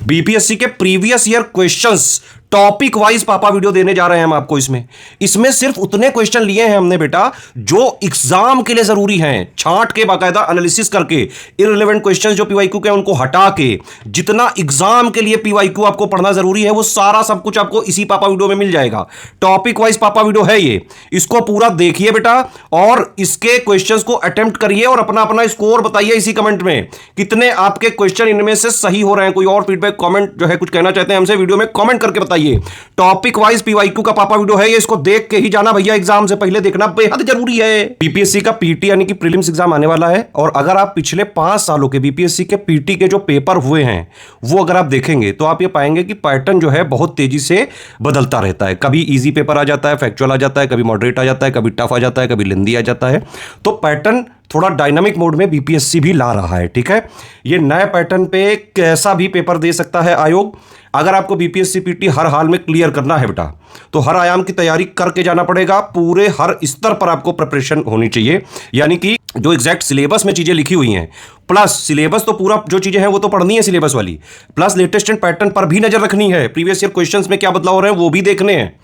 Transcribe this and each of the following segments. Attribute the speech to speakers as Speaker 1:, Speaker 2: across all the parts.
Speaker 1: BPSC के previous year questions topic wise पापा video देने जा रहे हैं हम आपको। इसमें सिर्फ उतने क्वेश्चन लिए हैं हमने बेटा जो एग्जाम के लिए जरूरी हैं, छांट के बाकायदा एनालिसिस करके इररिलेवेंट क्वेश्चंस जो पीवाईक्यू के उनको हटा के जितना एग्जाम के लिए पीवाईक्यू आपको पढ़ना जरूरी है वो सारा सब कुछ आपको इसी पापा वीडियो में मिल जाएगा। टॉपिक वाइज पापा वीडियो है ये, इसको पूरा देखिए बेटा और इसके क्वेश्चंस को अटेम्प्ट करिए और अपना अपना स्कोर बताइए इसी कमेंट में कितने आपके क्वेश्चन इनमें से सही हो रहे हैं। कोई और फीडबैक कमेंट जो है कुछ कहना चाहते हैं हमसे वीडियो में कमेंट करके बताइए। टॉपिक वाइज पीवाईक्यू का पापा वीडियो है ये, इसको देख के ही जाना भैया, एग्जाम से पहले देखना बेहद जरूरी है। बीपीएससी का पीटी यानी कि प्रीलिम्स एग्जाम आने वाला है और अगर आप पिछले 5 सालों के बीपीएससी के पीटी के जो पेपर हुए हैं वो अगर आप देखेंगे तो आप ये पाएंगे कि पैटर्न जो है बहुत तेजी से बदलता रहता है। कभी इजी पेपर आ जाता है, फैक्चुअल आ जाता है, कभी मॉडरेट आ जाता है, कभी टफ आ जाता है, कभी लेंदी आ जाता है। तो पैटर्न थोड़ा डायनामिक मोड में बीपीएससी भी ला रहा है। ठीक है, ये नए पैटर्न पे कैसा भी पेपर दे सकता है आयोग। अगर आपको बीपीएससी पीटी हर हाल में क्लियर करना है बेटा तो हर आयाम की तैयारी करके जाना पड़ेगा। पूरे हर स्तर पर आपको प्रिपरेशन होनी चाहिए, यानी कि जो एग्जैक्ट सिलेबस में चीजें लिखी हुई हैं प्लस सिलेबस तो पूरा जो चीजें हैं वो तो पढ़नी है सिलेबस वाली, प्लस लेटेस्ट एंड पैटर्न पर भी नजर रखनी है। प्रीवियस ईयर क्वेश्चंस में क्या बदलाव हो रहे हैं वो भी देखने हैं।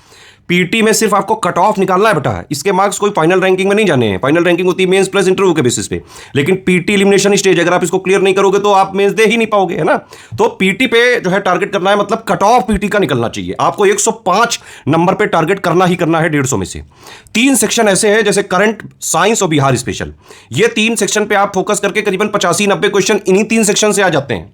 Speaker 1: पीटी में सिर्फ आपको कट ऑफ निकालना है बेटा, इसके मार्क्स कोई फाइनल रैंकिंग में नहीं जाने हैं। फाइनल रैंकिंग होती है मेंस प्लस इंटरव्यू के बेसिस पे, लेकिन पीटी एलिमिनेशन स्टेज अगर आप इसको क्लियर नहीं करोगे तो आप मेंस दे ही नहीं पाओगे, है ना। तो पीटी पे जो है टारगेट करना है, मतलब कट ऑफ पीटी का निकलना चाहिए। आपको 105 नंबर पे टारगेट करना ही करना है 150 में से। 3 सेक्शन ऐसे हैं जैसे करंट, साइंस और बिहार स्पेशल, ये 3 सेक्शन पे आप फोकस करके करीबन 85-90 क्वेश्चन इन्हीं 3 सेक्शन से आ जाते हैं।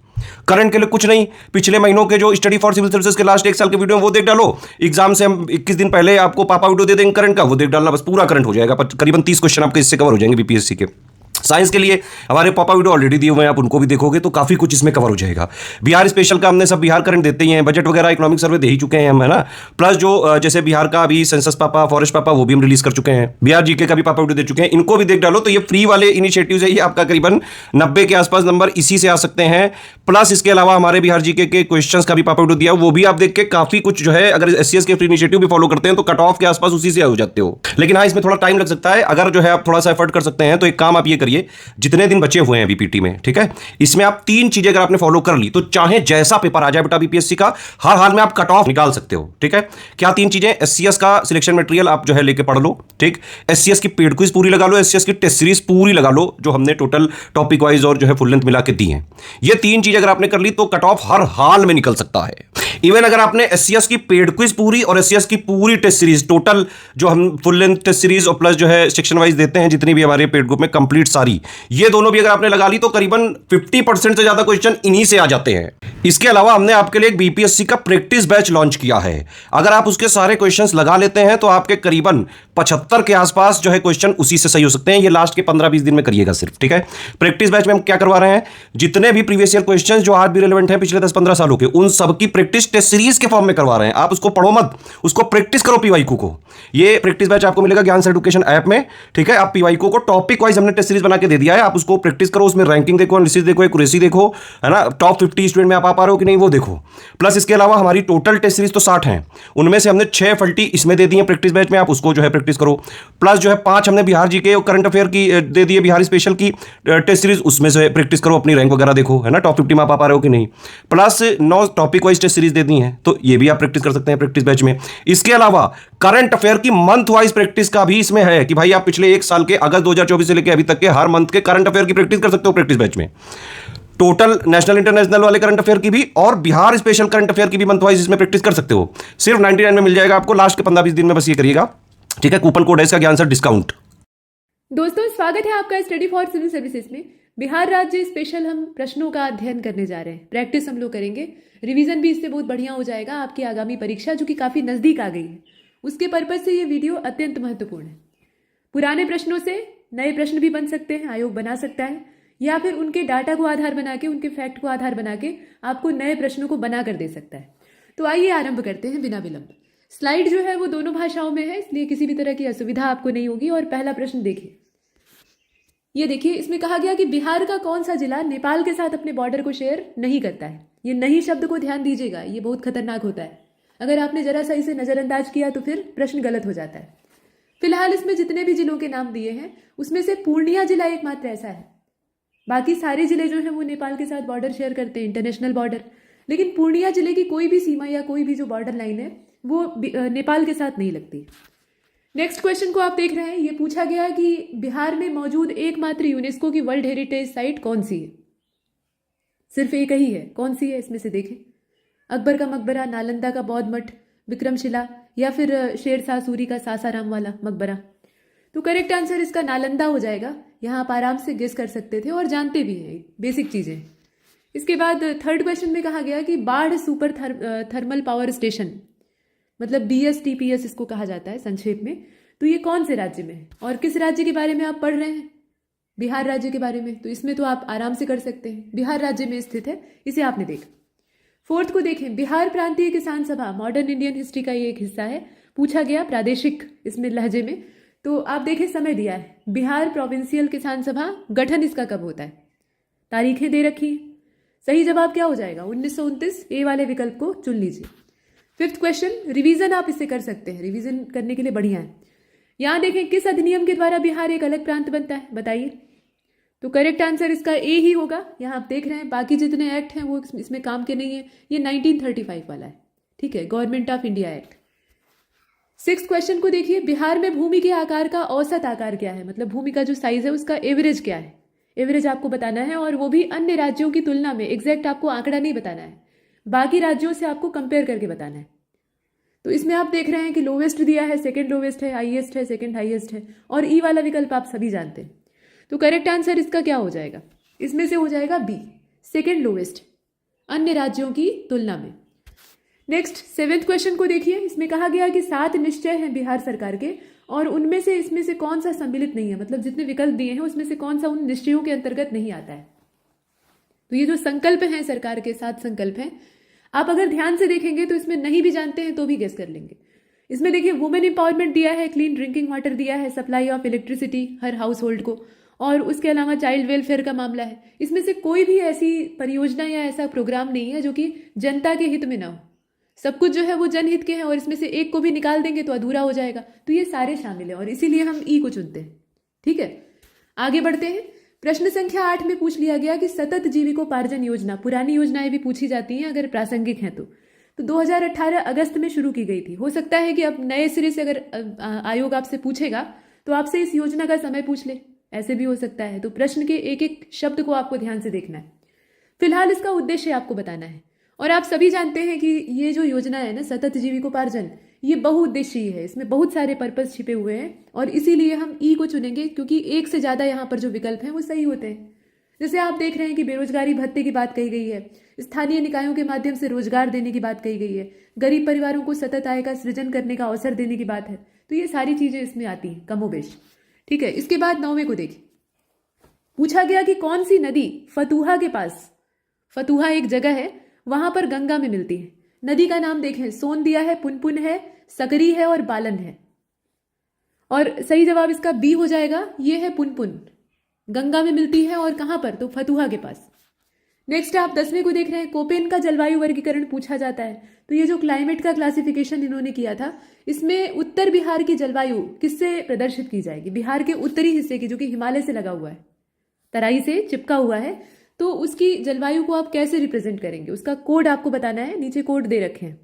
Speaker 1: करंट के लिए कुछ नहीं, पिछले महीनों के जो स्टडी फॉर सिविल सर्विसेज के लास्ट 1 साल के वीडियो वो देख डालो। एग्जाम से हम 21 दिन पहले आपको पापा वीडियो दे देंगे करंट का, वो देख डालना, बस पूरा करंट हो जाएगा। करीबन 30 क्वेश्चन आपके इससे कवर हो जाएंगे बीपीएससी के। साइंस के लिए हमारे पापा वीडियो ऑलरेडी दिए हुए हैं, आप उनको भी देखोगे तो काफी कुछ इसमें कवर हो जाएगा। बिहार स्पेशल का हमने सब बिहार करंट देते ही हैं, बजट वगैरह इकोनॉमिक सर्वे दे ही चुके हैं हम, है ना। प्लस जो जैसे बिहार का अभी सेंसस पापा, फॉरेस्ट पापा वो भी हम रिलीज कर चुके हैं। बिहार जीके का भी पापा वीडियो दे चुके हैं, इनको भी देख डालो। तो ये फ्री वाले इनिशिएटिव है, ये आपका करीबन 90 के आसपास नंबर इसी से आ सकते हैं। प्लस इसके अलावा हमारे बिहार जीके के क्वेश्चंस का भी पापा वीडियो दिया, वो भी आप देख के काफी कुछ जो है, अगर एससीएस के फ्री इनिशिएटिव भी फॉलो करते हैं तो कट ऑफ के आसपास उसी से हो जाते हो। लेकिन हाँ, इसमें थोड़ा टाइम लग सकता है। अगर जो है आप थोड़ा सा एफर्ट कर सकते हैं तो एक काम आप ये करिए, जितने दिन बचे हुए हैं बीपीटी में, ठीक है, इसमें आप 3 चीजें अगर आपने फॉलो कर ली तो चाहे जैसा पेपर आ जाए बेटा बीपीएससी का, हर हाल में आप कट ऑफ निकाल सकते हो। ठीक है, क्या 3 चीजें? एससीएस का सिलेक्शन मटेरियल आप जो है लेके पढ़ लो, ठीक। एससीएस की पेड क्विज पूरी लगा लो, एससीएस की टेस्ट सीरीज पूरी लगा लो जो हमने टोटल टॉपिक वाइज और जो है फुल लेंथ मिला के दी हैं। ये 3 चीजें अगर आपने कर ली तो कट ऑफ हर हाल में निकल सकता है। इवन अगर आपने एससीएस की पेड क्विज पूरी और एससीएस की पूरी टेस्ट सीरीज, टोटल जो हम फुल लेंथ टेस्ट सीरीज और प्लस जो है सेक्शन वाइज देते हैं जितनी भी हमारे पेड ग्रुप में, कंप्लीट सारी, ये दोनों भी अगर आपने लगा ली तो करीबन 50% से ज्यादा क्वेश्चन इन्हीं से आ जाते हैं। इसके अलावा हमने आपके लिए एक बीपीएससी का प्रैक्टिस बैच लॉन्च किया है। अगर आप उसके सारे क्वेश्चंस लगा लेते हैं तो आपके करीबन 75 के आसपास जो है क्वेश्चन उसी से सही हो सकते हैं। ये लास्ट के 15-20 दिन में करिएगा सिर्फ, ठीक है। प्रैक्टिस बैच में हम क्या करवा रहे हैं, जितने भी प्रीवियस ईयर क्वेश्चंस जो आज भी रिलेवेंट हैं पिछले 10-15 सालों के, उन सबकी प्रैक्टिस टेस्ट सीरीज के फॉर्म में करवा रहे हैं। आप उसको पढ़ो मत, उसको प्रैक्टिस करो पीवाईक्यू को। ये प्रैक्टिस बैच आपको मिलेगा ज्ञान से एजुकेशन ऐप में, ठीक है। आप पीवाईक्यू को टॉपिक वाइज हमने टेस्ट सीरीज बना के दे दिया है, आप उसको प्रैक्टिस करो, उसमें रैंकिंग देखो, एनालिसिस देखो, एक्यूरेसी देखो, है ना, टॉप 50 स्टूडेंट में आप आ पा रहे हो कि नहीं वो देखो। प्लस इसके अलावा हमारी टोटल टेस्ट सीरीज तो 60 हैं, उनमें से हमने 6 फल्टी इसमें दे दी है प्रैक्टिस बैच में, आप उसको जो है प्रैक्टिस करो। प्लस जो है 5 हमने बिहार जीके और करंट अफेयर की दे दी है, बिहार स्पेशल की टेस्ट सीरीज, उसमें से प्रैक्टिस करो, अपनी रैंक वगैरह देखो, है ना, टॉप 50 में आप आ पा रहे हो कि नहीं। Plus 9 topic wise test series दे दी हैं, तो ये भी आप प्रैक्टिस कर सकते हैं प्रैक्टिस बैच में। इसके अलावा करंट अफेयर की मंथ वाइज प्रैक्टिस का भी इसमें है कि भाई आप पिछले 1 साल के अगस्त 2024 से लेकर अभी तक के हर मंथ के करंट अफेयर की प्रैक्टिस कर सकते हो प्रैक्टिस बैच में। टोटल नेशनल इंटरनेशनल वाले करंट अफेयर की भी और बिहार स्पेशल करंट अफेयर की भी मंथ वाइज इसमें प्रैक्टिस कर सकते हो। सिर्फ 99 में मिल जाएगा आपको, लास्ट के 15-20 दिन में बस ये करिएगा, ठीक है। कूपन कोड है इसका ज्ञान सर डिस्काउंट।
Speaker 2: दोस्तों, स्वागत है आपका स्टडी फॉर सिविल सर्विसेज में। बिहार राज्य स्पेशल हम प्रश्नों का अध्ययन करने जा रहे हैं। प्रैक्टिस हम लोग करेंगे, रिवीजन भी इससे बहुत बढ़िया हो जाएगा। आपकी आगामी परीक्षा जो कि काफ़ी नज़दीक आ गई है, उसके पर्पज से ये वीडियो अत्यंत महत्वपूर्ण है। पुराने प्रश्नों से नए प्रश्न भी बन सकते हैं, आयोग बना सकता है, या फिर उनके डाटा को आधार बना के, उनके फैक्ट को आधार बना के आपको नए प्रश्नों को बना कर दे सकता है। तो आइए आरंभ करते हैं बिना विलंब। स्लाइड जो है वो दोनों भाषाओं में है, इसलिए किसी भी तरह की असुविधा आपको नहीं होगी। और पहला प्रश्न देखिए, ये देखिए, इसमें कहा गया कि बिहार का कौन सा जिला नेपाल के साथ अपने बॉर्डर को शेयर नहीं करता है। ये नहीं शब्द को ध्यान दीजिएगा, ये बहुत खतरनाक होता है। अगर आपने जरा सा इसे नजरअंदाज किया तो फिर प्रश्न गलत हो जाता है। फिलहाल इसमें जितने भी जिलों के नाम दिए हैं उसमें से पूर्णिया जिला एकमात्र ऐसा है, बाकी सारे जिले जो हैं वो नेपाल के साथ बॉर्डर शेयर करते हैं, इंटरनेशनल बॉर्डर। लेकिन पूर्णिया जिले की कोई भी सीमा या कोई भी जो बॉर्डर लाइन है वो नेपाल के साथ नहीं लगती। नेक्स्ट क्वेश्चन को आप देख रहे हैं, ये पूछा गया कि बिहार में मौजूद एकमात्र यूनेस्को की वर्ल्ड हेरिटेज साइट कौन सी है? सिर्फ एक ही है, कौन सी है इसमें से देखें? अकबर का मकबरा, नालंदा का बौद्ध मठ, विक्रमशिला, या फिर शेरशाह सूरी का सासाराम वाला मकबरा। तो करेक्ट आंसर इसका नालंदा हो जाएगा। यहाँ आप आराम से गेस कर सकते थे और जानते भी हैं बेसिक चीज़ें। इसके बाद थर्ड क्वेश्चन में कहा गया कि बाढ़ सुपर थर्मल पावर स्टेशन, मतलब BSTPS इसको कहा जाता है संक्षेप में, तो ये कौन से राज्य में है और किस राज्य के बारे में आप पढ़ रहे हैं? बिहार राज्य के बारे में। तो इसमें तो आप आराम से कर सकते हैं, बिहार राज्य में स्थित है, इसे आपने देखा। फोर्थ को देखें, बिहार प्रांतीय किसान सभा मॉडर्न इंडियन हिस्ट्री का ये एक हिस्सा है, पूछा गया प्रादेशिक इसमें लहजे में। तो आप देखें समय दिया है, बिहार प्रोविंशियल किसान सभा गठन इसका कब होता है, तारीखें दे रखी हैं। सही जवाब क्या हो जाएगा? 1929, ए वाले विकल्प को चुन लीजिए। फिफ्थ क्वेश्चन, रिवीजन आप इससे कर सकते हैं, रिवीजन करने के लिए बढ़िया है। यहाँ देखें, किस अधिनियम के द्वारा बिहार एक अलग प्रांत बनता है, बताइए। तो करेक्ट आंसर इसका ए ही होगा। यहाँ आप देख रहे हैं बाकी जितने एक्ट हैं वो इसमें काम के नहीं है, ये 1935 वाला है, ठीक है, government of India act. Six question को देखिए, बिहार में भूमि के आकार का औसत आकार क्या है, मतलब भूमि का जो साइज है उसका एवरेज क्या है, एवरेज आपको बताना है, और वो भी अन्य राज्यों की तुलना में। एग्जैक्ट आपको आंकड़ा नहीं बताना है, बाकी राज्यों से आपको कंपेयर करके बताना है। तो इसमें आप देख रहे हैं कि लोवेस्ट दिया है, सेकंड लोवेस्ट है, हाईएस्ट है, सेकंड हाईएस्ट है, और ई वाला विकल्प आप सभी जानते हैं। तो करेक्ट आंसर इसका क्या हो जाएगा? इसमें से हो जाएगा बी, सेकंड लोवेस्ट अन्य राज्यों की तुलना में। नेक्स्ट सेवेंथ क्वेश्चन को देखिए, इसमें कहा गया कि 7 निश्चय हैं बिहार सरकार के, और उनमें से इसमें से कौन सा सम्मिलित नहीं है, मतलब जितने विकल्प दिए हैं उसमें से कौन सा उन निश्चयों के अंतर्गत नहीं आता है। तो ये जो संकल्प हैं सरकार के 7 संकल्प हैं, आप अगर ध्यान से देखेंगे तो इसमें नहीं भी जानते हैं तो भी गेस कर लेंगे। इसमें देखिए, वुमेन एम्पावरमेंट दिया है, क्लीन ड्रिंकिंग वाटर दिया है, supply of electricity her house hold को, और उसके अलावा चाइल्ड वेलफेयर का मामला है। इसमें से कोई भी ऐसी परियोजना या ऐसा प्रोग्राम नहीं है जो कि जनता के हित में ना हो। सब कुछ जो है वो जनहित के हैं, और इसमें से एक को भी निकाल देंगे तो अधूरा हो जाएगा। तो ये सारे शामिल हैं और इसीलिए हम ई को चुनते हैं, ठीक है। आगे बढ़ते हैं। प्रश्न संख्या 8 में पूछ लिया गया कि सतत जीविकोपार्जन योजना, पुरानी योजनाएं भी पूछी जाती हैं अगर प्रासंगिक हैं तो 2018 अगस्त में शुरू की गई थी। हो सकता है कि अब नए सिरे से अगर आयोग आपसे पूछेगा तो आपसे इस योजना का समय पूछ ले, ऐसे भी हो सकता है। तो प्रश्न के एक एक शब्द को आपको ध्यान से देखना है। फिलहाल इसका उद्देश्य आपको बताना है, और आप सभी जानते हैं कि ये जो योजना है ना, सतत जीविकोपार्जन, ये बहुउद्देशीय है, इसमें बहुत सारे पर्पस छिपे हुए हैं, और इसीलिए हम ई को चुनेंगे क्योंकि एक से ज्यादा यहाँ पर जो विकल्प हैं वो सही होते हैं। जैसे आप देख रहे हैं कि बेरोजगारी भत्ते की बात कही गई है, स्थानीय निकायों के माध्यम से रोजगार देने की बात कही गई है, गरीब परिवारों को सतत आय का सृजन करने का अवसर देने की बात है। तो ये सारी चीजें इसमें आती हैं कमोबेश, ठीक है। इसके बाद 9वें को देखिए, पूछा गया कि कौन सी नदी फतुहा के पास, फतुहा एक जगह है, वहां पर गंगा में मिलती है। नदी का नाम देखें, सोन दिया है, पुनपुन है, सकरी है और बालन है, और सही जवाब इसका बी हो जाएगा। ये है पुनपुन, गंगा में मिलती है, और कहां पर? तो फतुहा के पास। नेक्स्ट आप 10वें को देख रहे हैं, कोपेन का जलवायु वर्गीकरण पूछा जाता है। तो ये जो क्लाइमेट का क्लासिफिकेशन इन्होंने किया था, इसमें उत्तर बिहार की जलवायु किससे प्रदर्शित की जाएगी? बिहार के उत्तरी हिस्से की, जो कि हिमालय से लगा हुआ है, तराई से चिपका हुआ है, तो उसकी जलवायु को आप कैसे रिप्रेजेंट करेंगे, उसका कोड आपको बताना है, नीचे कोड दे रखे हैं।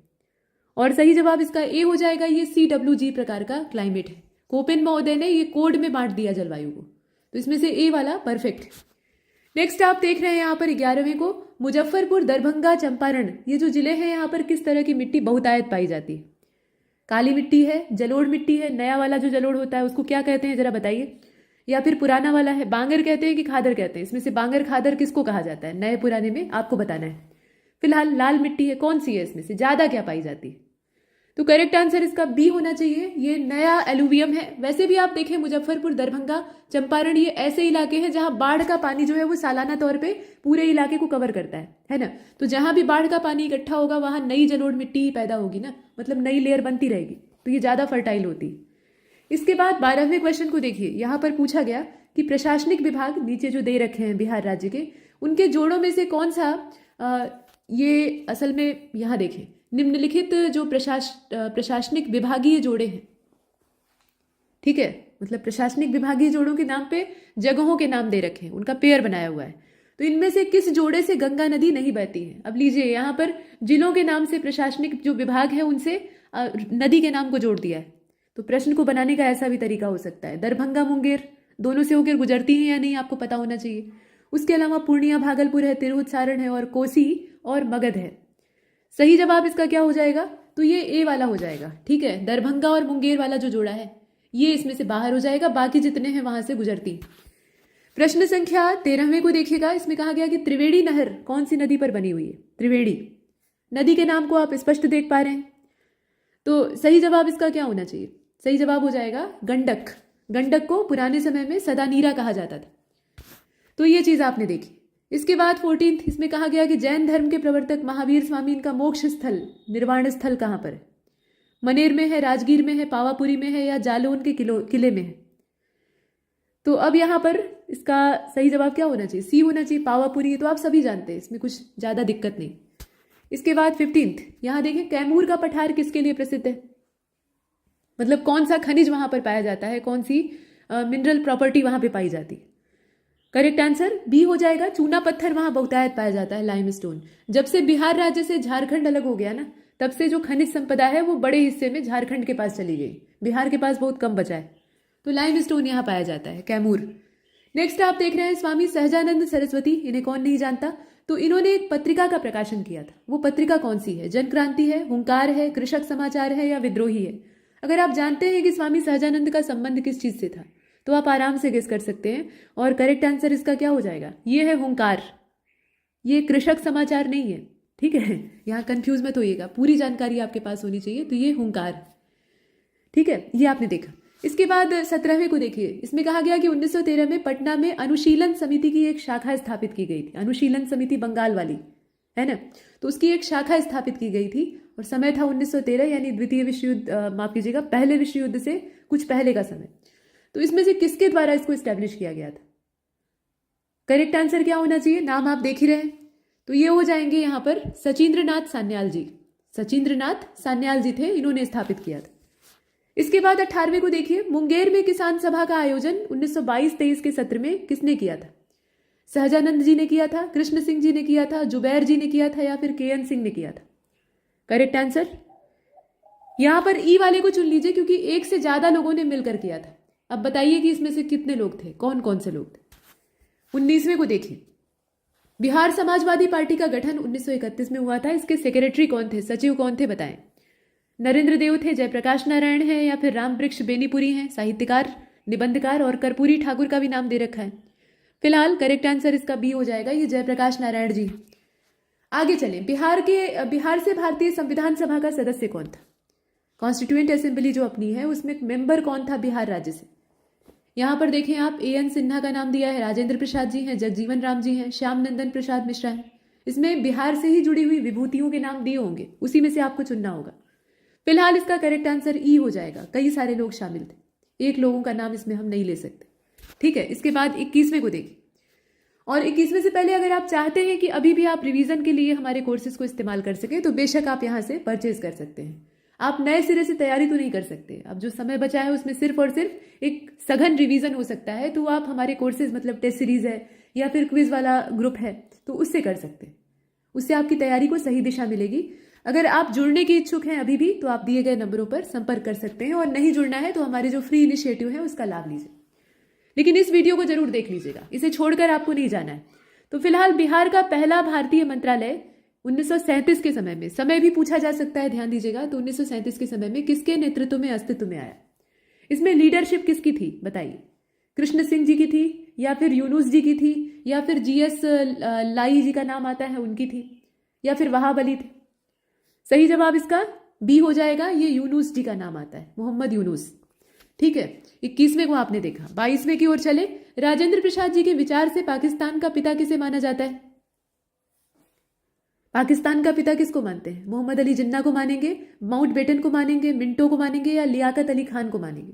Speaker 2: और सही जवाब इसका ए हो जाएगा। ये CWG प्रकार का क्लाइमेट है, कोपेन महोदय ने ये कोड में बांट दिया जलवायु को, तो इसमें से ए वाला परफेक्ट है। नेक्स्ट आप देख रहे हैं यहाँ पर 11वें को, मुजफ्फरपुर, दरभंगा, चंपारण, ये जो जिले हैं यहाँ पर किस तरह की मिट्टी बहुतायत पाई जाती है? काली मिट्टी है, जलोढ़ मिट्टी है, नया वाला जो जलोढ़ होता है उसको क्या कहते हैं जरा बताइए, या फिर पुराना वाला है, बांगर कहते हैं कि खादर कहते हैं? इसमें से बांगर खादर किसको कहा जाता है नए पुराने में, आपको बताना है। फिलहाल लाल मिट्टी है, कौन सी है इसमें से, ज्यादा क्या पाई जाती है? तो करेक्ट आंसर इसका बी होना चाहिए, ये नया एलुवियम है। वैसे भी आप देखें, मुजफ्फरपुर, दरभंगा, चंपारण, ये ऐसे इलाके हैं जहां बाढ़ का पानी जो है वो सालाना तौर पे पूरे इलाके को कवर करता है ना। तो जहां भी बाढ़ का पानी इकट्ठा होगा वहां नई जलोढ़ मिट्टी ही पैदा होगी ना, मतलब नई लेयर बनती रहेगी, तो ये ज्यादा फर्टाइल होती है। इसके बाद 12वें क्वेश्चन को देखिए, यहाँ पर पूछा गया कि प्रशासनिक विभाग नीचे जो दे रखे हैं बिहार राज्य के, उनके जोड़ों में से कौन सा ये असल में यहाँ देखें, निम्नलिखित जो प्रशासनिक विभागीय जोड़े हैं, ठीक है, मतलब प्रशासनिक विभागीय जोड़ों के नाम पे जगहों के नाम दे रखे हैं, उनका पेयर बनाया हुआ है। तो इनमें से किस जोड़े से गंगा नदी नहीं बहती है? अब लीजिए यहाँ पर जिलों के नाम से प्रशासनिक जो विभाग है उनसे नदी के नाम को जोड़ दिया है। तो प्रश्न को बनाने का ऐसा भी तरीका हो सकता है। दरभंगा मुंगेर दोनों से होकर गुजरती है या नहीं आपको पता होना चाहिए। उसके अलावा पूर्णिया भागलपुर है, तिरहुत सारण है और कोसी और मगध है। सही जवाब इसका क्या हो जाएगा? तो ये ए वाला हो जाएगा। ठीक है, दरभंगा और मुंगेर वाला जो जोड़ा है ये इसमें से बाहर हो जाएगा, बाकी जितने हैं वहां से गुजरती। प्रश्न संख्या 13वें को देखिएगा। इसमें कहा गया कि त्रिवेणी नहर कौन सी नदी पर बनी हुई है? त्रिवेणी नदी के नाम को आप स्पष्ट देख पा रहे हैं। तो सही जवाब इसका क्या होना चाहिए? सही जवाब हो जाएगा गंडक। गंडक को पुराने समय में सदानीरा कहा जाता था। तो ये चीज आपने देखी। इसके बाद 14th इसमें कहा गया कि जैन धर्म के प्रवर्तक महावीर स्वामी इनका मोक्ष स्थल, निर्वाण स्थल कहाँ पर है? मनेर में है, राजगीर में है, पावापुरी में है या जालौन के किले में है? तो अब यहाँ पर इसका सही जवाब क्या होना चाहिए? सी होना चाहिए, पावापुरी। तो आप सभी जानते हैं, इसमें कुछ ज़्यादा दिक्कत नहीं। इसके बाद 15th यहाँ देखें, कैमूर का पठार किसके लिए प्रसिद्ध है? मतलब कौन सा खनिज वहां पर पाया जाता है, कौन सी मिनरल प्रॉपर्टी वहां पे पाई जाती है? करेक्ट आंसर बी हो जाएगा, चूना पत्थर वहां बहुतायत पाया जाता है, लाइमस्टोन। जब से बिहार राज्य से झारखंड अलग हो गया ना, तब से जो खनिज संपदा है वो बड़े हिस्से में झारखंड के पास चली गई, बिहार के पास बहुत कम बचा है। तो लाइमस्टोन यहाँ पाया जाता है, कैमूर। नेक्स्ट आप देख रहे हैं स्वामी सहजानंद सरस्वती, इन्हें कौन नहीं जानता। तो इन्होंने एक पत्रिका का प्रकाशन किया था। वो पत्रिका कौन सी है? जनक्रांति है, हुंकार है, कृषक समाचार है या विद्रोही है? अगर आप जानते हैं कि स्वामी सहजानंद का संबंध किस चीज से था तो आप आराम से गेस कर सकते हैं। और करेक्ट आंसर इसका क्या हो जाएगा? ये है हुंकार, ये कृषक समाचार नहीं है। ठीक है, यहाँ कंफ्यूज मत होइएगा, पूरी जानकारी आपके पास होनी चाहिए। तो ये हुंकार, ठीक है, ये आपने देखा। इसके बाद 17वें को देखिए। इसमें कहा गया कि 1913 में पटना में अनुशीलन समिति की एक शाखा स्थापित की गई थी। अनुशीलन समिति बंगाल वाली है ना, तो उसकी एक शाखा स्थापित की गई थी और समय था 1913, यानी द्वितीय विश्व युद्ध, माफ कीजिएगा, पहले विश्व युद्ध से कुछ पहले का समय। तो इसमें से किसके द्वारा इसको एस्टेब्लिश किया गया था? करेक्ट आंसर क्या होना चाहिए? नाम आप देख ही रहे हैं, तो ये हो जाएंगे यहाँ पर सचिंद्रनाथ सान्याल जी। सचिंद्रनाथ सान्याल जी थे, इन्होंने स्थापित किया था। इसके बाद 18वें को देखिए। मुंगेर में किसान सभा का आयोजन 1922-23 के सत्र में किसने किया था? सहजानंद जी ने किया था, कृष्ण सिंह जी ने किया था, जुबैर जी ने किया था या फिर केएन सिंह ने किया था? करेक्ट आंसर यहां पर ई वाले को चुन लीजिए, क्योंकि एक से ज्यादा लोगों ने मिलकर किया था। अब बताइए कि इसमें से कितने लोग थे, कौन कौन से लोग थे? 19वें को देखिए। बिहार समाजवादी पार्टी का गठन 1931 में हुआ था। इसके सेक्रेटरी कौन थे, सचिव कौन थे, बताएं। नरेंद्र देव थे, जयप्रकाश नारायण है या फिर राम वृक्ष बेनीपुरी हैं, साहित्यकार, निबंधकार, और कर्पूरी ठाकुर का भी नाम दे रखा है। फिलहाल करेक्ट आंसर इसका बी हो जाएगा, ये जयप्रकाश नारायण जी। आगे चलें। बिहार से भारतीय संविधान सभा का सदस्य कौन था? कॉन्स्टिट्यूएंट असेंबली जो अपनी है उसमें मेंबर कौन था बिहार राज्य से? यहां पर देखें आप, एएन सिन्हा का नाम दिया है, राजेंद्र प्रसाद जी हैं, जगजीवन राम जी हैं, श्याम नंदन प्रसाद मिश्रा हैं। इसमें बिहार से ही जुड़ी हुई विभूतियों के नाम दिए होंगे, उसी में से आपको चुनना होगा। फिलहाल इसका करेक्ट आंसर ई हो जाएगा, कई सारे लोग शामिल थे, एक लोगों का नाम इसमें हम नहीं ले सकते। ठीक है, इसके बाद 21वें को देखिए। और 21वें से पहले अगर आप चाहते हैं कि अभी भी आप रिवीजन के लिए हमारे कोर्सेज को इस्तेमाल कर सके तो बेशक आप यहाँ से परचेज कर सकते हैं। आप नए सिरे से तैयारी तो नहीं कर सकते, अब जो समय बचा है उसमें सिर्फ और सिर्फ एक सघन रिवीजन हो सकता है। तो आप हमारे कोर्सेज, मतलब टेस्ट सीरीज है या फिर क्विज वाला ग्रुप है, तो उससे कर सकते हैं। उससे आपकी तैयारी को सही दिशा मिलेगी। अगर आप जुड़ने के इच्छुक हैं अभी भी, तो आप दिए गए नंबरों पर संपर्क कर सकते हैं, और नहीं जुड़ना है तो हमारे जो फ्री इनिशिएटिव है उसका लाभ लीजिए। लेकिन इस वीडियो को जरूर देख लीजिएगा, इसे छोड़कर आपको नहीं जाना है। तो फिलहाल बिहार का पहला भारतीय मंत्रालय 1937 के समय में, समय भी पूछा जा सकता है, ध्यान दीजिएगा। तो 1937 के समय में किसके नेतृत्व में अस्तित्व में आया? इसमें लीडरशिप किसकी थी बताइए? कृष्ण सिंह जी की थी या फिर यूनुस जी की थी या फिर जीएस लाई जी का नाम आता है उनकी थी या फिर वहाब अली थे? सही जवाब इसका बी हो जाएगा, ये यूनुस जी का नाम आता है, मोहम्मद यूनुस। ठीक है, 21वें को आपने देखा। 22वें की ओर चले। राजेंद्र प्रसाद जी के विचार से पाकिस्तान का पिता किसे माना जाता है? पाकिस्तान का पिता किसको मानते हैं? मोहम्मद अली जिन्ना को मानेंगे, माउंटबेटन को मानेंगे, मिंटो को मानेंगे या लियाकत अली खान को मानेंगे?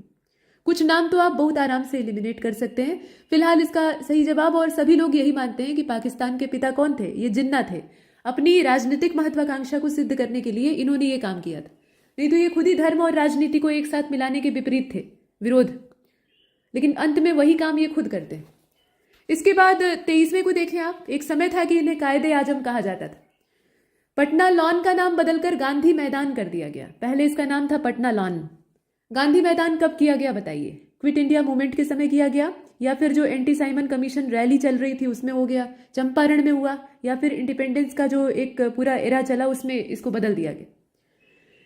Speaker 2: कुछ नाम तो आप बहुत आराम से एलिमिनेट कर सकते हैं। फिलहाल इसका सही जवाब, और सभी लोग यही मानते हैं कि पाकिस्तान के पिता कौन थे? ये जिन्ना थे। अपनी राजनीतिक महत्वाकांक्षा को सिद्ध करने के लिए इन्होंने ये काम किया था, नहीं तो ये खुद ही धर्म और राजनीति को एक साथ मिलाने के विपरीत थे, विरोध। लेकिन अंत में वही काम ये खुद करते हैं। इसके बाद 23वें को देखें आप। एक समय था कि इन्हें कायदे आजम कहा जाता था। पटना लॉन का नाम बदलकर गांधी मैदान कर दिया गया। पहले इसका नाम था पटना लॉन। गांधी मैदान कब किया गया बताइए? क्विट इंडिया मूवमेंट के समय किया गया, या फिर जो एंटी साइमन कमीशन रैली चल रही थी उसमें हो गया, चंपारण में हुआ, या फिर इंडिपेंडेंस का जो एक पूरा एरा चला उसमें इसको बदल दिया गया।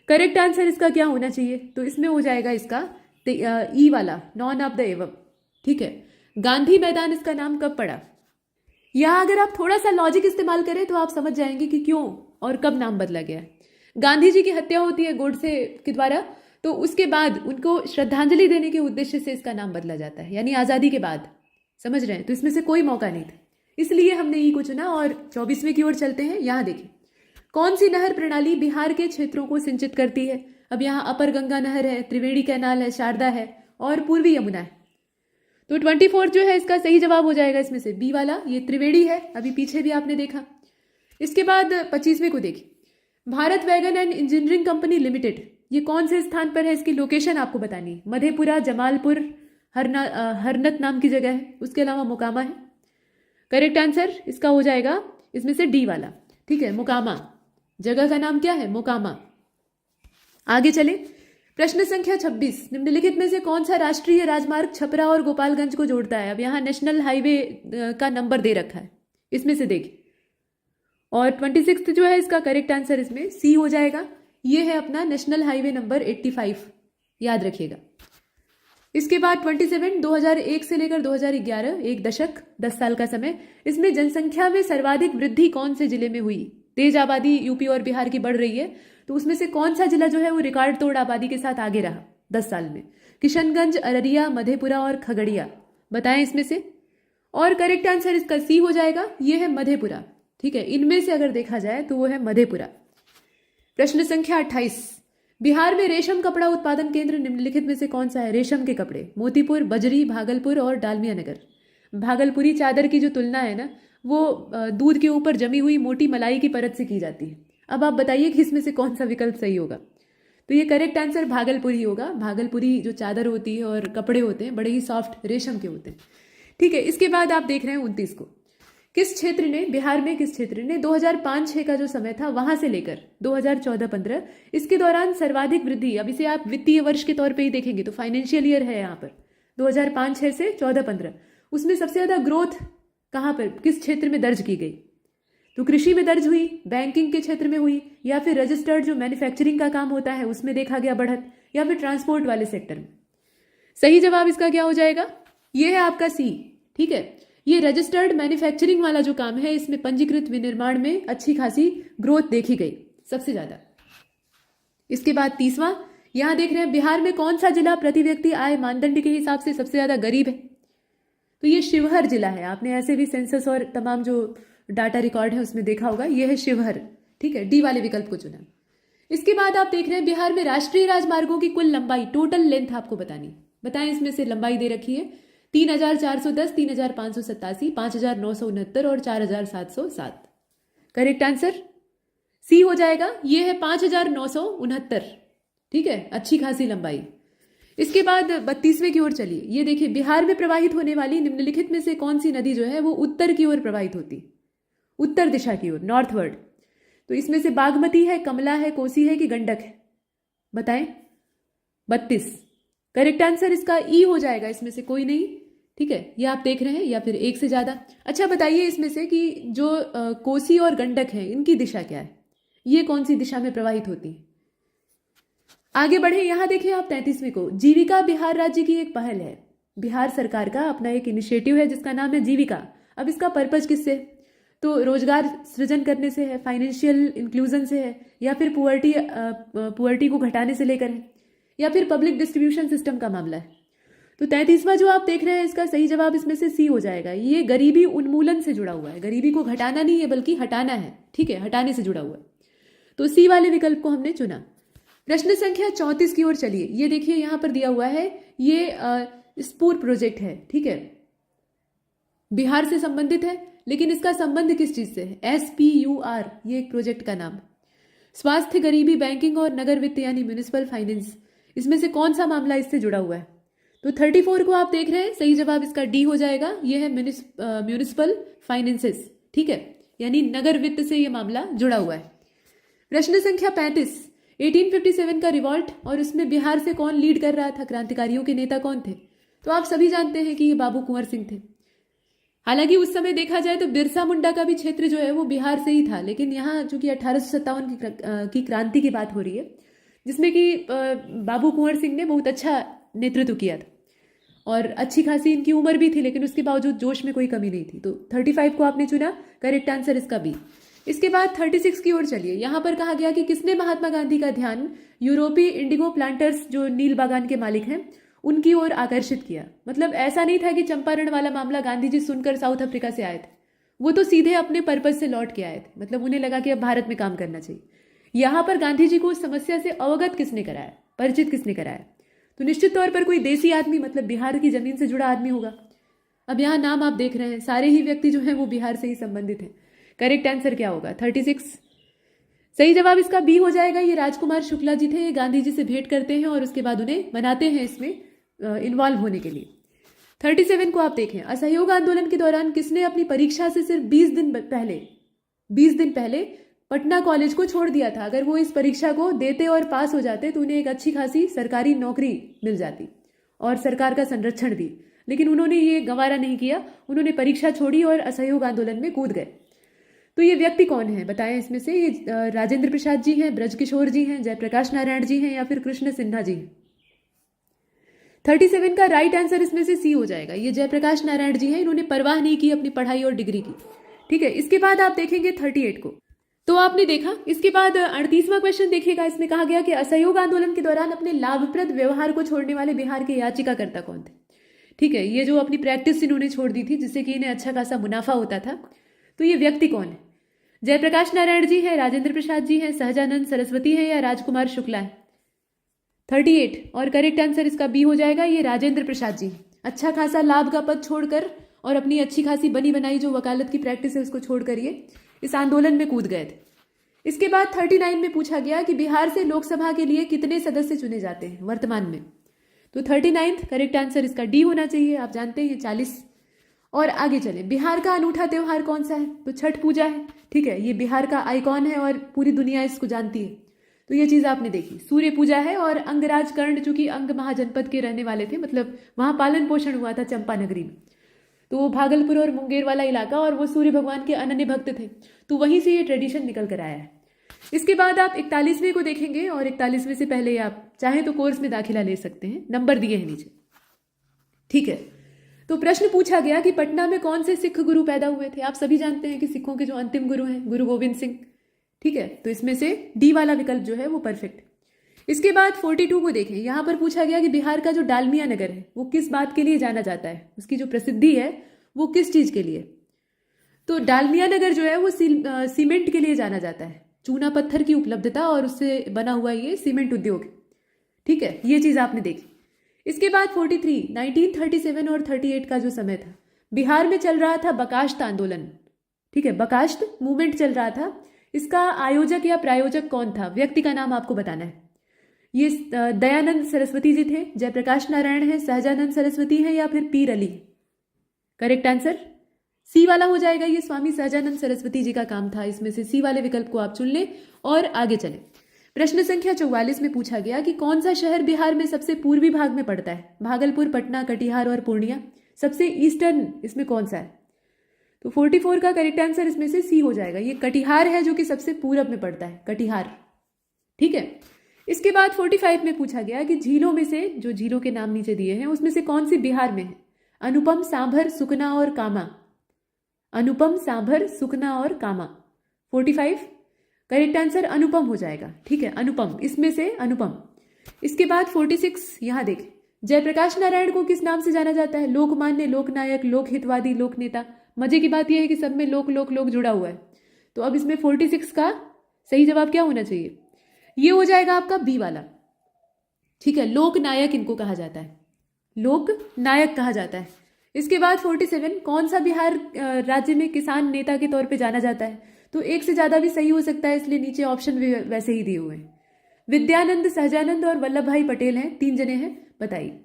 Speaker 2: करेक्ट आंसर इसका क्या होना चाहिए? तो इसमें हो जाएगा इसका ई वाला, नॉन ऑफ द एवब। ठीक है, गांधी मैदान इसका नाम कब पड़ा? यहां अगर आप थोड़ा सा लॉजिक इस्तेमाल करें तो आप समझ जाएंगे कि क्यों और कब नाम बदला गया है। गांधी जी की हत्या होती है गोडसे के द्वारा, तो उसके बाद उनको श्रद्धांजलि देने के उद्देश्य से इसका नाम बदला जाता है, यानी आज़ादी के बाद। समझ रहे हैं? तो इसमें से कोई मौका नहीं था, इसलिए हमने ई को चुना। और 24वें की ओर चलते हैं। यहाँ देखिए, कौन सी नहर प्रणाली बिहार के क्षेत्रों को सिंचित करती है? अब यहाँ अपर गंगा नहर है, त्रिवेणी कैनाल है, शारदा है और पूर्वी यमुना है। तो 24 जो है इसका सही जवाब हो जाएगा इसमें से बी वाला, ये त्रिवेणी है। अभी पीछे भी आपने देखा। इसके बाद 25वें को देखिए, Bharat wagon and engineering company limited, ये कौन से स्थान पर है? इसकी लोकेशन आपको बतानी है। मधेपुरा, जमालपुर, हरनत नाम की जगह है, उसके अलावा मोकामा है। करेक्ट आंसर इसका हो जाएगा इसमें से डी वाला। ठीक है, मोकामा, जगह का नाम क्या है? मोकामा। आगे चले, प्रश्न संख्या 26, निम्नलिखित में से कौन सा राष्ट्रीय राजमार्ग छपरा और गोपालगंज को जोड़ता है? अब यहाँ नेशनल हाईवे का नंबर दे रखा है, इसमें से देखिए। और 26 जो है इसका करेक्ट आंसर इसमें सी हो जाएगा। ये है अपना नेशनल हाईवे नंबर 85, याद रखिएगा। इसके बाद 27, 2001 से लेकर 2011, एक दशक, 10 साल का समय। इसमें जनसंख्या में सर्वाधिक वृद्धि कौन से जिले में हुई? तेज आबादी यूपी और बिहार की बढ़ रही है, तो उसमें से कौन सा जिला जो है वो रिकॉर्ड तोड़ आबादी के साथ आगे रहा 10 साल में? किशनगंज, अररिया, मधेपुरा और खगड़िया, बताएं इसमें से। और करेक्ट आंसर इसका सी हो जाएगा, ये है मधेपुरा। ठीक है, इनमें से अगर देखा जाए तो वो है मधेपुरा। प्रश्न संख्या 28, बिहार में रेशम कपड़ा उत्पादन केंद्र निम्नलिखित में से कौन सा है? रेशम के कपड़े, मोतीपुर, बजरी, भागलपुर और डालमिया नगर। भागलपुरी चादर की जो तुलना है ना, वो दूध के ऊपर जमी हुई मोटी मलाई की परत से की जाती है। अब आप बताइए कि इसमें से कौन सा विकल्प सही होगा? तो ये करेक्ट आंसर भागलपुरी होगा। भागलपुरी जो चादर होती है और कपड़े होते हैं बड़े ही सॉफ्ट रेशम के होते हैं। ठीक है, इसके बाद आप देख रहे हैं 29 को, किस क्षेत्र ने, बिहार में किस क्षेत्र ने 2005-6 का जो समय था वहां से लेकर 2014-15 इसके दौरान सर्वाधिक वृद्धि, अब इसे आप वित्तीय वर्ष के तौर पे ही देखेंगे तो फाइनेंशियल ईयर है यहाँ पर 2005-6 से 14-15, उसमें सबसे ज्यादा ग्रोथ कहाँ पर, किस क्षेत्र में दर्ज की गई? तो कृषि में दर्ज हुई, बैंकिंग के क्षेत्र में हुई, या फिर रजिस्टर्ड जो मैन्युफैक्चरिंग का काम होता है उसमें देखा गया बढ़त, या फिर ट्रांसपोर्ट वाले सेक्टर में? सही जवाब इसका क्या हो जाएगा? ये है आपका सी। ठीक है, ये रजिस्टर्ड मैन्युफैक्चरिंग वाला जो काम है इसमें पंजीकृत विनिर्माण में अच्छी खासी ग्रोथ देखी गई सबसे ज्यादा। इसके बाद 30वां, यहां देख रहे हैं बिहार में कौन सा जिला प्रति व्यक्ति आय मानदंड के हिसाब से सबसे ज्यादा गरीब है? तो ये शिवहर जिला है। आपने ऐसे भी सेंसस और तमाम जो डाटा रिकॉर्ड है उसमें देखा होगा, ये है शिवहर। ठीक है, डी वाले विकल्प को चुना। इसके बाद आप देख रहे हैं बिहार में राष्ट्रीय राजमार्गों की कुल लंबाई, टोटल लेंथ आपको बतानी, बताएं इसमें से लंबाई दे रखी है 3410, 3587, 5969 और 4707। करेक्ट आंसर सी हो जाएगा, ये है 5969। ठीक है, अच्छी खासी लंबाई। इसके बाद 32वें की ओर चलिए। ये देखिए, बिहार में प्रवाहित होने वाली निम्नलिखित में से कौन सी नदी जो है वो उत्तर की ओर प्रवाहित होती, उत्तर दिशा की ओर, नॉर्थवर्ड? तो इसमें से बागमती है, कमला है, कोसी है कि गंडक है? बताएं। 32 करेक्ट आंसर इसका ई हो जाएगा, इसमें से कोई नहीं। ठीक है, ये आप देख रहे हैं, या फिर एक से ज्यादा। अच्छा बताइए इसमें से कि जो कोसी और गंडक है इनकी दिशा क्या है, ये कौन सी दिशा में प्रवाहित होती है? आगे बढ़े, यहां देखिए आप 33वें को, जीविका बिहार राज्य की एक पहल है, बिहार सरकार का अपना एक इनिशिएटिव है जिसका नाम है जीविका। अब इसका पर्पज किससे? तो रोजगार सृजन करने से है, फाइनेंशियल इंक्लूजन से है, या फिर पुअर्टी को घटाने से लेकर है, या फिर पब्लिक डिस्ट्रीब्यूशन सिस्टम का मामला है। तो 33वां जो आप देख रहे हैं इसका सही जवाब इसमें से सी हो जाएगा। ये गरीबी उन्मूलन से जुड़ा हुआ है, गरीबी को घटाना नहीं है बल्कि हटाना है। ठीक है, हटाने से जुड़ा हुआ है, तो सी वाले विकल्प को हमने चुना। प्रश्न संख्या 34 की ओर चलिए। ये देखिए यहां पर दिया हुआ है, ये स्पूर प्रोजेक्ट है। ठीक है, बिहार से संबंधित है, लेकिन इसका संबंध किस चीज से है? SPUR, ये एक प्रोजेक्ट का नाम। स्वास्थ्य, गरीबी, बैंकिंग और नगर वित्त यानी म्युनिसिपल फाइनेंस, इसमें से कौन सा मामला इससे जुड़ा हुआ है? तो तो 34 को आप देख रहे हैं, सही जवाब इसका डी हो जाएगा। ये है म्यूनिसिपल फाइनेंसेस, ठीक है, यानी नगर वित्त से ये मामला जुड़ा हुआ है। प्रश्न संख्या 35, 1857 का रिवॉल्ट और उसमें बिहार से कौन लीड कर रहा था, क्रांतिकारियों के नेता कौन थे? तो आप सभी जानते हैं कि ये बाबू कुंवर सिंह थे। हालांकि उस समय देखा जाए तो बिरसा मुंडा का भी क्षेत्र जो है वो बिहार से ही था, लेकिन यहाँ चूंकि 1857 की क्रांति की बात हो रही है, जिसमें कि बाबू कुंवर सिंह ने बहुत अच्छा नेतृत्व किया था और अच्छी खासी इनकी उम्र भी थी, लेकिन उसके बावजूद जोश में कोई कमी नहीं थी। तो 35 को आपने चुना, करेक्ट आंसर इसका बी। इसके बाद 36 की ओर चलिए। यहाँ पर कहा गया कि किसने महात्मा गांधी का ध्यान यूरोपीय इंडिगो प्लांटर्स, जो नील बागान के मालिक हैं, उनकी ओर आकर्षित किया। मतलब ऐसा नहीं था कि चंपारण वाला मामला गांधी जी सुनकर साउथ अफ्रीका से आए थे, वो तो सीधे अपने पर्पज से लौट के आए थे। मतलब उन्हें लगा कि अब भारत में काम करना चाहिए। यहाँ पर गांधी जी को उस समस्या से अवगत किसने कराया, परिचित किसने कराया? तो निश्चित तौर पर कोई देसी आदमी, मतलब बिहार की जमीन से जुड़ा आदमी होगा। अब यहाँ नाम आप देख रहे हैं, सारे ही व्यक्ति जो हैं वो बिहार से ही संबंधित हैं। करेक्ट आंसर क्या होगा? 36। सही जवाब इसका बी हो जाएगा। ये राजकुमार शुक्ला जी थे, ये गांधी जी से भेंट करते हैं और उसके बाद उन्हें मनाते हैं इसमें इन्वॉल्व होने के लिए। 37 को आप देखें, असहयोग आंदोलन के दौरान किसने अपनी परीक्षा से सिर्फ 20 दिन पहले पटना कॉलेज को छोड़ दिया था? अगर वो इस परीक्षा को देते और पास हो जाते तो उन्हें एक अच्छी खासी सरकारी नौकरी मिल जाती और सरकार का संरक्षण भी, लेकिन उन्होंने ये गंवारा नहीं किया। उन्होंने परीक्षा छोड़ी और असहयोग आंदोलन में कूद गए। तो ये व्यक्ति कौन है बताएं इसमें से? ये राजेंद्र प्रसाद जी हैं, ब्रजकिशोर जी हैं, जयप्रकाश नारायण जी हैं या फिर कृष्ण सिन्हा जी हैं? 37 का राइट आंसर इसमें से सी हो जाएगा। ये जयप्रकाश नारायण जी हैं, इन्होंने परवाह नहीं की अपनी पढ़ाई और डिग्री की, ठीक है। इसके बाद आप देखेंगे 38 को, तो आपने देखा। इसके बाद 38वां क्वेश्चन देखिएगा। इसमें कहा गया कि असहयोग आंदोलन के दौरान अपने लाभप्रद व्यवहार को छोड़ने वाले बिहार के याचिकाकर्ता कौन थे? ठीक है, ये जो अपनी प्रैक्टिस इन्होंने छोड़ दी थी जिससे कि इन्हें अच्छा खासा मुनाफा होता था, तो ये व्यक्ति कौन है? जयप्रकाश नारायण जी है, राजेंद्र प्रसाद जी हैं, सहजानंद सरस्वती है या राजकुमार शुक्ला है? 38 और करेक्ट आंसर इसका बी हो जाएगा। ये राजेंद्र प्रसाद जी अच्छा खासा लाभ का पद छोड़कर और अपनी अच्छी खासी बनी बनाई जो वकालत की प्रैक्टिस है उसको छोड़कर ये इस आंदोलन में कूद गए थे। इसके बाद 39 में पूछा गया कि बिहार से लोकसभा के लिए कितने सदस्य चुने जाते हैं वर्तमान में? तो 39 करेक्ट आंसर इसका डी होना चाहिए। आप जानते हैं 40। और आगे चले, बिहार का अनूठा त्योहार कौन सा है? तो छठ पूजा है, ठीक है। ये बिहार का आइकॉन है और पूरी दुनिया इसको जानती है, तो ये चीज आपने देखी। सूर्य पूजा है और अंगराज कर्ण चूंकि अंग महाजनपद के रहने वाले थे, मतलब वहां पालन पोषण हुआ था चंपा नगरी में, तो वो भागलपुर और मुंगेर वाला इलाका, और वो सूर्य भगवान के अनन्य भक्त थे, तो वहीं से ये ट्रेडिशन निकल कर आया है। इसके बाद आप 41वें को देखेंगे और 41वें से पहले आप चाहें तो कोर्स में दाखिला ले सकते हैं, नंबर दिए हैं नीचे, ठीक है। तो प्रश्न पूछा गया कि पटना में कौन से सिख गुरु पैदा हुए थे? आप सभी जानते हैं कि सिखों के जो अंतिम गुरु हैं गुरु गोविंद सिंह, ठीक है। तो इसमें से डी वाला विकल्प जो है वो परफेक्ट। इसके बाद 42 को देखें। यहां पर पूछा गया कि बिहार का जो डालमिया नगर है वो किस बात के लिए जाना जाता है, उसकी जो प्रसिद्धि है वो किस चीज के लिए? तो डालमिया नगर जो है वो सीमेंट के लिए जाना जाता है, चूना पत्थर की उपलब्धता और उससे बना हुआ ये सीमेंट उद्योग, ठीक है। ये चीज आपने देखी। इसके बाद 43, 1937 और 38 का जो समय था, बिहार में चल रहा था बकाश्त आंदोलन, ठीक है, बकाश्त मूवमेंट चल रहा था। इसका आयोजक या प्रायोजक कौन था? व्यक्ति का नाम आपको बताना है। ये दयानंद सरस्वती जी थे, जयप्रकाश नारायण है, सहजानंद सरस्वती है या फिर पीर अली? करेक्ट आंसर सी वाला हो जाएगा। ये स्वामी सहजानंद सरस्वती जी का काम था। इसमें से सी वाले विकल्प को आप चुन लें और आगे चलें। प्रश्न संख्या 44 में पूछा गया कि कौन सा शहर बिहार में सबसे पूर्वी भाग में पड़ता है? भागलपुर, पटना, कटिहार और पूर्णिया। सबसे ईस्टर्न इसमें कौन सा है? तो 44 का करेक्ट आंसर इसमें से सी हो जाएगा। ये कटिहार है जो कि सबसे पूरब में पड़ता है, कटिहार, ठीक है। इसके बाद 45 में पूछा गया कि झीलों में से, जो झीलों के नाम नीचे दिए हैं उसमें से कौन सी बिहार में है? अनुपम, सांभर, सुकना और कामा। अनुपम, सांभर, सुकना और कामा। 45 करेक्ट आंसर अनुपम हो जाएगा, ठीक है, अनुपम, इसमें से अनुपम। इसके बाद 46 यहां देखें। जयप्रकाश नारायण को किस नाम से जाना जाता है? लोकमान्य, लोकनायक, लोकहितवादी, लोकनेता। मजे की बात यह है कि सब में लोक लोक लोक जुड़ा हुआ है। तो अब इसमें 46 का सही जवाब क्या होना चाहिए? ये हो जाएगा आपका बी वाला, ठीक है। लोकनायक इनको कहा जाता है, लोकनायक कहा जाता है। इसके बाद 47 कौन सा बिहार राज्य में किसान नेता के तौर पे जाना जाता है? तो एक से ज्यादा भी सही हो सकता है, इसलिए नीचे ऑप्शन भी वैसे ही दिए हुए हैं। विद्यानंद, सहजानंद और वल्लभ भाई पटेल हैं, 3 जने हैं, बताइए।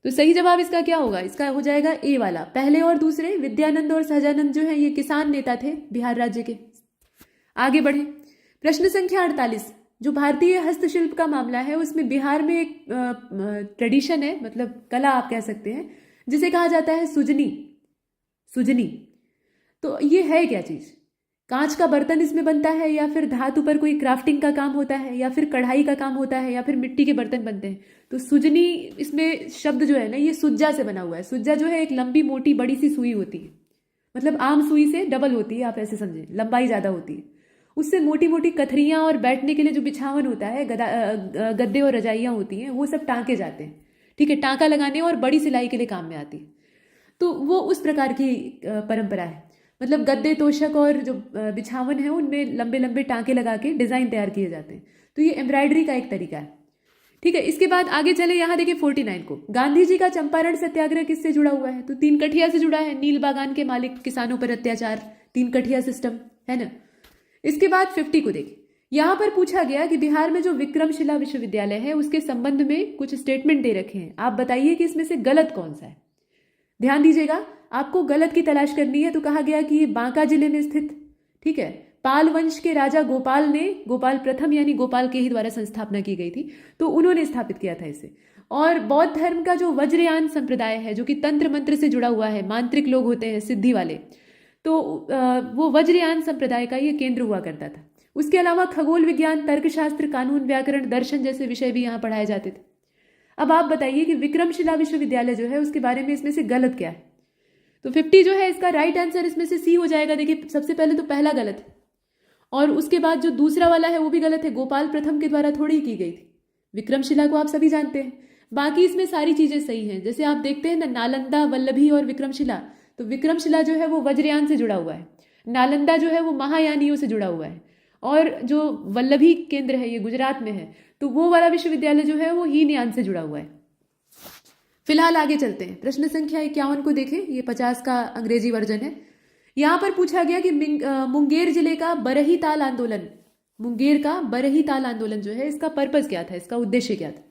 Speaker 2: तो सही जवाब इसका क्या होगा? इसका हो जाएगा ए वाला। पहले और दूसरे विद्यानंद और सहजानंद जो है ये किसान नेता थे बिहार राज्य के। आगे बढ़े, प्रश्न संख्या 48। जो भारतीय हस्तशिल्प का मामला है उसमें बिहार में एक ट्रेडिशन है, मतलब कला आप कह सकते हैं, जिसे कहा जाता है सुजनी। सुजनी तो ये है क्या चीज? कांच का बर्तन इसमें बनता है, या फिर धातु पर कोई क्राफ्टिंग का काम होता है, या फिर कढ़ाई का काम होता है, या फिर मिट्टी के बर्तन बनते हैं। तो सुजनी, इसमें शब्द जो है ना ये सुज्जा से बना हुआ है। सुज्जा जो है एक लंबी मोटी बड़ी सी सुई होती है, मतलब आम सुई से डबल होती है, आप ऐसे समझें, लंबाई ज्यादा होती है। उससे मोटी मोटी कथरियां और बैठने के लिए जो बिछावन होता है, गद्दे और रजाइयां होती हैं, वो सब टांके जाते हैं। ठीक है, टांका लगाने और बड़ी सिलाई के लिए काम में आती है। तो वो उस प्रकार की परंपरा है, मतलब गद्दे, तोशक और जो बिछावन है उनमें लंबे लंबे टांके लगा के डिजाइन तैयार किए जाते हैं। तो ये एम्ब्रॉयडरी का एक तरीका है। ठीक है, इसके बाद आगे चले, यहाँ देखिए 49 को। गांधी जी का चंपारण सत्याग्रह किससे जुड़ा हुआ है? तो तीन कठिया से जुड़ा है। नील बागान के मालिक किसानों पर अत्याचार, तीन कठिया सिस्टम है ना। इसके बाद 50 को देखिए, यहां पर पूछा गया कि बिहार में जो विक्रमशिला विश्वविद्यालय है उसके संबंध में कुछ स्टेटमेंट दे रखे हैं। आप बताइए कि इसमें से गलत कौन सा है। ध्यान दीजिएगा, आपको गलत की तलाश करनी है। तो कहा गया कि ये बांका जिले में स्थित, ठीक है, पाल वंश के राजा गोपाल ने, गोपाल प्रथम यानी गोपाल के ही द्वारा संस्थापना की गई थी, तो उन्होंने स्थापित किया था इसे। और बौद्ध धर्म का जो वज्रयान संप्रदाय है, जो कि तंत्र मंत्र से जुड़ा हुआ है, मांत्रिक लोग होते हैं, सिद्धि वाले, तो वो वज्रयान संप्रदाय का ये केंद्र हुआ करता था। उसके अलावा खगोल विज्ञान, तर्कशास्त्र, कानून, व्याकरण, दर्शन जैसे विषय भी यहाँ पढ़ाए जाते थे। अब आप बताइए कि विक्रमशिला विश्वविद्यालय जो है उसके बारे में इसमें से गलत क्या है? तो 50 जो है इसका राइट आंसर इसमें से सी हो जाएगा। देखिए, सबसे पहले तो पहला गलत है, और उसके बाद जो दूसरा वाला है वो भी गलत है। गोपाल प्रथम के द्वारा थोड़ी ही की गई थी। विक्रमशिला को आप सभी जानते हैं। बाकी इसमें सारी चीजें सही हैं। जैसे आप देखते हैं ना, नालंदा, वल्लभी और विक्रमशिला, तो विक्रमशिला जो है वो वज्रयान से जुड़ा हुआ है, नालंदा जो है वो महायानियों से जुड़ा हुआ है, और जो वल्लभी केंद्र है ये गुजरात में है, तो वो वाला विश्वविद्यालय जो है वो हीनयान से जुड़ा हुआ है। फिलहाल आगे चलते हैं, प्रश्न संख्या 51 को देखें। ये 50 का अंग्रेजी वर्जन है। यहां पर पूछा गया कि मुंगेर जिले का बरही ताल आंदोलन, मुंगेर का बरही ताल आंदोलन जो है इसका पर्पस क्या था, इसका उद्देश्य क्या था?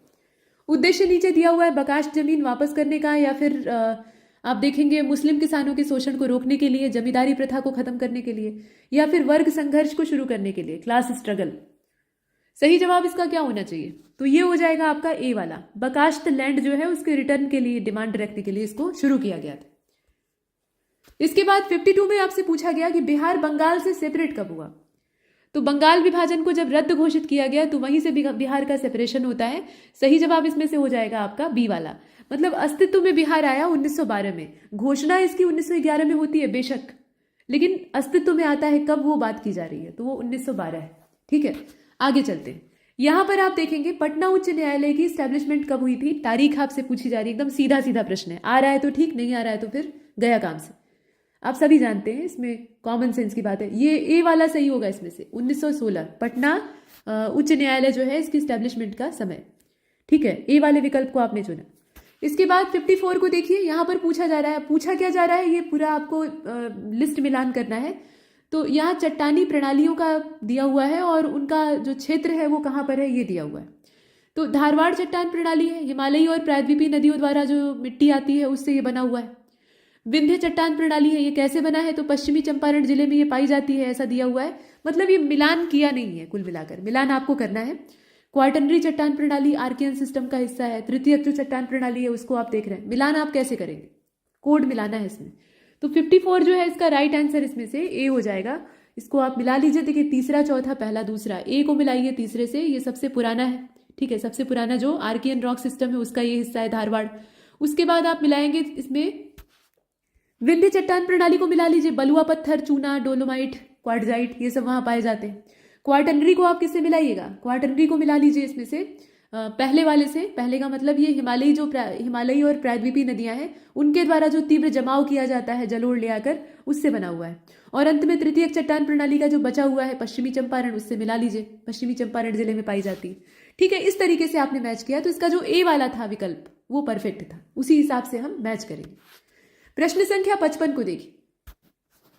Speaker 2: उद्देश्य नीचे दिया हुआ है, बकाश जमीन वापस करने का, या फिर आप देखेंगे मुस्लिम किसानों के शोषण को रोकने के लिए, जमींदारी प्रथा को खत्म करने के लिए, या फिर वर्ग संघर्ष को शुरू करने के लिए, क्लास स्ट्रगल। सही जवाब इसका क्या होना चाहिए? तो ये हो जाएगा आपका ए वाला। बकाश्त लैंड जो है उसके रिटर्न के लिए, डिमांड रखने के लिए इसको शुरू किया गया था। इसके बाद 52 में आपसे पूछा गया कि बिहार बंगाल से सेपरेट कब हुआ? तो बंगाल विभाजन को जब रद्द घोषित किया गया तो वहीं से बिहार का सेपरेशन होता है। सही जवाब इसमें से हो जाएगा आपका बी वाला। मतलब अस्तित्व में बिहार आया 1912 में, घोषणा इसकी 1911 में होती है बेशक, लेकिन अस्तित्व में आता है कब, वो बात की जा रही है, तो वो 1912 है। ठीक है, आगे चलते हैं। यहां पर आप देखेंगे पटना उच्च न्यायालय की स्टैब्लिशमेंट कब हुई थी, तारीख आपसे पूछी जा रही है। एकदम सीधा सीधा प्रश्न है, आ रहा है तो ठीक, नहीं आ रहा है तो फिर गया काम से। आप सभी जानते हैं, इसमें कॉमन सेंस की बात है। ये ए वाला सही होगा इसमें से। 1916 पटना उच्च न्यायालय जो है इसकी स्टैब्लिशमेंट का समय। ठीक है, ए वाले विकल्प को आपने चुना। इसके बाद 54 को देखिए, यहां पर पूछा जा रहा है, पूछा क्या जा रहा है, ये पूरा आपको लिस्ट मिलान करना है। तो यहाँ चट्टानी प्रणालियों का दिया हुआ है और उनका जो क्षेत्र है वो कहाँ पर है ये दिया हुआ है। तो धारवाड़ चट्टान प्रणाली है, हिमालयी और प्रायद्वीपीय नदियों द्वारा जो मिट्टी आती है उससे ये बना हुआ है। विंध्य चट्टान प्रणाली है, ये कैसे बना है, तो पश्चिमी चंपारण जिले में ये पाई जाती है, ऐसा दिया हुआ है। मतलब ये मिलान किया नहीं है, कुल मिलाकर मिलान आपको करना है। क्वार्टनरी चट्टान प्रणाली आर्कियन सिस्टम का हिस्सा है। तृतीय जो चट्टान प्रणाली है उसको आप देख रहे हैं, मिलान आप कैसे करेंगे, कोड मिलाना है इसमें। तो 54 जो है इसका राइट आंसर इसमें से ए हो जाएगा। इसको आप मिला लीजिए। देखिए, तीसरा, चौथा, पहला, दूसरा, ए को मिलाइए तीसरे से, ये सबसे पुराना है। ठीक है, सबसे पुराना जो आर्कियन रॉक सिस्टम है उसका ये हिस्सा है धारवाड़। उसके बाद आप मिलाएंगे इसमें विंध्य चट्टान प्रणाली को मिला लीजिए, बलुआ पत्थर, चूना, डोलोमाइट, क्वार्टजाइट, ये सब वहां पाए जाते हैं। क्वार्टनरी को आप किससे मिलाइएगा, क्वार्टनरी को मिला लीजिए इसमें से पहले वाले से। पहले का मतलब ये हिमालयी और प्रायद्वीपीय नदियां हैं उनके द्वारा जो तीव्र जमाव किया जाता है जलोढ़ ले आकर, उससे बना हुआ है। और अंत में तृतीय चट्टान प्रणाली का जो बचा हुआ है पश्चिमी चंपारण, उससे मिला लीजिए, पश्चिमी चंपारण जिले में पाई जाती है। ठीक है, इस तरीके से आपने मैच किया तो इसका जो ए वाला था विकल्प वो परफेक्ट था, उसी हिसाब से हम मैच करेंगे। प्रश्न संख्या 55 को देखिए।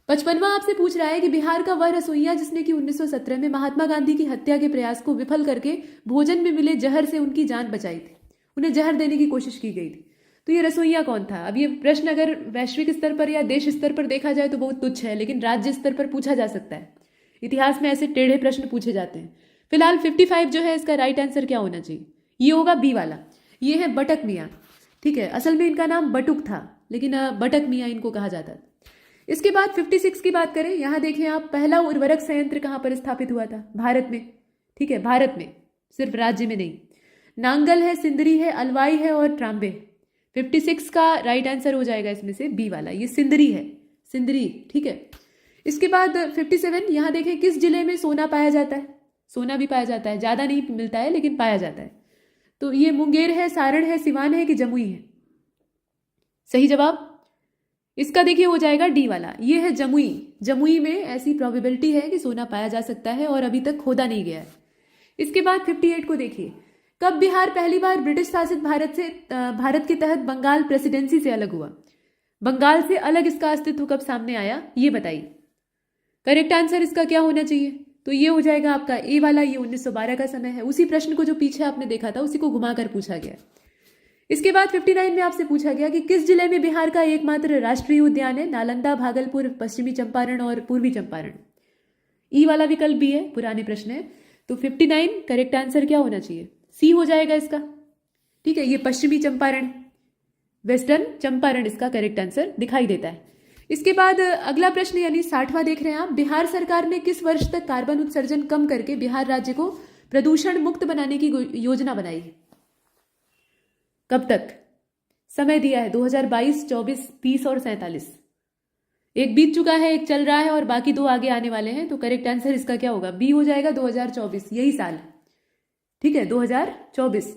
Speaker 2: 55वां आपसे पूछ रहा है कि बिहार का वह रसोइया जिसने कि 1917 में महात्मा गांधी की हत्या के प्रयास को विफल करके भोजन में मिले जहर से उनकी जान बचाई थी, उन्हें जहर देने की कोशिश की गई थी। तो ये रसोइया कौन था? अब ये प्रश्न अगर वैश्विक स्तर पर या देश स्तर पर देखा जाए तो बहुत तुच्छ है, लेकिन राज्य स्तर पर पूछा जा सकता है। इतिहास में ऐसे टेढ़े प्रश्न पूछे जाते हैं। फिलहाल 55 जो है इसका राइट आंसर क्या होना चाहिए? ये होगा बी वाला। ये है बटक मियाँ। ठीक है, असल में इनका नाम बटुक था, लेकिन बटक मियाँ इनको कहा जाता है। इसके बाद 56 की बात करें, यहाँ देखें आप, पहला उर्वरक संयंत्र कहाँ पर स्थापित हुआ था? भारत में। ठीक है, भारत में, सिर्फ राज्य में नहीं। नांगल है, सिंदरी है, अलवाई है और ट्राम्बे। 56 का राइट आंसर हो जाएगा इसमें से बी वाला, ये सिंदरी है, सिंदरी। ठीक है, इसके बाद 57, यहाँ देखें किस जिले में सोना पाया जाता है? सोना भी पाया जाता है, ज़्यादा नहीं मिलता है लेकिन पाया जाता है। तो ये मुंगेर है, सारण है, सिवान है कि जमुई है? सही जवाब इसका देखिए हो जाएगा डी वाला, ये है जमुई। जमुई में ऐसी प्रोबेबिलिटी है कि सोना पाया जा सकता है और अभी तक खोदा नहीं गया है। इसके बाद 58 को देखिए, कब बिहार पहली बार ब्रिटिश शासित भारत के तहत बंगाल प्रेसिडेंसी से अलग हुआ? बंगाल से अलग इसका अस्तित्व कब सामने आया, ये बताइए। करेक्ट आंसर इसका क्या होना चाहिए? तो ये हो जाएगा आपका ए वाला, ये 1912 का समय है। उसी प्रश्न को जो पीछे आपने देखा था उसी को घुमाकर पूछा गया। इसके बाद 59 में आपसे पूछा गया कि किस जिले में बिहार का एकमात्र राष्ट्रीय उद्यान है? नालंदा, भागलपुर, पश्चिमी चंपारण और पूर्वी चंपारण। ई वाला विकल्प भी है, पुराने प्रश्न है। तो 59 करेक्ट आंसर क्या होना चाहिए? सी हो जाएगा इसका। ठीक है, ये पश्चिमी चंपारण, वेस्टर्न चंपारण इसका करेक्ट आंसर दिखाई देता है। इसके बाद अगला प्रश्न यानी 60वां देख रहे हैं आप, बिहार सरकार ने किस वर्ष तक कार्बन उत्सर्जन कम करके बिहार राज्य को प्रदूषण मुक्त बनाने की योजना बनाई है? कब तक? समय दिया है 2022, 24, 30 और 47। एक बीत चुका है, एक चल रहा है और बाकी दो आगे आने वाले हैं। तो करेक्ट आंसर इसका क्या होगा? बी हो जाएगा, 2024, यही साल। ठीक है, 2024।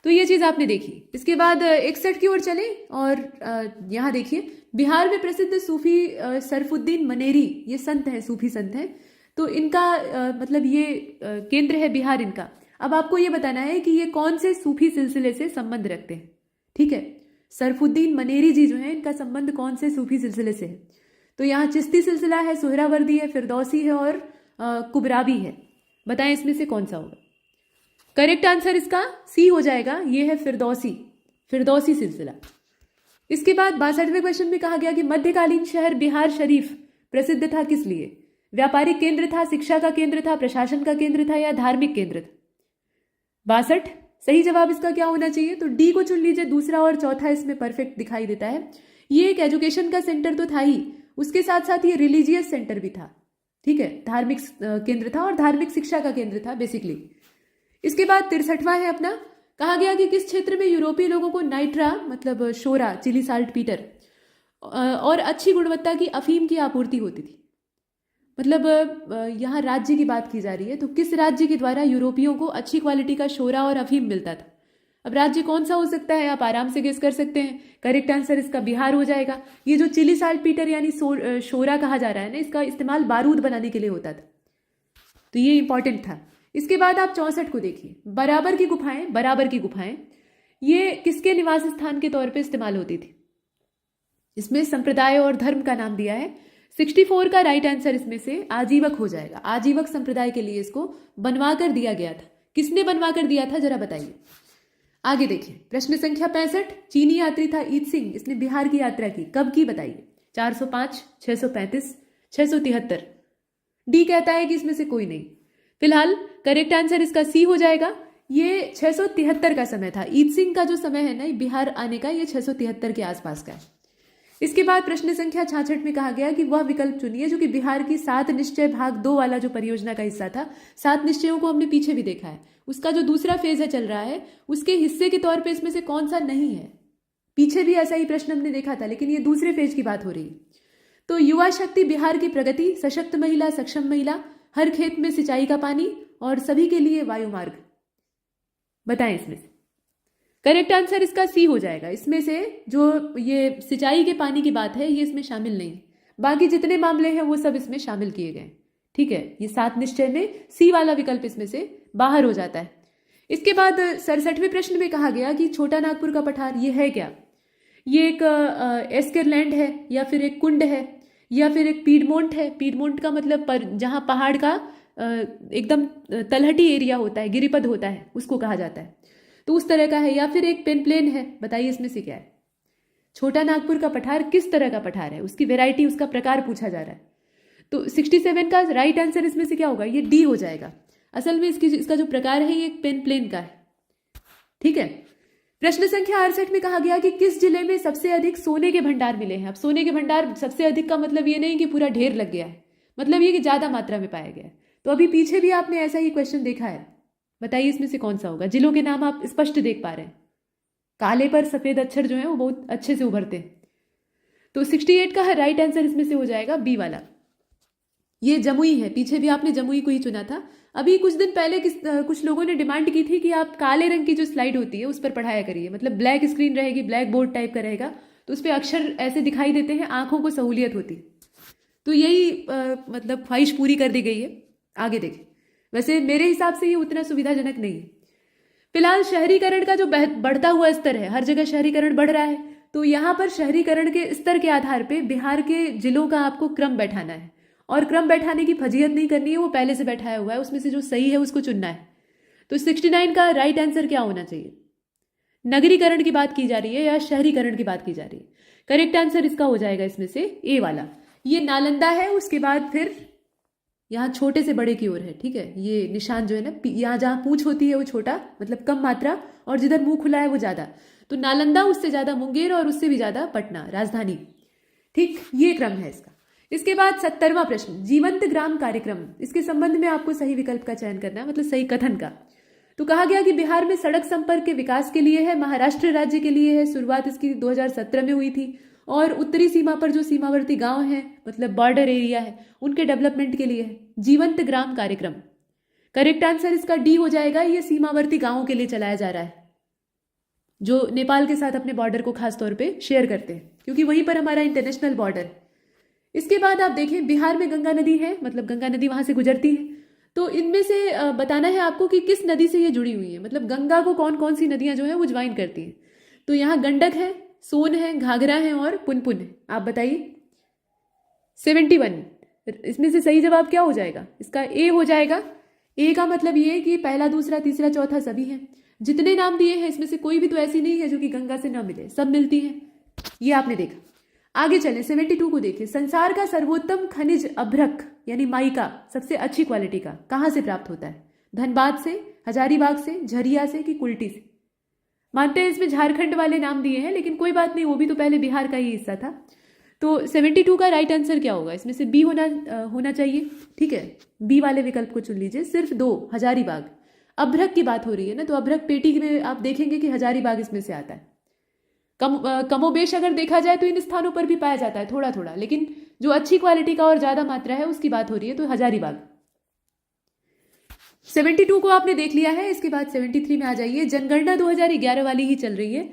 Speaker 2: तो ये चीज आपने देखी। इसके बाद 61 की ओर चले और यहाँ देखिए, बिहार में प्रसिद्ध सूफी सरफुद्दीन मनेरी, ये संत हैं, सूफी संत हैं। तो इनका मतलब ये केंद्र है बिहार इनका। अब आपको ये बताना है कि ये कौन से सूफी सिलसिले से संबंध रखते हैं। ठीक है, सरफुद्दीन मनेरी जी जो है, इनका संबंध कौन से सूफी सिलसिले से है? तो यहाँ चिश्ती सिलसिला है, सुहरावर्दी है, फिरदौसी है और कुबरावी है। बताएं इसमें से कौन सा होगा? करेक्ट आंसर इसका सी हो जाएगा, ये है फिरदौसी, फिरदौसी सिलसिला। इसके बाद 62वें क्वेश्चन में कहा गया कि मध्यकालीन शहर बिहार शरीफ प्रसिद्ध था किस लिए? व्यापारिक केंद्र था, शिक्षा का केंद्र था, प्रशासन का केंद्र था या धार्मिक केंद्र था? 62 सही जवाब इसका क्या होना चाहिए? तो डी को चुन लीजिए, दूसरा और चौथा इसमें परफेक्ट दिखाई देता है। ये एक एजुकेशन का सेंटर तो था ही, उसके साथ साथ ये रिलीजियस सेंटर भी था। ठीक है, धार्मिक केंद्र था और धार्मिक शिक्षा का केंद्र था बेसिकली। इसके बाद 63वां है अपना, कहा गया कि किस क्षेत्र में यूरोपीय लोगों को नाइट्रा मतलब शोरा, चिली साल्ट पीटर और अच्छी गुणवत्ता की अफीम की आपूर्ति होती थी। मतलब यहाँ राज्य की बात की जा रही है, तो किस राज्य के द्वारा यूरोपियों को अच्छी क्वालिटी का शोरा और अफीम मिलता था? अब राज्य कौन सा हो सकता है, आप आराम से गेस कर सकते हैं। करेक्ट आंसर इसका बिहार हो जाएगा। ये जो चिली साल्ट पीटर यानी शोरा कहा जा रहा है ना, इसका इस्तेमाल बारूद बनाने के लिए होता था, तो ये इंपॉर्टेंट था। इसके बाद आप 64 को देखिए, बराबर की गुफाएं ये किसके निवास स्थान के तौर पे इस्तेमाल होती थी? इसमें संप्रदाय और धर्म का नाम दिया है। 64 का राइट आंसर इसमें से आजीवक हो जाएगा। आजीवक संप्रदाय के लिए इसको बनवा कर दिया गया था। किसने बनवा कर दिया था जरा बताइए। आगे देखिए, प्रश्न संख्या 65, चीनी यात्री था ईत सिंह, इसने बिहार की यात्रा की, कब की बताइए? 405, 635, 673। डी कहता है कि इसमें से कोई नहीं। फिलहाल करेक्ट आंसर इसका सी हो जाएगा। ये 673 का समय था। ईत सिंह का जो समय है ना बिहार आने का, ये 673 के आसपास का है। इसके बाद प्रश्न संख्या 66 में कहा गया कि वह विकल्प चुनिए जो कि बिहार की 7 निश्चय भाग 2 वाला जो परियोजना का हिस्सा था। 7 निश्चयों को हमने पीछे भी देखा है, उसका जो दूसरा फेज है चल रहा है, उसके हिस्से के तौर पे इसमें से कौन सा नहीं है? पीछे भी ऐसा ही प्रश्न हमने देखा था, लेकिन ये दूसरे फेज की बात हो रही है। तो युवा शक्ति, बिहार की प्रगति, सशक्त महिला, सक्षम महिला, हर खेत में सिंचाई का पानी और सभी के लिए वायु मार्ग। बताएं इसमें से। करेक्ट आंसर इसका सी हो जाएगा। इसमें से जो ये सिंचाई के पानी की बात है ये इसमें शामिल नहीं, बाकी जितने मामले हैं वो सब इसमें शामिल किए गए। ठीक है, ये 7 निश्चय में सी वाला विकल्प इसमें से बाहर हो जाता है। इसके बाद 67वें प्रश्न में कहा गया कि छोटा नागपुर का पठार ये है क्या? ये एक एस्केरलैंड है या फिर एक कुंड है या फिर एक पीडमोंट है? पीडमोंट का मतलब जहां पहाड़ का एकदम तलहटी एरिया होता है, गिरिपद होता है, उसको कहा जाता है। तो उस तरह का है, या फिर एक पेन प्लेन है, बताइए इसमें से क्या है। छोटा नागपुर का पठार किस तरह का पठार है, उसकी वेराइटी, उसका प्रकार पूछा जा रहा है। तो 67 का राइट आंसर इसमें से क्या होगा, ये डी हो जाएगा। असल में इसका जो प्रकार है ये एक पेन प्लेन का है, ठीक है। प्रश्न संख्या 68 में कहा गया कि किस जिले में सबसे अधिक सोने के भंडार मिले हैं। अब सोने के भंडार सबसे अधिक का मतलब ये नहीं कि पूरा ढेर लग गया है, मतलब ये कि ज्यादा मात्रा में पाया गया है। तो अभी पीछे भी आपने ऐसा ही क्वेश्चन देखा है, बताइए इसमें से कौन सा होगा। जिलों के नाम आप स्पष्ट देख पा रहे हैं, काले पर सफेद अक्षर जो है वो बहुत अच्छे से उभरते हैं। तो 68 का राइट आंसर इसमें से हो जाएगा बी वाला, ये जमुई है। पीछे भी आपने जमुई को ही चुना था। अभी कुछ दिन पहले कुछ लोगों ने डिमांड की थी कि आप काले रंग की जो स्लाइड होती है उस पर पढ़ाया करिए, मतलब ब्लैक स्क्रीन रहेगी, ब्लैक बोर्ड टाइप का रहेगा, तो उस पर अक्षर ऐसे दिखाई देते हैं, आंखों को सहूलियत होती। तो यही मतलब ख्वाहिश पूरी कर दी गई है। आगे देखें, वैसे मेरे हिसाब से ये उतना सुविधाजनक नहीं है। फिलहाल शहरीकरण का जो बढ़ता हुआ स्तर है, हर जगह शहरीकरण बढ़ रहा है, तो यहाँ पर शहरीकरण के स्तर के आधार पे बिहार के जिलों का आपको क्रम बैठाना है, और क्रम बैठाने की फजीयत नहीं करनी है, वो पहले से बैठाया हुआ है, उसमें से जो सही है उसको चुनना है। तो 69 का राइट आंसर क्या होना चाहिए, नगरीकरण की बात की जा रही है या शहरीकरण की बात की जा रही है। करेक्ट आंसर इसका हो जाएगा इसमें से ए वाला, ये नालंदा है। उसके बाद फिर यहाँ छोटे से बड़े की ओर है, ठीक है। ये निशान जो है ना, यहाँ जहाँ पूंछ होती है वो छोटा, मतलब कम मात्रा, और जिधर मुंह खुला है वो ज्यादा। तो नालंदा, उससे ज्यादा मुंगेर, और उससे भी ज्यादा पटना राजधानी, ठीक, ये क्रम है इसका। इसके बाद 70वां प्रश्न, जीवंत ग्राम कार्यक्रम, इसके संबंध में आपको सही विकल्प का चयन करना है, मतलब सही कथन का। तो कहा गया कि बिहार में सड़क संपर्क के विकास के लिए है, महाराष्ट्र राज्य के लिए है, शुरुआत इसकी 2017 में हुई थी, और उत्तरी सीमा पर जो सीमावर्ती गांव हैं, मतलब बॉर्डर एरिया है, उनके डेवलपमेंट के लिए है जीवंत ग्राम कार्यक्रम। करेक्ट आंसर इसका डी हो जाएगा, ये सीमावर्ती गांवों के लिए चलाया जा रहा है, जो नेपाल के साथ अपने बॉर्डर को खास तौर पे शेयर करते हैं, क्योंकि वहीं पर हमारा इंटरनेशनल बॉर्डर है। इसके बाद आप देखें, बिहार में गंगा नदी है, मतलब गंगा नदी वहां से गुजरती है। तो इनमें से बताना है आपको कि किस नदी से ये जुड़ी हुई है, मतलब गंगा को कौन कौन सी नदियां जो है वो ज्वाइन करती हैं। तो यहाँ गंडक है, सोन है, घाघरा है, और पुनपुन है। आप बताइए 71, इसमें से सही जवाब क्या हो जाएगा, इसका ए हो जाएगा। ए का मतलब ये कि पहला, दूसरा, तीसरा, चौथा सभी हैं। जितने नाम दिए हैं इसमें से कोई भी तो ऐसी नहीं है जो कि गंगा से ना मिले, सब मिलती हैं, ये आपने देखा। आगे चलें, 72 को देखिए, संसार का सर्वोत्तम खनिज अभ्रक यानी माइका सबसे अच्छी क्वालिटी का कहां से प्राप्त होता है, धनबाद से, हजारीबाग से, झरिया से, कि कुल्टी से। मानते हैं इसमें झारखंड वाले नाम दिए हैं, लेकिन कोई बात नहीं, वो भी तो पहले बिहार का ही हिस्सा था। तो 72 का राइट आंसर क्या होगा, इसमें से बी होना चाहिए, ठीक है। बी वाले विकल्प को चुन लीजिए। सिर्फ 2, हजारीबाग। अभ्रक की बात हो रही है ना, तो अभ्रक पेटी में आप देखेंगे कि हजारीबाग इसमें से आता है। कमोबेश अगर देखा जाए तो इन स्थानों पर भी पाया जाता है थोड़ा थोड़ा, लेकिन जो अच्छी क्वालिटी का और ज्यादा मात्रा है उसकी बात हो रही है, तो हजारीबाग। 72 को आपने देख लिया है। इसके बाद 73 में आ जाइए, जनगणना 2011 वाली ही चल रही है,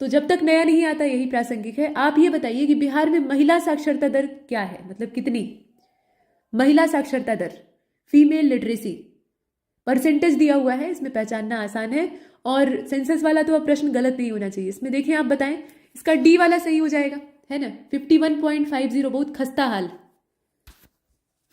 Speaker 2: तो जब तक नया नहीं आता यही प्रासंगिक है। आप ये बताइए कि बिहार में महिला साक्षरता दर क्या है, मतलब कितनी महिला साक्षरता दर, फीमेल लिटरेसी, परसेंटेज दिया हुआ है, इसमें पहचानना आसान है। और सेंसस वाला तो अब प्रश्न गलत नहीं होना चाहिए, इसमें देखिए आप बताएं, इसका डी वाला सही हो जाएगा, है ना। 51.50, बहुत खस्ता हाल,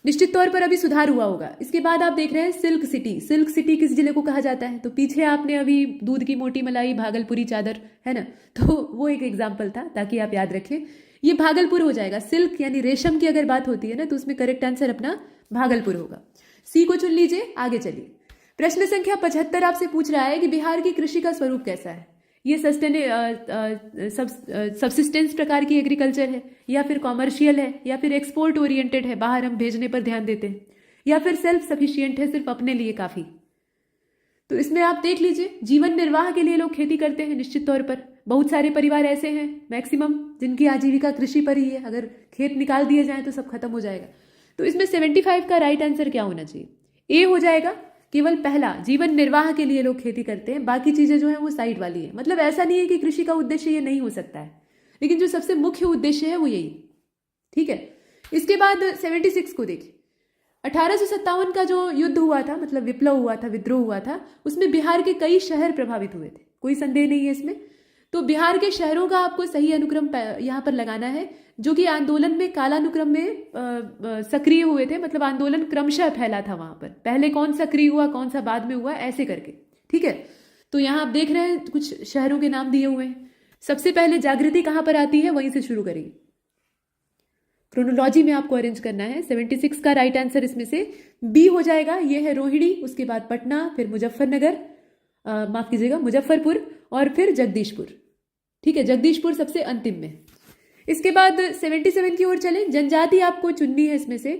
Speaker 2: निश्चित तौर पर अभी सुधार हुआ होगा। इसके बाद आप देख रहे हैं सिल्क सिटी। सिल्क सिटी किस जिले को कहा जाता है, तो पीछे आपने अभी दूध की मोटी मलाई, भागलपुरी चादर, है ना, तो वो एक एग्जाम्पल था, ताकि आप याद रखें। ये भागलपुर हो जाएगा। सिल्क यानी रेशम की अगर बात होती है ना, तो उसमें करेक्ट आंसर अपना भागलपुर होगा। सी को चुन लीजिए। आगे चलिए, प्रश्न संख्या 75 आपसे पूछ रहा है कि बिहार की कृषि का स्वरूप कैसा है। ये सबसिस्टेंस प्रकार की एग्रीकल्चर है, या फिर कॉमर्शियल है, या फिर एक्सपोर्ट ओरिएंटेड है, बाहर हम भेजने पर ध्यान देते हैं, या फिर सेल्फ सफिशिएंट है, सिर्फ अपने लिए काफी। तो इसमें आप देख लीजिए, जीवन निर्वाह के लिए लोग खेती करते हैं, निश्चित तौर पर बहुत सारे परिवार ऐसे हैं मैक्सिमम जिनकी आजीविका कृषि पर ही है। अगर खेत निकाल दिए जाए तो सब खत्म हो जाएगा। तो इसमें 75 का राइट आंसर क्या होना चाहिए, ए हो जाएगा। केवल पहला, जीवन निर्वाह के लिए लोग खेती करते हैं, बाकी चीजें जो है वो साइड वाली है। मतलब ऐसा नहीं है कि कृषि का उद्देश्य ये नहीं हो सकता है, लेकिन जो सबसे मुख्य उद्देश्य है वो यही, ठीक है। इसके बाद 76 को देखिए, 1857 का जो युद्ध हुआ था, मतलब विप्लव हुआ था, विद्रोह हुआ था, उसमें बिहार के कई शहर प्रभावित हुए थे, कोई संदेह नहीं है इसमें। तो बिहार के शहरों का आपको सही अनुक्रम यहाँ पर लगाना है, जो कि आंदोलन में कालानुक्रम में सक्रिय हुए थे, मतलब आंदोलन क्रमशः फैला था वहां पर, पहले कौन सक्रिय हुआ, कौन सा बाद में हुआ, ऐसे करके, ठीक है। तो यहाँ आप देख रहे हैं कुछ शहरों के नाम दिए हुए हैं। सबसे पहले जागृति कहाँ पर आती है, वहीं से शुरू करेंगे। क्रोनोलॉजी में आपको अरेंज करना है। 76 का राइट आंसर इसमें से बी हो जाएगा। ये है रोहिणी, उसके बाद पटना, फिर मुजफ्फरनगर, माफ कीजिएगा मुजफ्फरपुर, और फिर जगदीशपुर। ठीक है, जगदीशपुर सबसे अंतिम में। इसके बाद 77 की ओर चलें। जनजाति आपको चुननी है इसमें से।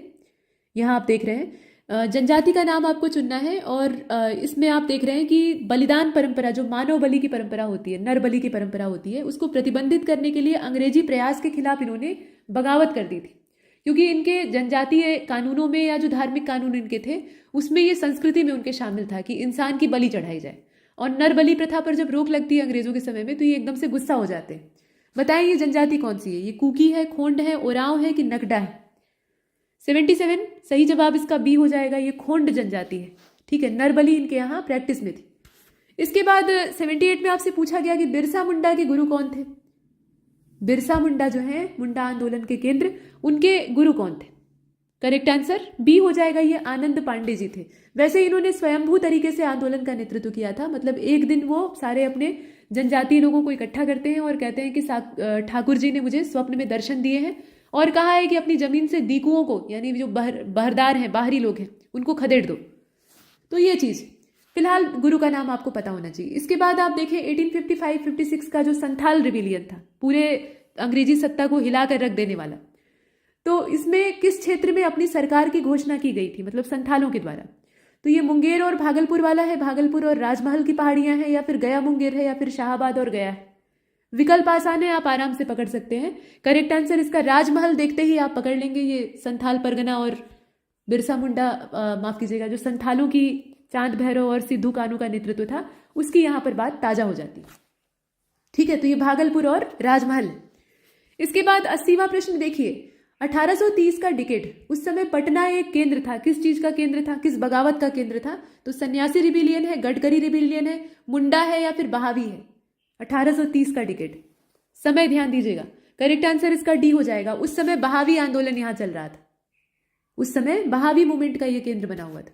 Speaker 2: यहाँ आप देख रहे हैं जनजाति का नाम आपको चुनना है, और इसमें आप देख रहे हैं कि बलिदान परंपरा, जो मानव बलि की परंपरा होती है, नर बलि की परंपरा होती है, उसको प्रतिबंधित करने के लिए अंग्रेजी प्रयास के खिलाफ इन्होंने बगावत कर दी थी। क्योंकि इनके जनजातीय कानूनों में या जो धार्मिक कानून इनके थे उसमें ये संस्कृति में उनके शामिल था कि इंसान की बलि चढ़ाई जाए। और नर बलि प्रथा पर जब रोक लगती है अंग्रेजों के समय में तो ये एकदम से गुस्सा हो जाते हैं। बताएं ये जनजाति कौन सी है? ये कुकी है, खोंड है, ओरांव है कि नगडा है? 77 सही जवाब इसका बी हो जाएगा। ये खोंड जनजाति है। ठीक है, नर बलि इनके यहाँ प्रैक्टिस में थी। इसके बाद 78 में आपसे पूछा गया कि बिरसा मुंडा के गुरु कौन थे? बिरसा मुंडा जो है मुंडा आंदोलन के केंद्र, उनके गुरु कौन थे? करेक्ट आंसर बी हो जाएगा। ये आनंद पांडे जी थे। वैसे इन्होंने स्वयंभू तरीके से आंदोलन का नेतृत्व किया था। मतलब एक दिन वो सारे अपने जनजातीय लोगों को इकट्ठा करते हैं और कहते हैं कि ठाकुर जी ने मुझे स्वप्न में दर्शन दिए हैं और कहा है कि अपनी जमीन से दीकुओं को, यानी जो बहरदार हैं, बाहरी लोग हैं, उनको खदेड़ दो। तो ये चीज फिलहाल गुरु का नाम आपको पता होना चाहिए। इसके बाद आप देखें 1855-56 का जो संथाल रिविलियन था, पूरे अंग्रेजी सत्ता को हिलाकर रख देने वाला, तो इसमें किस क्षेत्र में अपनी सरकार की घोषणा की गई थी, मतलब संथालों के द्वारा? तो ये मुंगेर और भागलपुर वाला है। भागलपुर और राजमहल की पहाड़ियां हैं, या फिर गया मुंगेर है, या फिर शाहबाद और गया है। विकल्प आसान है, आप आराम से पकड़ सकते हैं। करेक्ट आंसर इसका राजमहल देखते ही आप पकड़ लेंगे। ये संथाल परगना और बिरसा मुंडा, माफ कीजिएगा, जो संथालों की चांद भैरव और सिद्धू कानू का नेतृत्व था, उसकी यहां पर बात ताजा हो जाती है। ठीक है, तो ये भागलपुर और राजमहल। इसके बाद 80वां प्रश्न देखिए। 1830 का डिकेड, उस समय पटना एक केंद्र था। किस चीज का केंद्र था, किस बगावत का केंद्र था? तो सन्यासी रिबिलियन है, गडकरी रिबिलियन है, मुंडा है, या फिर बहावी है? 1830 का डिकेड, समय ध्यान दीजिएगा। करेक्ट आंसर इसका डी हो जाएगा। उस समय बहावी आंदोलन यहां चल रहा था। उस समय बहावी मूवमेंट का यह केंद्र बना हुआ था।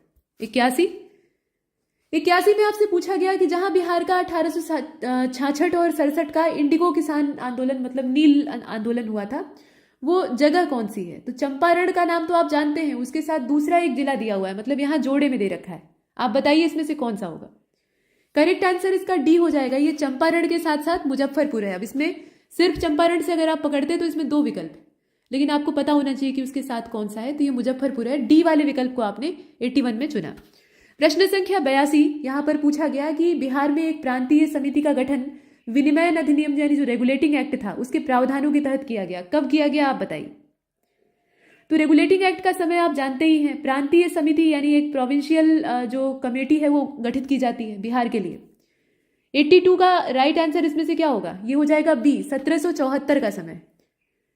Speaker 2: 81 में आपसे पूछा गया कि जहां बिहार का 1866 और 67 का इंडिगो किसान आंदोलन, मतलब नील आंदोलन हुआ था, वो जगह कौन सी है? तो चंपारण का नाम तो आप जानते हैं, उसके साथ दूसरा एक जिला दिया हुआ है, मतलब यहां जोड़े में दे रखा है। आप बताइए इसमें से कौन सा होगा? करेक्ट आंसर इसका डी हो जाएगा। ये चंपारण के साथ साथ मुजफ्फरपुर है। अब इसमें सिर्फ चंपारण से अगर आप पकड़ते तो इसमें 2 विकल्प है, लेकिन आपको पता होना चाहिए कि उसके साथ कौन सा है। तो ये मुजफ्फरपुर है। डी वाले विकल्प को आपने 81 में चुना। प्रश्न संख्या 82 यहां पर पूछा गया कि बिहार में एक प्रांतीय समिति का गठन विनिमयन अधिनियम, यानी जो रेगुलेटिंग एक्ट था, उसके प्रावधानों के तहत किया गया। कब किया गया आप बताइए? तो रेगुलेटिंग एक्ट का समय आप जानते ही हैं। प्रांतीय समिति यानी एक प्रोविंशियल जो कमेटी है वो गठित की जाती है बिहार के लिए। 82 का राइट आंसर इसमें से क्या होगा? ये हो जाएगा बी, 1774 का समय।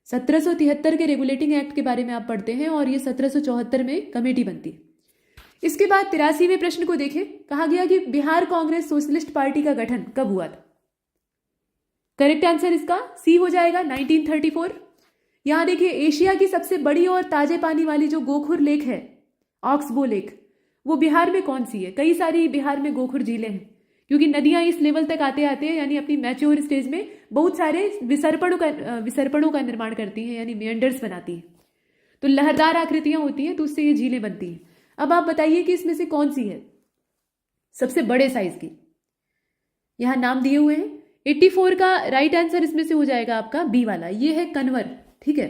Speaker 2: 1773 के रेगुलेटिंग एक्ट के बारे में आप पढ़ते हैं और ये 1774 में कमेटी बनती है। इसके बाद 83वें प्रश्न को देखें। कहा गया कि बिहार कांग्रेस सोशलिस्ट पार्टी का गठन कब हुआ था? करेक्ट आंसर इसका सी हो जाएगा, 1934। यहां देखिए, एशिया की सबसे बड़ी और ताजे पानी वाली जो गोखुर लेक है, ऑक्सबो लेक, वो बिहार में कौन सी है? कई सारी बिहार में गोखुर झीलें हैं, क्योंकि नदियां इस लेवल तक आते आते हैं, यानी अपनी मैच्योर स्टेज में बहुत सारे विसर्पणों का निर्माण करती हैं, यानी मेंडर्स बनाती हैं। तो लहरदार आकृतियां होती हैं, तो उससे ये झीलें बनती हैं। अब आप बताइए कि इसमें से कौन सी है सबसे बड़े साइज की? यहां नाम दिए हुए हैं। 84 का राइट आंसर इसमें से हो जाएगा आपका बी वाला। ये है कन्वर। ठीक है,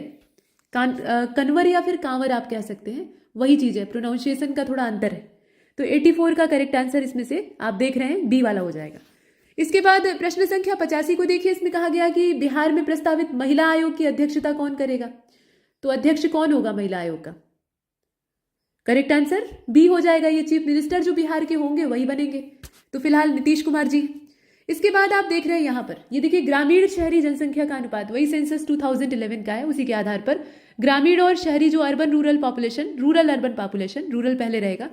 Speaker 2: कन्वर या फिर कांवर आप कह सकते हैं, वही चीज है, प्रोनाउंसिएशन का थोड़ा अंतर है। तो 84 का करेक्ट आंसर इसमें से आप देख रहे हैं बी वाला हो जाएगा। इसके बाद प्रश्न संख्या 85 को देखिए। इसमें कहा गया कि बिहार में प्रस्तावित महिला आयोग की अध्यक्षता कौन करेगा? तो अध्यक्ष कौन होगा महिला आयोग का? करेक्ट आंसर बी हो जाएगा। ये चीफ मिनिस्टर जो बिहार के होंगे वही बनेंगे। तो फिलहाल नीतीश कुमार जी। इसके बाद आप देख रहे हैं यहां पर, ये देखिए ग्रामीण शहरी जनसंख्या का अनुपात, वही सेंसस 2011 का है, उसी के आधार पर ग्रामीण और शहरी जो urban rural population, rural urban population, rural पहले रहेगा,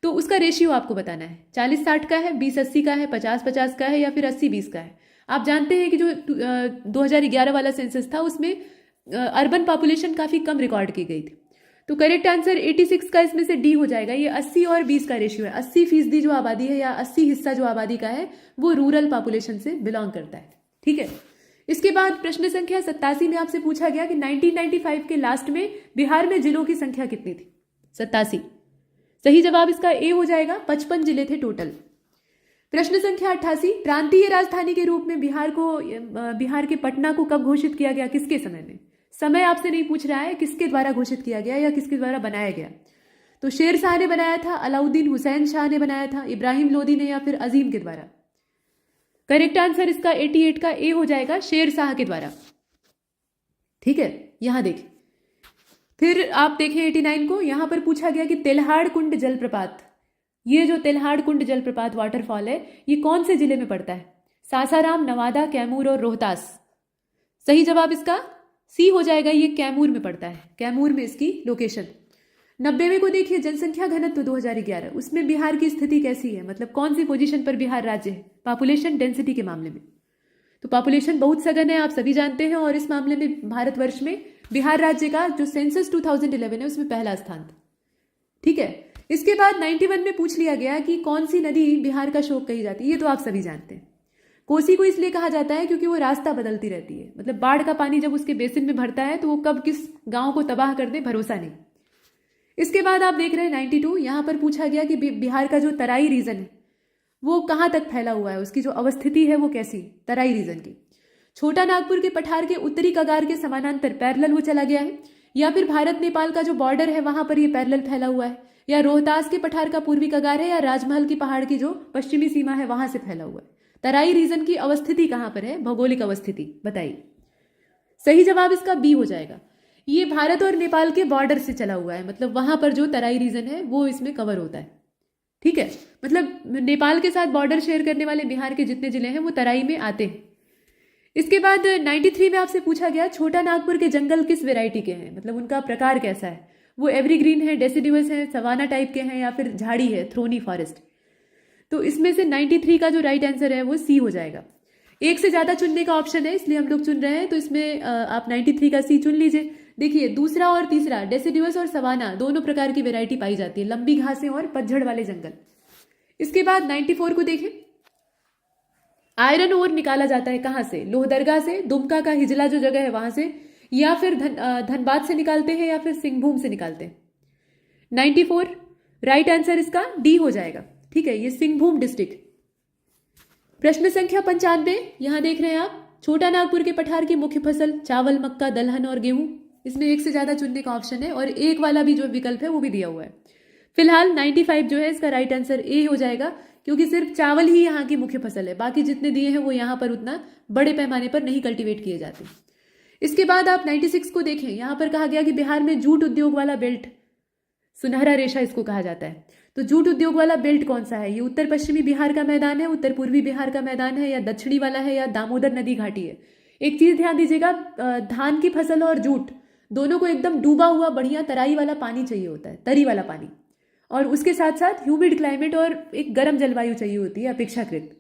Speaker 2: तो उसका रेशियो आपको बताना है। 40-60 का है, 20-80 का है, 50-50 का है, या फिर 80-20 का है। आप जानते हैं कि जो 2011 वाला सेंसस था उसमें अर्बन पॉपुलेशन काफी कम रिकॉर्ड की गई थी। तो करेक्ट आंसर 86 का इसमें से डी हो जाएगा। ये 80 और 20 का रेशियो है। 80% जो आबादी है या 80 हिस्सा जो आबादी का है वो रूरल पॉपुलेशन से बिलोंग करता है। ठीक है, इसके बाद प्रश्न संख्या 87 में आपसे पूछा गया कि 1995 के लास्ट में बिहार में जिलों की संख्या कितनी थी? 87। सही जवाब इसका ए हो जाएगा, 55 जिले थे टोटल। प्रश्न संख्या 88, प्रांतीय राजधानी के रूप में बिहार के पटना को कब घोषित किया गया, किसके समय में? समय आपसे नहीं पूछ रहा है, किसके द्वारा घोषित किया गया या किसके द्वारा बनाया गया। तो शेर शाह ने बनाया था, अलाउद्दीन हुसैन शाह ने बनाया था, इब्राहिम लोदी ने, या फिर अजीम के द्वारा? करेक्ट आंसर इसका 88 का ए हो जाएगा, शेर शाह के द्वारा। ठीक है, यहां देखें, फिर आप देखें 89 को। यहां पर पूछा गया कि तेल्हाड़ कुंड जलप्रपात, ये जो तेल्हाड़ कुंड जलप्रपात वाटरफॉल है ये कौन से जिले में पड़ता है? सासाराम, नवादा, कैमूर और रोहतास। सही जवाब इसका सी हो जाएगा, ये कैमूर में पड़ता है, कैमूर में इसकी लोकेशन। 90वें को देखिए, जनसंख्या घनत्व 2011, उसमें बिहार की स्थिति कैसी है, मतलब कौन सी पोजीशन पर बिहार राज्य है पॉपुलेशन डेंसिटी के मामले में? तो पॉपुलेशन बहुत सघन है, आप सभी जानते हैं, और इस मामले में भारतवर्ष में बिहार राज्य का जो सेंसस 2011 है उसमें पहला स्थान था। ठीक है, इसके बाद 91 में पूछ लिया गया कि कौन सी नदी बिहार का शोक कही जाती है? ये तो आप सभी जानते हैं। कोसी को इसलिए कहा जाता है क्योंकि वो रास्ता बदलती रहती है, मतलब बाढ़ का पानी जब उसके बेसिन में भरता है तो वो कब किस गांव को तबाह कर दे भरोसा नहीं। इसके बाद आप देख रहे हैं 92, यहां पर पूछा गया कि बिहार का जो तराई रीजन है वो कहां तक फैला हुआ है, उसकी जो अवस्थिति है वो कैसी, तराई रीजन की। छोटा नागपुर के पठार के उत्तरी कगार के समानांतर पैरेलल वो चला गया है, या फिर भारत नेपाल का जो बॉर्डर है वहां पर ये पैरेलल फैला हुआ है, या रोहतास के पठार का पूर्वी कगार है, या राजमहल की पहाड़ की जो पश्चिमी सीमा है वहां से फैला हुआ है। तराई रीजन की अवस्थिति कहां पर है, भौगोलिक अवस्थिति बताइए। सही जवाब इसका बी हो जाएगा, ये भारत और नेपाल के बॉर्डर से चला हुआ है, मतलब वहां पर जो तराई रीजन है वो इसमें कवर होता है। ठीक है, मतलब नेपाल के साथ बॉर्डर शेयर करने वाले बिहार के जितने जिले हैं वो तराई में आते हैं। इसके बाद 93 में आपसे पूछा गया छोटा नागपुर के जंगल किस वेराइटी के हैं, मतलब उनका प्रकार कैसा है, वो एवरीग्रीन है, डेसिडिवस है, सवाना टाइप के हैं, या फिर झाड़ी है, थ्रोनी फॉरेस्ट। तो इसमें से 93 का जो राइट आंसर है वो सी हो जाएगा। एक से ज्यादा चुनने का ऑप्शन है इसलिए हम लोग चुन रहे हैं, तो इसमें आप 93 का सी चुन लीजिए। देखिए दूसरा और तीसरा, डेसिडिवस और सवाना, दोनों प्रकार की वेराइटी पाई जाती है, लंबी घासें और पतझड़ वाले जंगल। इसके बाद 94 को देखें, आयरन ओर निकाला जाता है कहां से, लोहदरगा से, दुमका का हिजला जो जगह है वहां से, या फिर धनबाद से निकालते हैं, या फिर सिंहभूम से निकालते हैं। 94 राइट आंसर इसका डी हो जाएगा। ठीक है, ये सिंहभूम डिस्ट्रिक्ट। प्रश्न संख्या 95, यहां देख रहे हैं आप, छोटा नागपुर के पठार की मुख्य फसल चावल, मक्का, दलहन और गेहूं। इसमें एक से ज्यादा चुनने का ऑप्शन है और एक वाला भी जो विकल्प है वो भी दिया हुआ है। फिलहाल 95 जो है इसका राइट आंसर ए हो जाएगा, क्योंकि सिर्फ चावल ही यहाँ की मुख्य फसल है, बाकी जितने दिए हैं वो यहाँ पर उतना बड़े पैमाने पर नहीं कल्टीवेट किए जाते। इसके बाद आप 96 को देखें, यहाँ पर कहा गया कि बिहार में जूट उद्योग वाला बेल्ट, सुनहरा रेशा इसको कहा जाता है। तो जूट उद्योग वाला बेल्ट कौन सा है, ये उत्तर पश्चिमी बिहार का मैदान है, उत्तर पूर्वी बिहार का मैदान है, या दक्षिणी वाला है, या दामोदर नदी घाटी है। एक चीज ध्यान दीजिएगा, धान की फसल और जूट दोनों को एकदम डूबा हुआ बढ़िया तराई वाला पानी चाहिए होता है, तरी वाला पानी, और उसके साथ साथ ह्यूमिड क्लाइमेट और एक गर्म जलवायु चाहिए होती है अपेक्षाकृत।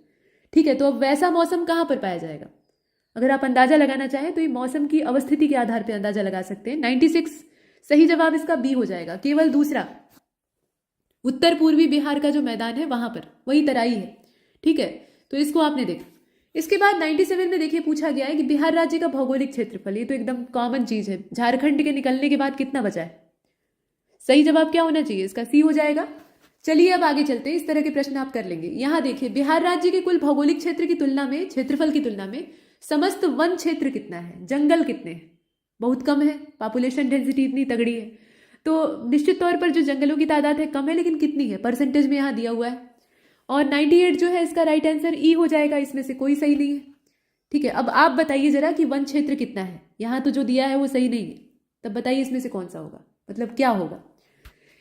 Speaker 2: ठीक है, तो अब वैसा मौसम कहाँ पर पाया जाएगा, अगर आप अंदाजा लगाना चाहें तो ये मौसम की अवस्थिति के आधार पर अंदाजा लगा सकते हैं। 96 सही जवाब इसका बी हो जाएगा, केवल दूसरा उत्तर पूर्वी बिहार का जो मैदान है वहां पर वही तराई है। ठीक है, तो इसको आपने देखा। इसके बाद 97 में देखिए पूछा गया है कि बिहार राज्य का भौगोलिक क्षेत्रफल, ये तो एकदम कॉमन चीज है, झारखंड के निकलने के बाद कितना बचा है? सही जवाब क्या होना चाहिए इसका, सी हो जाएगा। चलिए अब आगे चलते हैं, इस तरह के प्रश्न आप कर लेंगे। यहाँ देखिए बिहार राज्य के कुल भौगोलिक क्षेत्र की तुलना में, क्षेत्रफल की तुलना में समस्त वन क्षेत्र कितना है, जंगल कितने हैं? बहुत कम है, पॉपुलेशन डेंसिटी इतनी तगड़ी है, तो निश्चित तौर पर जो जंगलों की तादाद है कम है, लेकिन कितनी है परसेंटेज में यहाँ दिया हुआ है। और 98 जो है इसका राइट आंसर ई हो जाएगा, इसमें से कोई सही नहीं है। ठीक है, अब आप बताइए जरा कि वन क्षेत्र कितना है, यहाँ तो जो दिया है वो सही नहीं है, तब बताइए इसमें से कौन सा होगा, मतलब क्या होगा।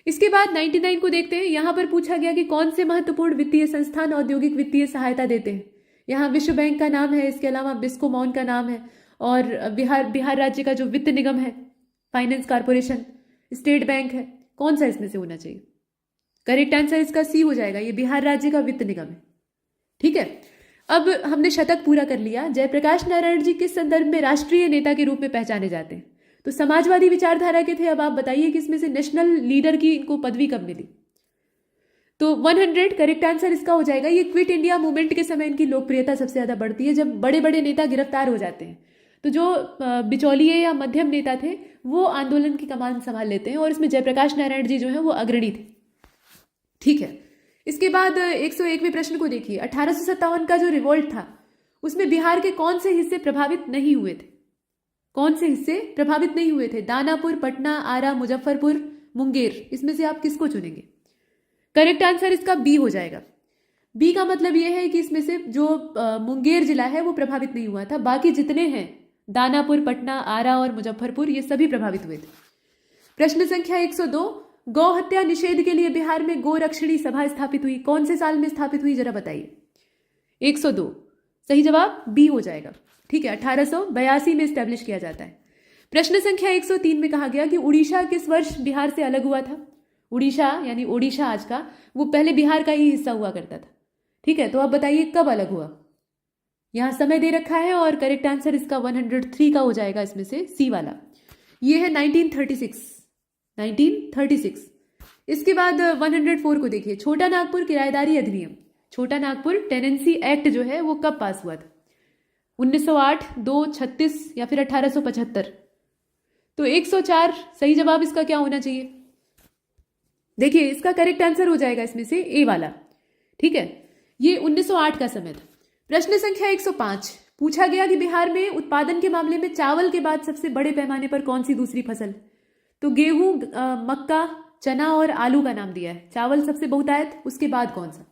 Speaker 2: इसके बाद 99 को देखते हैं, यहाँ पर पूछा गया कि कौन से महत्वपूर्ण वित्तीय संस्थान औद्योगिक वित्तीय सहायता देते हैं। यहाँ विश्व बैंक का नाम है, इसके अलावा बिस्कोमॉन का नाम है, और बिहार राज्य का जो वित्त निगम है, फाइनेंस कॉर्पोरेशन, स्टेट बैंक है, कौन सा इसमें से होना चाहिए? करेक्ट आंसर इसका सी हो जाएगा, ये बिहार राज्य का वित्त निगम है। ठीक है, अब हमने शतक पूरा कर लिया। जयप्रकाश नारायण जी किस संदर्भ में राष्ट्रीय नेता के रूप में पहचाने जाते हैं? तो समाजवादी विचारधारा के थे। अब आप बताइए कि इसमें से नेशनल लीडर की इनको पदवी कब मिली। तो 100 करेक्ट आंसर इसका हो जाएगा। ये क्विट इंडिया मूवमेंट के समय इनकी लोकप्रियता सबसे ज्यादा बढ़ती है, जब बड़े बड़े नेता गिरफ्तार हो जाते हैं तो जो बिचौलिए या मध्यम नेता थे वो आंदोलन की कमान संभाल लेते हैं, और इसमें जयप्रकाश नारायण जी जो है वो अग्रणी थे। ठीक है, इसके बाद 101वें प्रश्न को देखिए। 1857 का जो रिवोल्ट था उसमें बिहार के कौन से हिस्से प्रभावित नहीं हुए थे? कौन से हिस्से प्रभावित नहीं हुए थे? दानापुर, पटना, आरा, मुजफ्फरपुर, मुंगेर। इसमें से आप किसको चुनेंगे? करेक्ट आंसर इसका बी हो जाएगा। बी का मतलब यह है कि इसमें से जो मुंगेर जिला है वो प्रभावित नहीं हुआ था, बाकी जितने हैं दानापुर, पटना, आरा और मुजफ्फरपुर ये सभी प्रभावित हुए थे। प्रश्न संख्या 102, गौ हत्या निषेध के लिए बिहार में गोरक्षिणी सभा स्थापित हुई, कौन से साल में स्थापित हुई जरा बताइए। 102 सही जवाब बी हो जाएगा। ठीक है, 1882 में स्टैब्लिश किया जाता है। प्रश्न संख्या 103 में कहा गया कि उड़ीसा किस वर्ष बिहार से अलग हुआ था? उड़ीसा यानी ओडिशा आज का, वो पहले बिहार का ही हिस्सा हुआ करता था। ठीक है, तो आप बताइए कब अलग हुआ। यहां समय दे रखा है और करेक्ट आंसर इसका 103 का हो जाएगा, इसमें से सी वाला। ये है 1936। इसके बाद 104 को देखिए। छोटा नागपुर किराएदारी अधिनियम, छोटा नागपुर टेनेंसी एक्ट जो है वो कब पास हुआ था? 1908, 2, 36 या फिर 1875? तो 104 सही जवाब इसका क्या होना चाहिए? देखिए इसका करेक्ट आंसर हो जाएगा इसमें से ए वाला। ठीक है, ये 1908 का समय था। प्रश्न संख्या 105 पूछा गया कि बिहार में उत्पादन के मामले में चावल के बाद सबसे बड़े पैमाने पर कौन सी दूसरी फसल? तो गेहूं, मक्का, चना और आलू का नाम दिया है। चावल सबसे बहुतायत, उसके बाद कौन सा?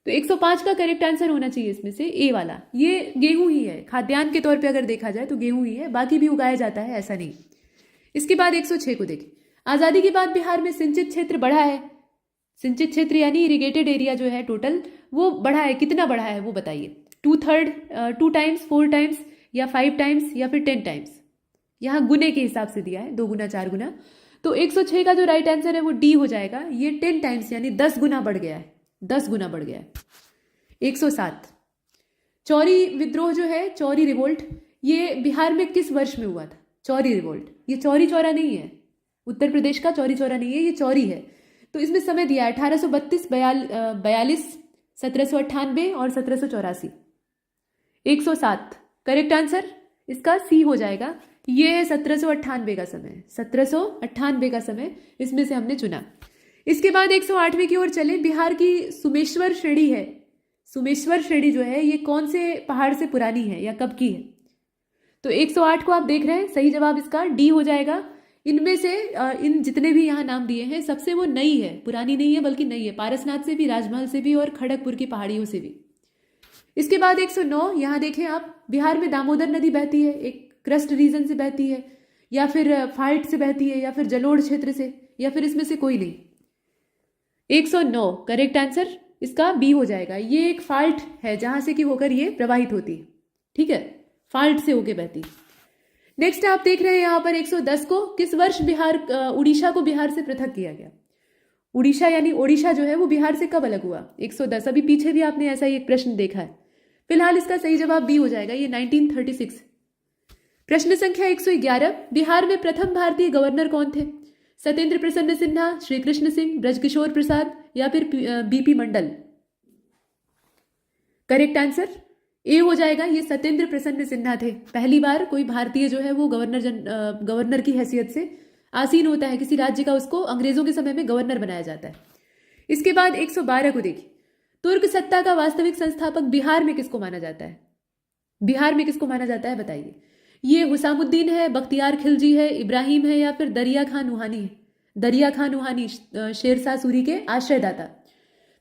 Speaker 2: तो 105 का करेक्ट आंसर होना चाहिए इसमें से ए वाला। ये गेहूं ही है, खाद्यान्न के तौर पे अगर देखा जाए तो गेहूं ही है, बाकी भी उगाया जाता है, ऐसा नहीं। इसके बाद 106 को देखिए। आजादी के बाद बिहार में सिंचित क्षेत्र बढ़ा है। सिंचित क्षेत्र यानी इरिगेटेड एरिया जो है टोटल वो बढ़ा है, कितना बढ़ा है वो बताइए। 2/3, 2 टाइम्स, 4 टाइम्स या 5 टाइम्स या फिर 10 टाइम्स? यहाँ गुने के हिसाब से दिया है, 2 गुना 4 गुना। तो 106 का जो राइट आंसर है वो डी हो जाएगा। ये 10 टाइम्स यानी 10 गुना बढ़ गया है, 10 गुना बढ़ गया है। 107 चौरी विद्रोह जो है, चौरी रिवोल्ट, ये बिहार में किस वर्ष में हुआ था? चौरी रिवोल्ट, ये चौरी चौरा नहीं है, उत्तर प्रदेश का चौरी चौरा नहीं है, ये चौरी है। तो इसमें समय दिया है 1832, 42, 1798 और 1784। 107 करेक्ट आंसर इसका सी हो जाएगा। ये है 1798 का समय, 1798 का समय इसमें से हमने चुना। इसके बाद 108वें की ओर चले। बिहार की सुमेश्वर श्रेणी है, सुमेश्वर श्रेणी जो है ये कौन से पहाड़ से पुरानी है या कब की है? तो 108 को आप देख रहे हैं, सही जवाब इसका डी हो जाएगा। इनमें से इन जितने भी यहाँ नाम दिए हैं सबसे वो नई है, पुरानी नहीं है बल्कि नई है, पारसनाथ से भी, राजमहल से भी और खड़गपुर की पहाड़ियों से भी। इसके बाद 109, यहाँ देखें आप, बिहार में दामोदर नदी बहती है, एक क्रस्ट रीजन से बहती है या फिर फाल्ट से बहती है या फिर जलोढ़ क्षेत्र से, या फिर इसमें से कोई नहीं। 109 करेक्ट आंसर इसका बी हो जाएगा। ये एक फाल्ट है जहां से कि होकर ये प्रवाहित होती है। ठीक है, फाल्ट से होकर बहती है। नेक्स्ट आप देख रहे हैं यहाँ पर 110 को। किस वर्ष बिहार, उड़ीसा को बिहार से पृथक किया गया? उड़ीसा यानी ओडिशा जो है वो बिहार से कब अलग हुआ? 110, अभी पीछे भी आपने ऐसा ही एक प्रश्न देखा है। फिलहाल इसका सही जवाब बी हो जाएगा, ये 1936। प्रश्न संख्या 111, बिहार में प्रथम भारतीय गवर्नर कौन थे? सत्येंद्र प्रसन्न सिन्हा, श्री कृष्ण सिंह, ब्रजकिशोर प्रसाद या फिर BP Mandal? Correct answer A हो जाएगा। ये सत्येंद्र प्रसन्न सिन्हा थे। पहली बार कोई भारतीय जो है वो गवर्नर की हैसियत से आसीन होता है किसी राज्य का, उसको अंग्रेजों के समय में गवर्नर बनाया जाता है। इसके बाद 112 को देखिए। तुर्क सत्ता का वास्तविक संस्थापक बिहार में किसको माना जाता है? बिहार में किसको माना जाता है बताइए। ये हुसामुद्दीन है, बख्तियार खिलजी है, इब्राहिम है या फिर दरिया खान नुहानी है? दरिया खान नुहानी, शेरशाह सूरी के आश्रयदाता।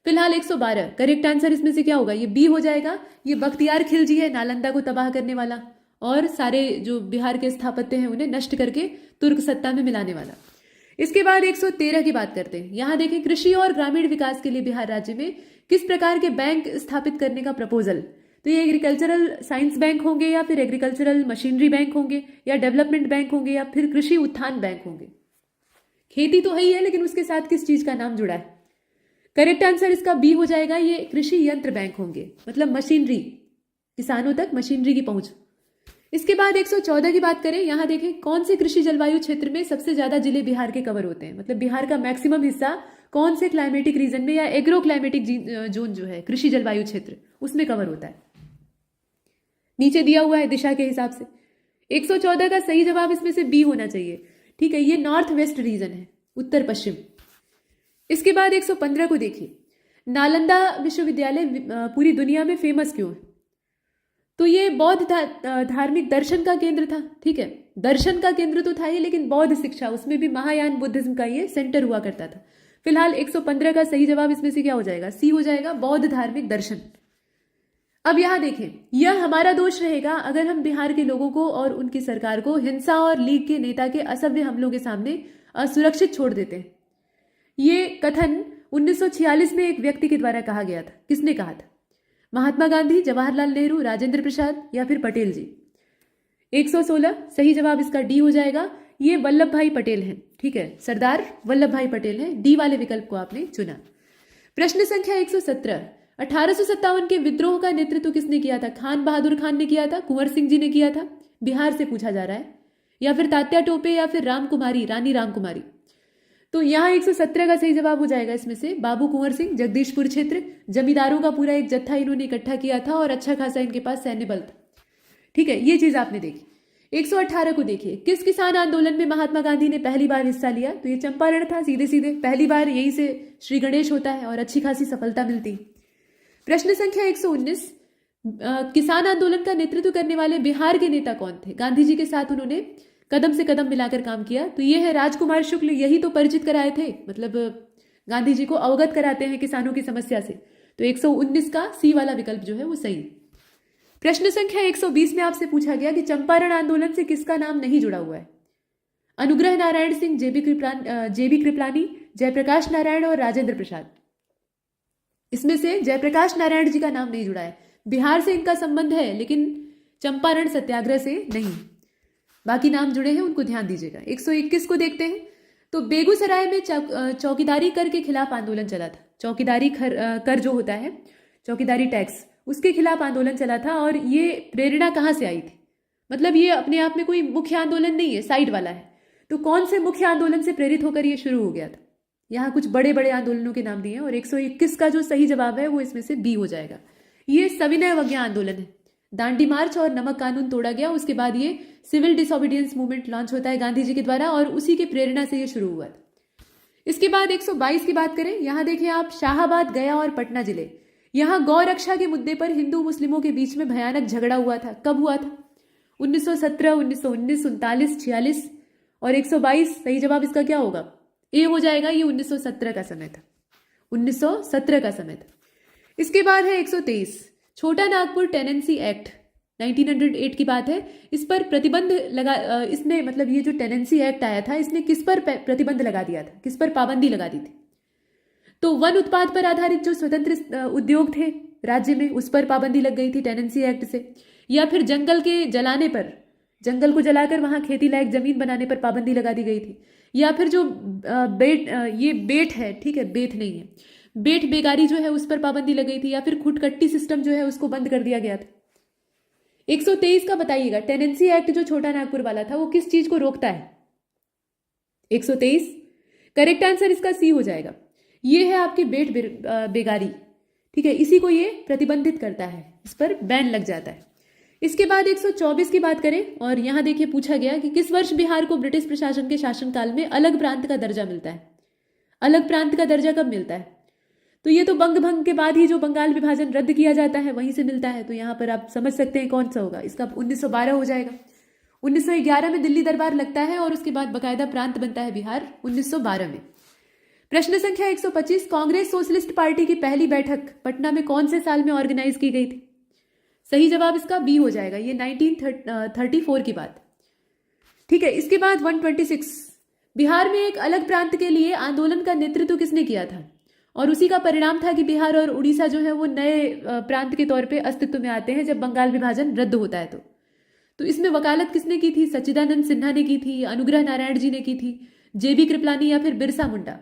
Speaker 2: फिलहाल 112 करेक्ट आंसर इसमें से क्या होगा? ये बी हो जाएगा। ये बख्तियार खिलजी है, नालंदा को तबाह करने वाला और सारे जो बिहार के स्थापत्य हैं उन्हें नष्ट करके तुर्क सत्ता में मिलाने वाला। इसके बाद 113 की बात करते हैं। यहाँ देखें, कृषि और ग्रामीण विकास के लिए बिहार राज्य में किस प्रकार के बैंक स्थापित करने का प्रपोजल? तो ये एग्रीकल्चरल साइंस बैंक होंगे या फिर एग्रीकल्चरल मशीनरी बैंक होंगे या डेवलपमेंट बैंक होंगे या फिर कृषि उत्थान बैंक होंगे? खेती तो है ही है, लेकिन उसके साथ किस चीज का नाम जुड़ा है? करेक्ट आंसर इसका बी हो जाएगा। ये कृषि यंत्र बैंक होंगे, मतलब मशीनरी, किसानों तक मशीनरी की पहुंच। इसके बाद 114 की बात करें, यहां देखें कौन से कृषि जलवायु क्षेत्र में सबसे ज्यादा जिले बिहार के कवर होते हैं, मतलब बिहार का मैक्सिमम हिस्सा कौन से क्लाइमेटिक रीजन में या एग्रो क्लाइमेटिक जोन जो है कृषि जलवायु क्षेत्र उसमें कवर होता है। नीचे दिया हुआ है दिशा के हिसाब से। 114 का सही जवाब इसमें से बी होना चाहिए। ठीक है, ये नॉर्थ वेस्ट रीजन है, उत्तर पश्चिम। इसके बाद 115 को देखिए, नालंदा विश्वविद्यालय पूरी दुनिया में फेमस क्यों है? तो ये बौद्ध धार्मिक दर्शन का केंद्र था। ठीक है, दर्शन का केंद्र तो था ये, लेकिन बौद्ध शिक्षा उसमें भी महायान बुद्धिज्म का ये सेंटर हुआ करता था। फिलहाल 115 का सही जवाब इसमें से क्या हो जाएगा? सी हो जाएगा, बौद्ध धार्मिक दर्शन। अब यहां देखें, यह हमारा दोष रहेगा अगर हम बिहार के लोगों को और उनकी सरकार को हिंसा और लीग के नेता के असभ्य हमलों के सामने असुरक्षित छोड़ देते हैं। ये कथन 1946 में एक व्यक्ति के द्वारा कहा गया था। किसने कहा था? महात्मा गांधी, जवाहरलाल नेहरू, राजेंद्र प्रसाद या फिर पटेल जी? 116 सही जवाब इसका डी हो जाएगा। ये वल्लभ भाई पटेल हैं। ठीक है, सरदार वल्लभ भाई पटेल हैं। डी वाले विकल्प को आपने चुना। प्रश्न संख्या 117, 1857 के विद्रोह का नेतृत्व किसने किया था? खान बहादुर खान ने किया था, कुंवर सिंह जी ने किया था? बिहार से पूछा जा रहा है। या फिर तात्या टोपे या फिर रामकुमारी, रानी रामकुमारी? तो यहाँ 117 का सही जवाब हो जाएगा इसमें से बाबू कुंवर सिंह। जगदीशपुर क्षेत्र, जमींदारों का पूरा एक जत्था इन्होंने इकट्ठा किया था और अच्छा खासा इनके पास सैन्य बल था। ठीक है, ये चीज आपने देखी। 118 को देखिए, किस किसान आंदोलन में महात्मा गांधी ने पहली बार हिस्सा लिया? तो ये चंपारण था, सीधे सीधे पहली बार यहीं से श्री गणेश होता है और अच्छी खासी सफलता मिलती। प्रश्न संख्या 119, किसान आंदोलन का नेतृत्व करने वाले बिहार के नेता कौन थे? गांधी जी के साथ उन्होंने कदम से कदम मिलाकर काम किया। तो ये है राजकुमार शुक्ल। यही तो परिचित कराए थे, मतलब गांधी जी को अवगत कराते हैं किसानों की समस्या से। तो 119 का सी वाला विकल्प जो है वो सही। प्रश्न संख्या 120 में आपसे पूछा गया कि चंपारण आंदोलन से किसका नाम नहीं जुड़ा हुआ है? अनुग्रह नारायण सिंह, जेबी कृपलानी, जयप्रकाश नारायण और राजेंद्र प्रसाद। इसमें से जयप्रकाश नारायण जी का नाम नहीं जुड़ा है। बिहार से इनका संबंध है लेकिन चंपारण सत्याग्रह से नहीं। बाकी नाम जुड़े हैं, उनको ध्यान दीजिएगा। 121 को देखते हैं, तो बेगूसराय में चौकीदारी कर के खिलाफ आंदोलन चला था। चौकीदारी कर जो होता है, चौकीदारी टैक्स, उसके खिलाफ आंदोलन चला था। और ये प्रेरणा कहाँ से आई थी? मतलब ये अपने आप में कोई मुख्य आंदोलन नहीं है, साइड वाला है। तो कौन से मुख्य आंदोलन से प्रेरित होकर ये शुरू हो गया था? यहाँ कुछ बड़े बड़े आंदोलनों के नाम दिए हैं और 121 का जो सही जवाब है वो इसमें से बी हो जाएगा। ये सविनय अवज्ञा आंदोलन है। दांडी मार्च और नमक कानून तोड़ा गया, उसके बाद ये सिविल डिसोबीडियंस मूवमेंट लॉन्च होता है गांधी जी के द्वारा और उसी के प्रेरणा से ये शुरू हुआ था। इसके बाद 122 की बात करें, यहां देखिए आप, शाहाबाद, गया और पटना जिले। यहां गौ रक्षा के मुद्दे पर हिंदू मुस्लिमों के बीच में भयानक झगड़ा हुआ था। कब हुआ था? 1917, 1919, 39, 46 और 122। सही जवाब इसका क्या होगा? ए हो जाएगा। ये 1917 का समय था। 1917 का समय था। इसके बाद है 123, छोटा नागपुर टेनेंसी एक्ट 1908 की बात है। इस पर प्रतिबंध लगा, इसने मतलब ये जो टेनेंसी एक्ट आया था इसने किस पर प्रतिबंध लगा दिया था? किस पर पाबंदी लगा दी थी? तो वन उत्पाद पर आधारित जो स्वतंत्र उद्योग थे राज्य में, उस पर पाबंदी लग गई थी टेनेंसी एक्ट से। या फिर जंगल के जलाने पर, जंगल को जलाकर वहां खेती लायक जमीन बनाने पर पाबंदी लगा दी गई थी। या फिर जो ये बेट है, ठीक है, बेट नहीं है, बेट बेगारी जो है उस पर पाबंदी लग गई थी। या फिर खुटकट्टी सिस्टम जो है उसको बंद कर दिया गया था। 123 का बताइएगा, टेनेंसी एक्ट जो छोटा नागपुर वाला था वो किस चीज को रोकता है? 123 करेक्ट आंसर इसका सी हो जाएगा। ये है आपकी बेट बेगारी। ठीक है, इसी को ये प्रतिबंधित करता है, इस पर बैन लग जाता है। इसके बाद 124 की बात करें और यहां देखिए पूछा गया कि किस वर्ष बिहार को ब्रिटिश प्रशासन के शासनकाल में अलग प्रांत का दर्जा मिलता है? अलग प्रांत का दर्जा कब मिलता है? तो ये तो बंग भंग के बाद ही जो बंगाल विभाजन रद्द किया जाता है वहीं से मिलता है। तो यहां पर आप समझ सकते हैं कौन सा होगा। इसका 1912 हो जाएगा। 1911 में दिल्ली दरबार लगता है और उसके बाद बकायदा प्रांत बनता है बिहार 1912 में। प्रश्न संख्या 125, कांग्रेस सोशलिस्ट पार्टी की पहली बैठक पटना में कौन से साल में ऑर्गेनाइज की गई थी? सही जवाब इसका बी हो जाएगा। ये 1934 की बात। ठीक है, इसके बाद 126, बिहार में एक अलग प्रांत के लिए आंदोलन का नेतृत्व किसने किया था? और उसी का परिणाम था कि बिहार और उड़ीसा जो है वो नए प्रांत के तौर पे अस्तित्व में आते हैं जब बंगाल विभाजन रद्द होता है। तो इसमें वकालत किसने की थी? सच्चिदानंद सिन्हा ने की थी, अनुग्रह नारायण जी ने की थी, जेबी कृपलानी या फिर बिरसा मुंडा।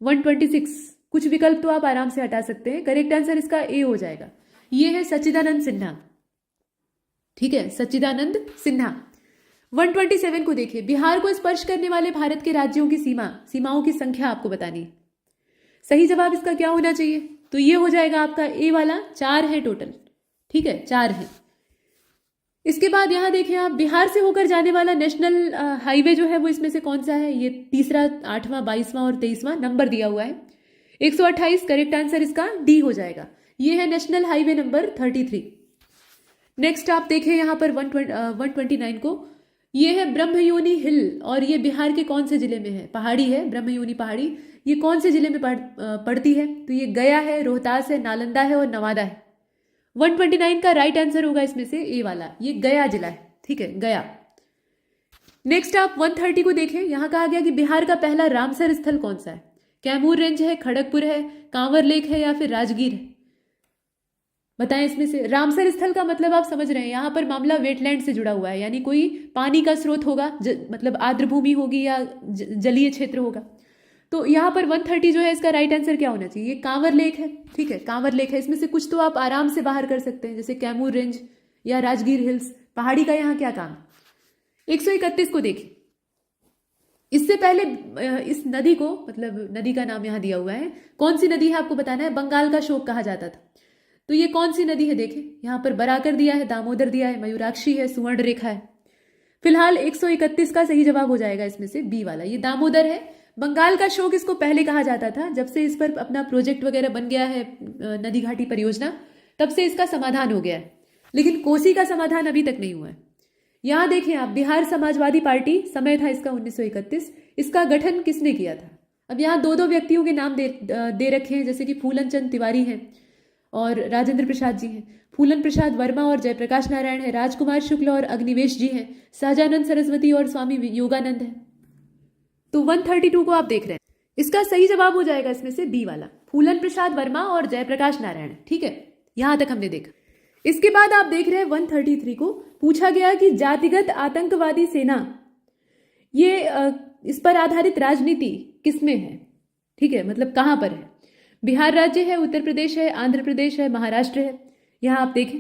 Speaker 2: 126, कुछ विकल्प तो आप आराम से हटा सकते हैं। करेक्ट आंसर इसका ए हो जाएगा। ये है सच्चिदानंद सिन्हा। ठीक है, सच्चिदानंद सिन्हा। 127 को देखिए, बिहार को स्पर्श करने वाले भारत के राज्यों की सीमाओं की संख्या आपको बतानी है। सही जवाब इसका क्या होना चाहिए? तो ये हो जाएगा आपका ए वाला, 4 है टोटल। ठीक है, 4 है। इसके बाद यहां देखिए आप, बिहार से होकर जाने वाला नेशनल हाईवे जो है वो इसमें से कौन सा है? ये तीसरा, 8वां, 22वां और 23वां नंबर दिया हुआ है। 128 करेक्ट आंसर इसका डी हो जाएगा। ये है नेशनल हाईवे नंबर 33। नेक्स्ट आप देखें यहाँ पर 129 को, ये है ब्रह्मयोनी हिल और ये बिहार के कौन से जिले में है? पहाड़ी है, ब्रह्मयोनी पहाड़ी। ये कौन से जिले में पड़ती है? तो ये गया है, रोहतास है, नालंदा है और नवादा है। 129 का राइट आंसर होगा इसमें से ए वाला, ये गया जिला है। ठीक है, गया। नेक्स्ट आप 130 को देखें, यहां कहा गया कि बिहार का पहला रामसर स्थल कौन सा है? कैमूर रेंज है, खड़गपुर है, कांवर लेक है या फिर राजगीर है? बताएं इसमें से। रामसर स्थल का मतलब आप समझ रहे हैं, यहां पर मामला वेटलैंड से जुड़ा हुआ है, यानी कोई पानी का स्रोत होगा, मतलब आर्द्र भूमि होगी या जलीय क्षेत्र होगा। तो यहाँ पर 130 जो है इसका राइट आंसर क्या होना चाहिए? कांवर लेक है। ठीक है, कांवर लेक है। इसमें से कुछ तो आप आराम से बाहर कर सकते हैं, जैसे कैमूर रेंज या राजगीर हिल्स। पहाड़ी का यहाँ क्या काम? 131 को देखिए, इससे पहले इस नदी को, मतलब नदी का नाम यहाँ दिया हुआ है, कौन सी नदी है आपको बताना है। बंगाल का शोक कहा जाता था। तो ये कौन सी नदी है? देखिए यहाँ पर बराकर दिया है, दामोदर दिया है, मयूराक्षी है, सुवर्ण रेखा है। फिलहाल 131 का सही जवाब हो जाएगा इसमें से बी वाला, ये दामोदर है। बंगाल का शोक इसको पहले कहा जाता था, जब से इस पर अपना प्रोजेक्ट वगैरह बन गया है, नदी घाटी परियोजना, तब से इसका समाधान हो गया है। लेकिन कोसी का समाधान अभी तक नहीं हुआ है। यहां देखें आप, बिहार समाजवादी पार्टी, समय था इसका 1931। इसका गठन किसने किया था? अब यहाँ दो व्यक्तियों के नाम दे रखे हैं, जैसे कि फूलन चंद तिवारी हैं और राजेंद्र प्रसाद जी हैं। फूलन प्रसाद वर्मा और जयप्रकाश नारायण है, राजकुमार शुक्ल और अग्निवेश जी हैं, सहजानंद सरस्वती और स्वामी योगानंद है। तो 132 को आप देख रहे हैं, इसका सही जवाब हो जाएगा इसमें से बी वाला, फूलन प्रसाद वर्मा और जयप्रकाश नारायण। ठीक है, यहां तक हमने देखा। इसके बाद आप देख रहे हैं 133 को, पूछा गया कि जातिगत आतंकवादी सेना, ये इस पर आधारित राजनीति किसमें है? ठीक है, मतलब कहां पर है? बिहार राज्य है, उत्तर प्रदेश है, आंध्र प्रदेश है, महाराष्ट्र है। यहां आप देखें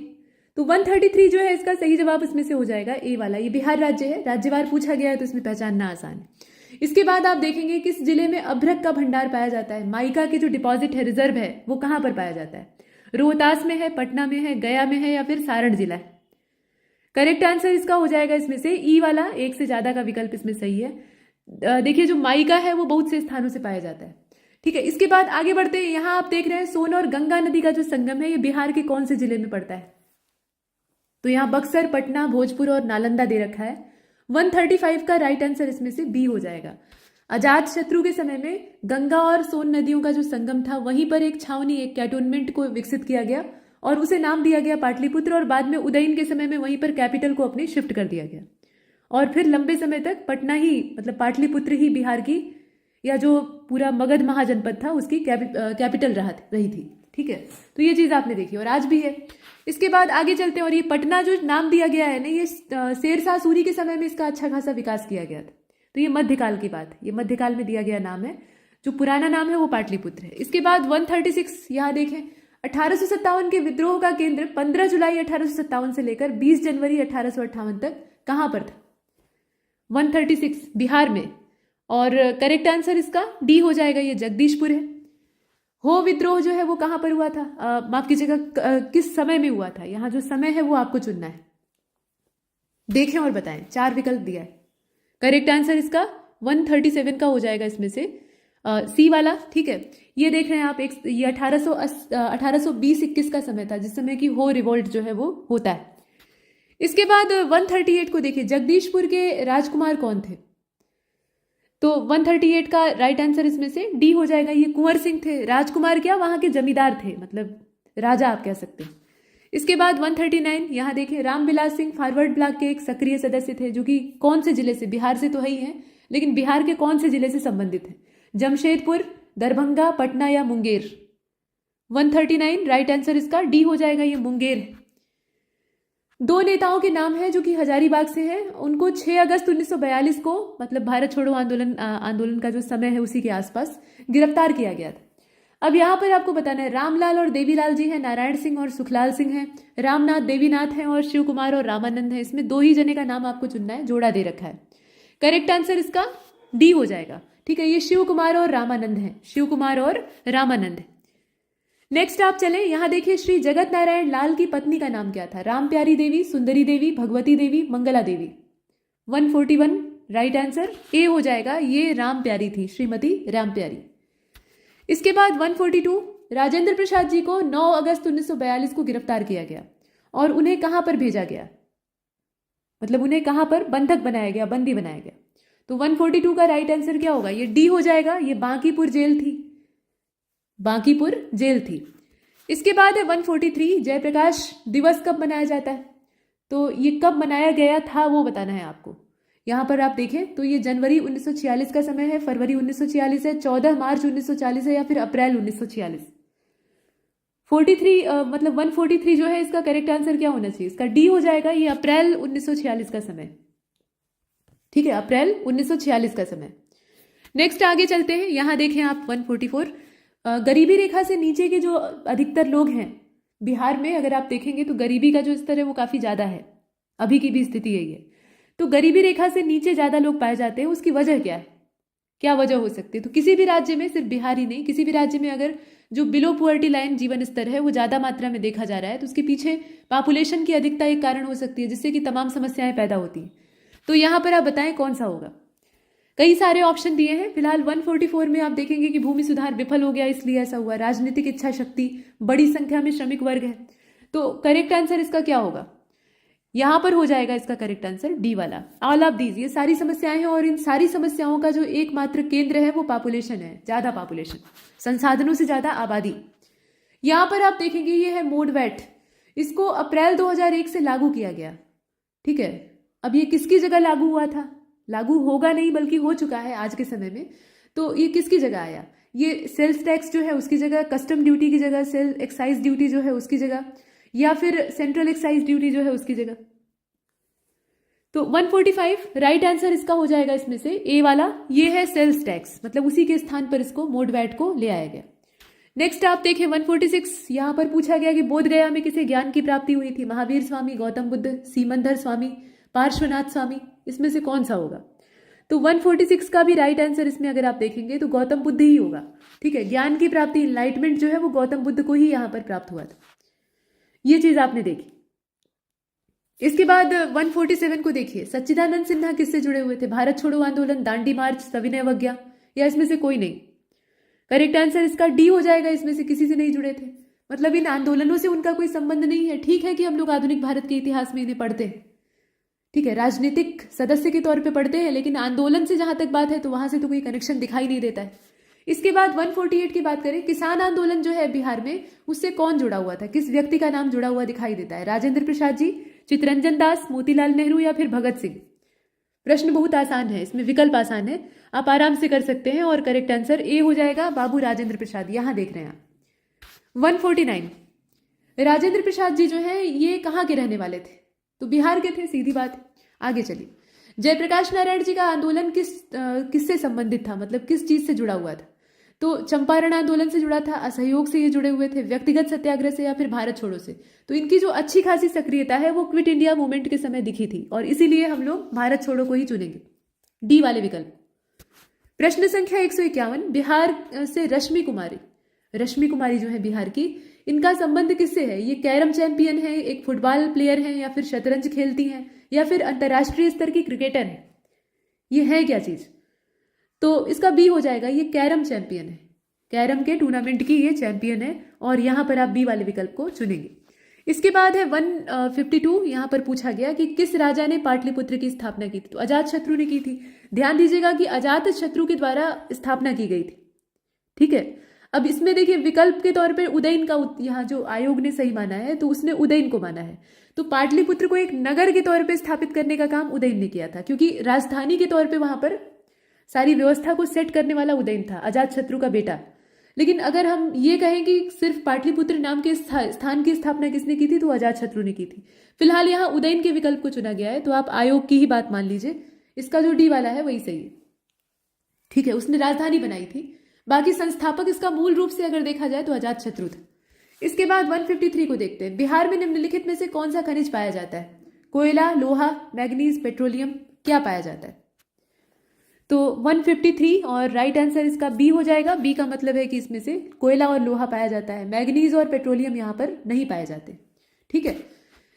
Speaker 2: तो 133 जो है इसका सही जवाब इसमें से हो जाएगा ए वाला, ये बिहार राज्य है। राज्यवार पूछा गया है तो इसमें पहचानना आसान है। इसके बाद आप देखेंगे किस जिले में अभ्रक का भंडार पाया जाता है। माइका के जो डिपॉजिट है, रिजर्व है, वो कहां पर पाया जाता है? रोहतास में है, पटना में है, गया में है या फिर सारण जिला है? करेक्ट आंसर इसका हो जाएगा इसमें से ई वाला, एक से ज्यादा का विकल्प इसमें सही है। देखिए जो माइका है वो बहुत से स्थानों से पाया जाता है। ठीक है, इसके बाद आगे बढ़ते हैं। यहां आप देख रहे हैं सोन और गंगा नदी का जो संगम है, ये बिहार के कौन से जिले में पड़ता है? तो यहां बक्सर, पटना, भोजपुर और नालंदा दे रखा है। 135 का राइट आंसर इसमें से बी हो जाएगा। अजात शत्रु के समय में गंगा और सोन नदियों का जो संगम था, वहीं पर एक छावनी, एक कैंटोनमेंट को विकसित किया गया और उसे नाम दिया गया पाटलिपुत्र, और बाद में उदयन के समय में वहीं पर कैपिटल को अपने शिफ्ट कर दिया गया। और फिर लंबे समय तक पटना ही, मतलब पाटलिपुत्र ही बिहार की, या जो पूरा मगध महाजनपद था, उसकी कैपिटल रही थी। ठीक है, तो ये चीज आपने देखी और आज भी है। इसके बाद आगे चलते हैं, और ये पटना जो नाम दिया गया है ना, ये शेरशाह सूरी के समय में इसका अच्छा खासा विकास किया गया था। तो ये मध्यकाल की बात है, ये मध्यकाल में दिया गया नाम है। जो पुराना नाम है वो पाटलिपुत्र है। इसके बाद 136 यहाँ देखें, 1857 के विद्रोह का केंद्र 15 जुलाई 1857 से लेकर 20 जनवरी 1858 तक कहां पर था? 136 बिहार में, और करेक्ट आंसर इसका डी हो जाएगा, ये जगदीशपुर है। हो विद्रोह जो है वो कहां पर हुआ था, माफ कीजिएगा, किस समय में हुआ था? यहां जो समय है वो आपको चुनना है। देखें और बताएं, 4 विकल्प दिया है। करेक्ट आंसर इसका 137 का हो जाएगा इसमें से सी वाला। ठीक है, ये देख रहे हैं आप, ये 1820-21 का समय था, जिस समय की हो रिवोल्ट जो है वो होता है। इसके बाद 138 को देखिए, जगदीशपुर के राजकुमार कौन थे? तो 138 का राइट आंसर इसमें से डी हो जाएगा, ये कुंवर सिंह थे। राजकुमार क्या, वहां के जमींदार थे, मतलब राजा आप कह सकते हैं। इसके बाद 139 यहां देखें, रामविलास सिंह फॉरवर्ड ब्लॉक के एक सक्रिय सदस्य थे, जो कि कौन से जिले से, बिहार से तो है ही है, लेकिन बिहार के कौन से जिले से संबंधित है? जमशेदपुर, दरभंगा, पटना या मुंगेर? 139 राइट आंसर इसका डी हो जाएगा, ये मुंगेर है। 2 नेताओं के नाम हैं जो कि हजारीबाग से हैं। उनको 6 अगस्त 1942 को, मतलब भारत छोड़ो आंदोलन का जो समय है उसी के आसपास गिरफ्तार किया गया था। अब यहाँ पर आपको बताना है, रामलाल और देवीलाल जी हैं, नारायण सिंह और सुखलाल सिंह हैं, रामनाथ देवीनाथ हैं और शिव कुमार और रामानंद हैं। इसमें दो ही जने का नाम आपको चुनना है, जोड़ा दे रखा है। करेक्ट आंसर इसका डी हो जाएगा। ठीक है, ये शिव कुमार और रामानंद हैं, शिव कुमार और रामानंद। नेक्स्ट आप चलें, यहाँ देखिए श्री जगत नारायण लाल की पत्नी का नाम क्या था? राम प्यारी देवी, सुंदरी देवी, भगवती देवी, मंगला देवी। 141 राइट आंसर ए हो जाएगा, ये राम प्यारी थी, श्रीमती राम प्यारी। इसके बाद 142, राजेंद्र प्रसाद जी को 9 अगस्त 1942 को गिरफ्तार किया गया और उन्हें कहां पर भेजा गया, मतलब उन्हें कहां पर बंधक बनाया गया, बंदी बनाया गया? तो 142 का राइट आंसर क्या होगा? ये डी हो जाएगा, ये बांकीपुर जेल थी, बांकीपुर जेल थी। इसके बाद है 143, जयप्रकाश दिवस कब मनाया जाता है? तो ये कब मनाया गया था वो बताना है आपको। यहाँ पर आप देखें तो ये जनवरी 1946 का समय है, फरवरी 1946 है, 14 मार्च 1940 है या फिर अप्रैल 1946। 143 जो है इसका करेक्ट आंसर क्या होना चाहिए? इसका डी हो जाएगा, ये अप्रैल 1946 का समय। ठीक है, अप्रैल 1946 का समय। नेक्स्ट आगे चलते हैं, यहाँ देखें आप 144, गरीबी रेखा से नीचे के जो अधिकतर लोग हैं बिहार में, अगर आप देखेंगे तो गरीबी का जो स्तर है वो काफ़ी ज़्यादा है, अभी की भी स्थिति यही है। तो गरीबी रेखा से नीचे ज़्यादा लोग पाए जाते हैं, उसकी वजह क्या है, क्या वजह हो सकती है? तो किसी भी राज्य में, सिर्फ बिहार ही नहीं, किसी भी राज्य में अगर जो बिलो पुअर्टी लाइन जीवन स्तर है वो ज़्यादा मात्रा में देखा जा रहा है तो उसके पीछे पॉपुलेशन की अधिकता एक कारण हो सकती है, जिससे कि तमाम समस्याएं पैदा होती हैं। तो यहाँ पर आप बताएं कौन सा होगा? कई सारे ऑप्शन दिए हैं। फिलहाल 144 में आप देखेंगे कि भूमि सुधार विफल हो गया इसलिए ऐसा हुआ, राजनीतिक इच्छा शक्ति, बड़ी संख्या में श्रमिक वर्ग है। तो करेक्ट आंसर इसका क्या होगा? यहां पर हो जाएगा इसका करेक्ट आंसर डी वाला, ऑल ऑफ दीज। ये सारी समस्याएं हैं और इन सारी समस्याओं का जो एकमात्र केंद्र है वो पॉपुलेशन है, ज्यादा पॉपुलेशन, संसाधनों से ज्यादा आबादी। यहां पर आप देखेंगे ये है मोड वैट, इसको अप्रैल 2001 से लागू किया गया। ठीक है, अब ये किसकी जगह लागू हुआ था? लागू होगा नहीं बल्कि हो चुका है आज के समय में। तो ये किसकी जगह आया? ये सेल्स टैक्स जो है उसकी जगह, कस्टम ड्यूटी की जगह सेल एक्साइज ड्यूटी जो है उसकी जगह, या फिर सेंट्रल एक्साइज ड्यूटी जो है उसकी जगह। तो 145 राइट आंसर इसका हो जाएगा इसमें से ए वाला, ये है सेल्स टैक्स, मतलब उसी के स्थान पर इसको मोड वैट को ले आया गया। नेक्स्ट आप देखें 146, यहां पर पूछा गया कि बोध गया में किसे ज्ञान की प्राप्ति हुई थी? महावीर स्वामी, गौतम बुद्ध, सीमंदर स्वामी, पार्श्वनाथ स्वामी, इसमें से कौन सा होगा? तो 146 का भी राइट आंसर इसमें अगर आप देखेंगे तो गौतम बुद्ध ही होगा। ठीक है, ज्ञान की प्राप्ति, इनलाइटमेंट जो है वो गौतम बुद्ध को ही यहां पर प्राप्त हुआ था। ये चीज आपने देखी। इसके बाद 147 को देखिए, सच्चिदानंद सिन्हा किससे जुड़े हुए थे? भारत छोड़ो आंदोलन, दांडी मार्च, सविनय अवज्ञा, या इसमें से कोई नहीं? करेक्ट आंसर इसका डी हो जाएगा, इसमें से किसी से नहीं जुड़े थे, मतलब इन आंदोलनों से उनका कोई संबंध नहीं है। ठीक है कि हम लोग आधुनिक भारत के इतिहास में इन्हें पढ़ते हैं, ठीक है, राजनीतिक सदस्य के तौर पे पढ़ते हैं, लेकिन आंदोलन से जहां तक बात है तो वहां से तो कोई कनेक्शन दिखाई नहीं देता है। इसके बाद 148 की बात करें, किसान आंदोलन जो है बिहार में, उससे कौन जुड़ा हुआ था? किस व्यक्ति का नाम जुड़ा हुआ दिखाई देता है? राजेंद्र प्रसाद जी, चित्तरंजन दास, मोतीलाल नेहरू या फिर भगत सिंह? प्रश्न बहुत आसान है, इसमें विकल्प आसान है, आप आराम से कर सकते हैं और करेक्ट आंसर ए हो जाएगा, बाबू राजेंद्र प्रसाद। यहां देख रहे हैं आप 149, राजेंद्र प्रसाद जी जो है ये कहाँ के रहने वाले थे? तो बिहार के थे, सीधी बात है। आगे चलिए, जयप्रकाश नारायण जी का आंदोलन किससे संबंधित था, मतलब किस चीज से जुड़ा हुआ था? तो चंपारण आंदोलन से जुड़ा था, असहयोग से ये जुड़े हुए थे, व्यक्तिगत सत्याग्रह से, या फिर भारत छोड़ो से? तो इनकी जो अच्छी खासी सक्रियता है वो क्विट इंडिया मूवमेंट के समय दिखी थी और इसीलिए हम लोग भारत छोड़ो को ही चुनेंगे, डी वाले विकल्प। प्रश्न संख्या 151, बिहार से रश्मि कुमारी जो है बिहार की, इनका संबंध किससे है? ये कैरम चैंपियन है, एक फुटबॉल प्लेयर है, या फिर शतरंज खेलती हैं, या फिर अंतर्राष्ट्रीय स्तर की क्रिकेटर है? ये है क्या चीज? तो इसका बी हो जाएगा, ये कैरम चैंपियन है, कैरम के टूर्नामेंट की ये चैंपियन है और यहां पर आप बी वाले विकल्प को चुनेंगे। इसके बाद है 152, यहां पर पूछा गया कि किस राजा ने पाटलिपुत्र की स्थापना की थी? तो अजात शत्रु ने की थी। ध्यान दीजिएगा कि अजात शत्रु के द्वारा स्थापना की गई थी। ठीक है, अब इसमें देखिए विकल्प के तौर पर उदयन का यहाँ जो आयोग ने सही माना है तो उसने उदयन को माना है। तो पाटलिपुत्र को एक नगर के तौर पे स्थापित करने का काम उदयन ने किया था, क्योंकि राजधानी के तौर पे वहां पर सारी व्यवस्था को सेट करने वाला उदयन था, अजातशत्रु का बेटा। लेकिन अगर हम ये कहें कि सिर्फ पाटलिपुत्र नाम के स्थान की स्थापना किसने की थी, तो अजातशत्रु ने की थी। फिलहाल यहाँ उदयन के विकल्प को चुना गया है, तो आप आयोग की ही बात मान लीजिए, इसका जो डी वाला है वही सही है। ठीक है, उसने राजधानी बनाई थी, बाकी संस्थापक इसका मूल रूप से अगर देखा जाए तो अजात शत्रु थे। इसके बाद 153 को देखते हैं। बिहार में निम्नलिखित में से कौन सा खनिज पाया जाता है? कोयला, लोहा, मैग्नीज, पेट्रोलियम, क्या पाया जाता है? तो 153 और राइट आंसर इसका बी हो जाएगा। बी का मतलब है कि इसमें से कोयला और लोहा पाया जाता है, मैग्नीज और पेट्रोलियम यहाँ पर नहीं पाए जाते। ठीक है,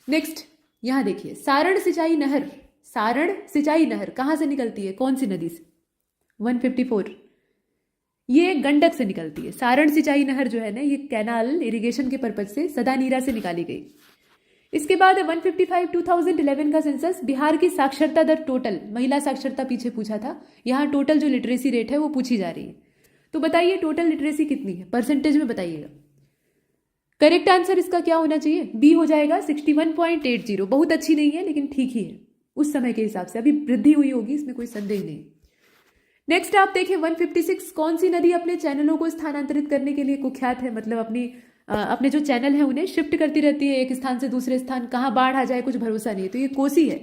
Speaker 2: नेक्स्ट यहाँ देखिए, सारण सिंचाई नहर। सारण सिंचाई नहर कहाँ से निकलती है, कौन सी नदी से? 154, ये गंडक से निकलती है। सारण सिंचाई नहर जो है ना, ये कैनाल इरिगेशन के पर्पज से सदानीरा से निकाली गई। इसके बाद 155 2011 का सेंसस। बिहार की साक्षरता दर टोटल, महिला साक्षरता पीछे पूछा था, यहाँ टोटल जो लिटरेसी रेट है वो पूछी जा रही है। तो बताइए टोटल लिटरेसी कितनी है, परसेंटेज में बताइएगा। करेक्ट आंसर इसका क्या होना चाहिए? बी हो जाएगा, 61.80। बहुत अच्छी नहीं है लेकिन ठीक ही है उस समय के हिसाब से, अभी वृद्धि हुई होगी, इसमें कोई संदेह नहीं। नेक्स्ट आप देखिए 156, कौन सी नदी अपने चैनलों को स्थानांतरित करने के लिए कुख्यात है? मतलब अपने जो चैनल है उन्हें शिफ्ट करती रहती है एक स्थान से दूसरे स्थान, कहाँ बाढ़ आ जाए कुछ भरोसा नहीं है। तो ये कोसी है।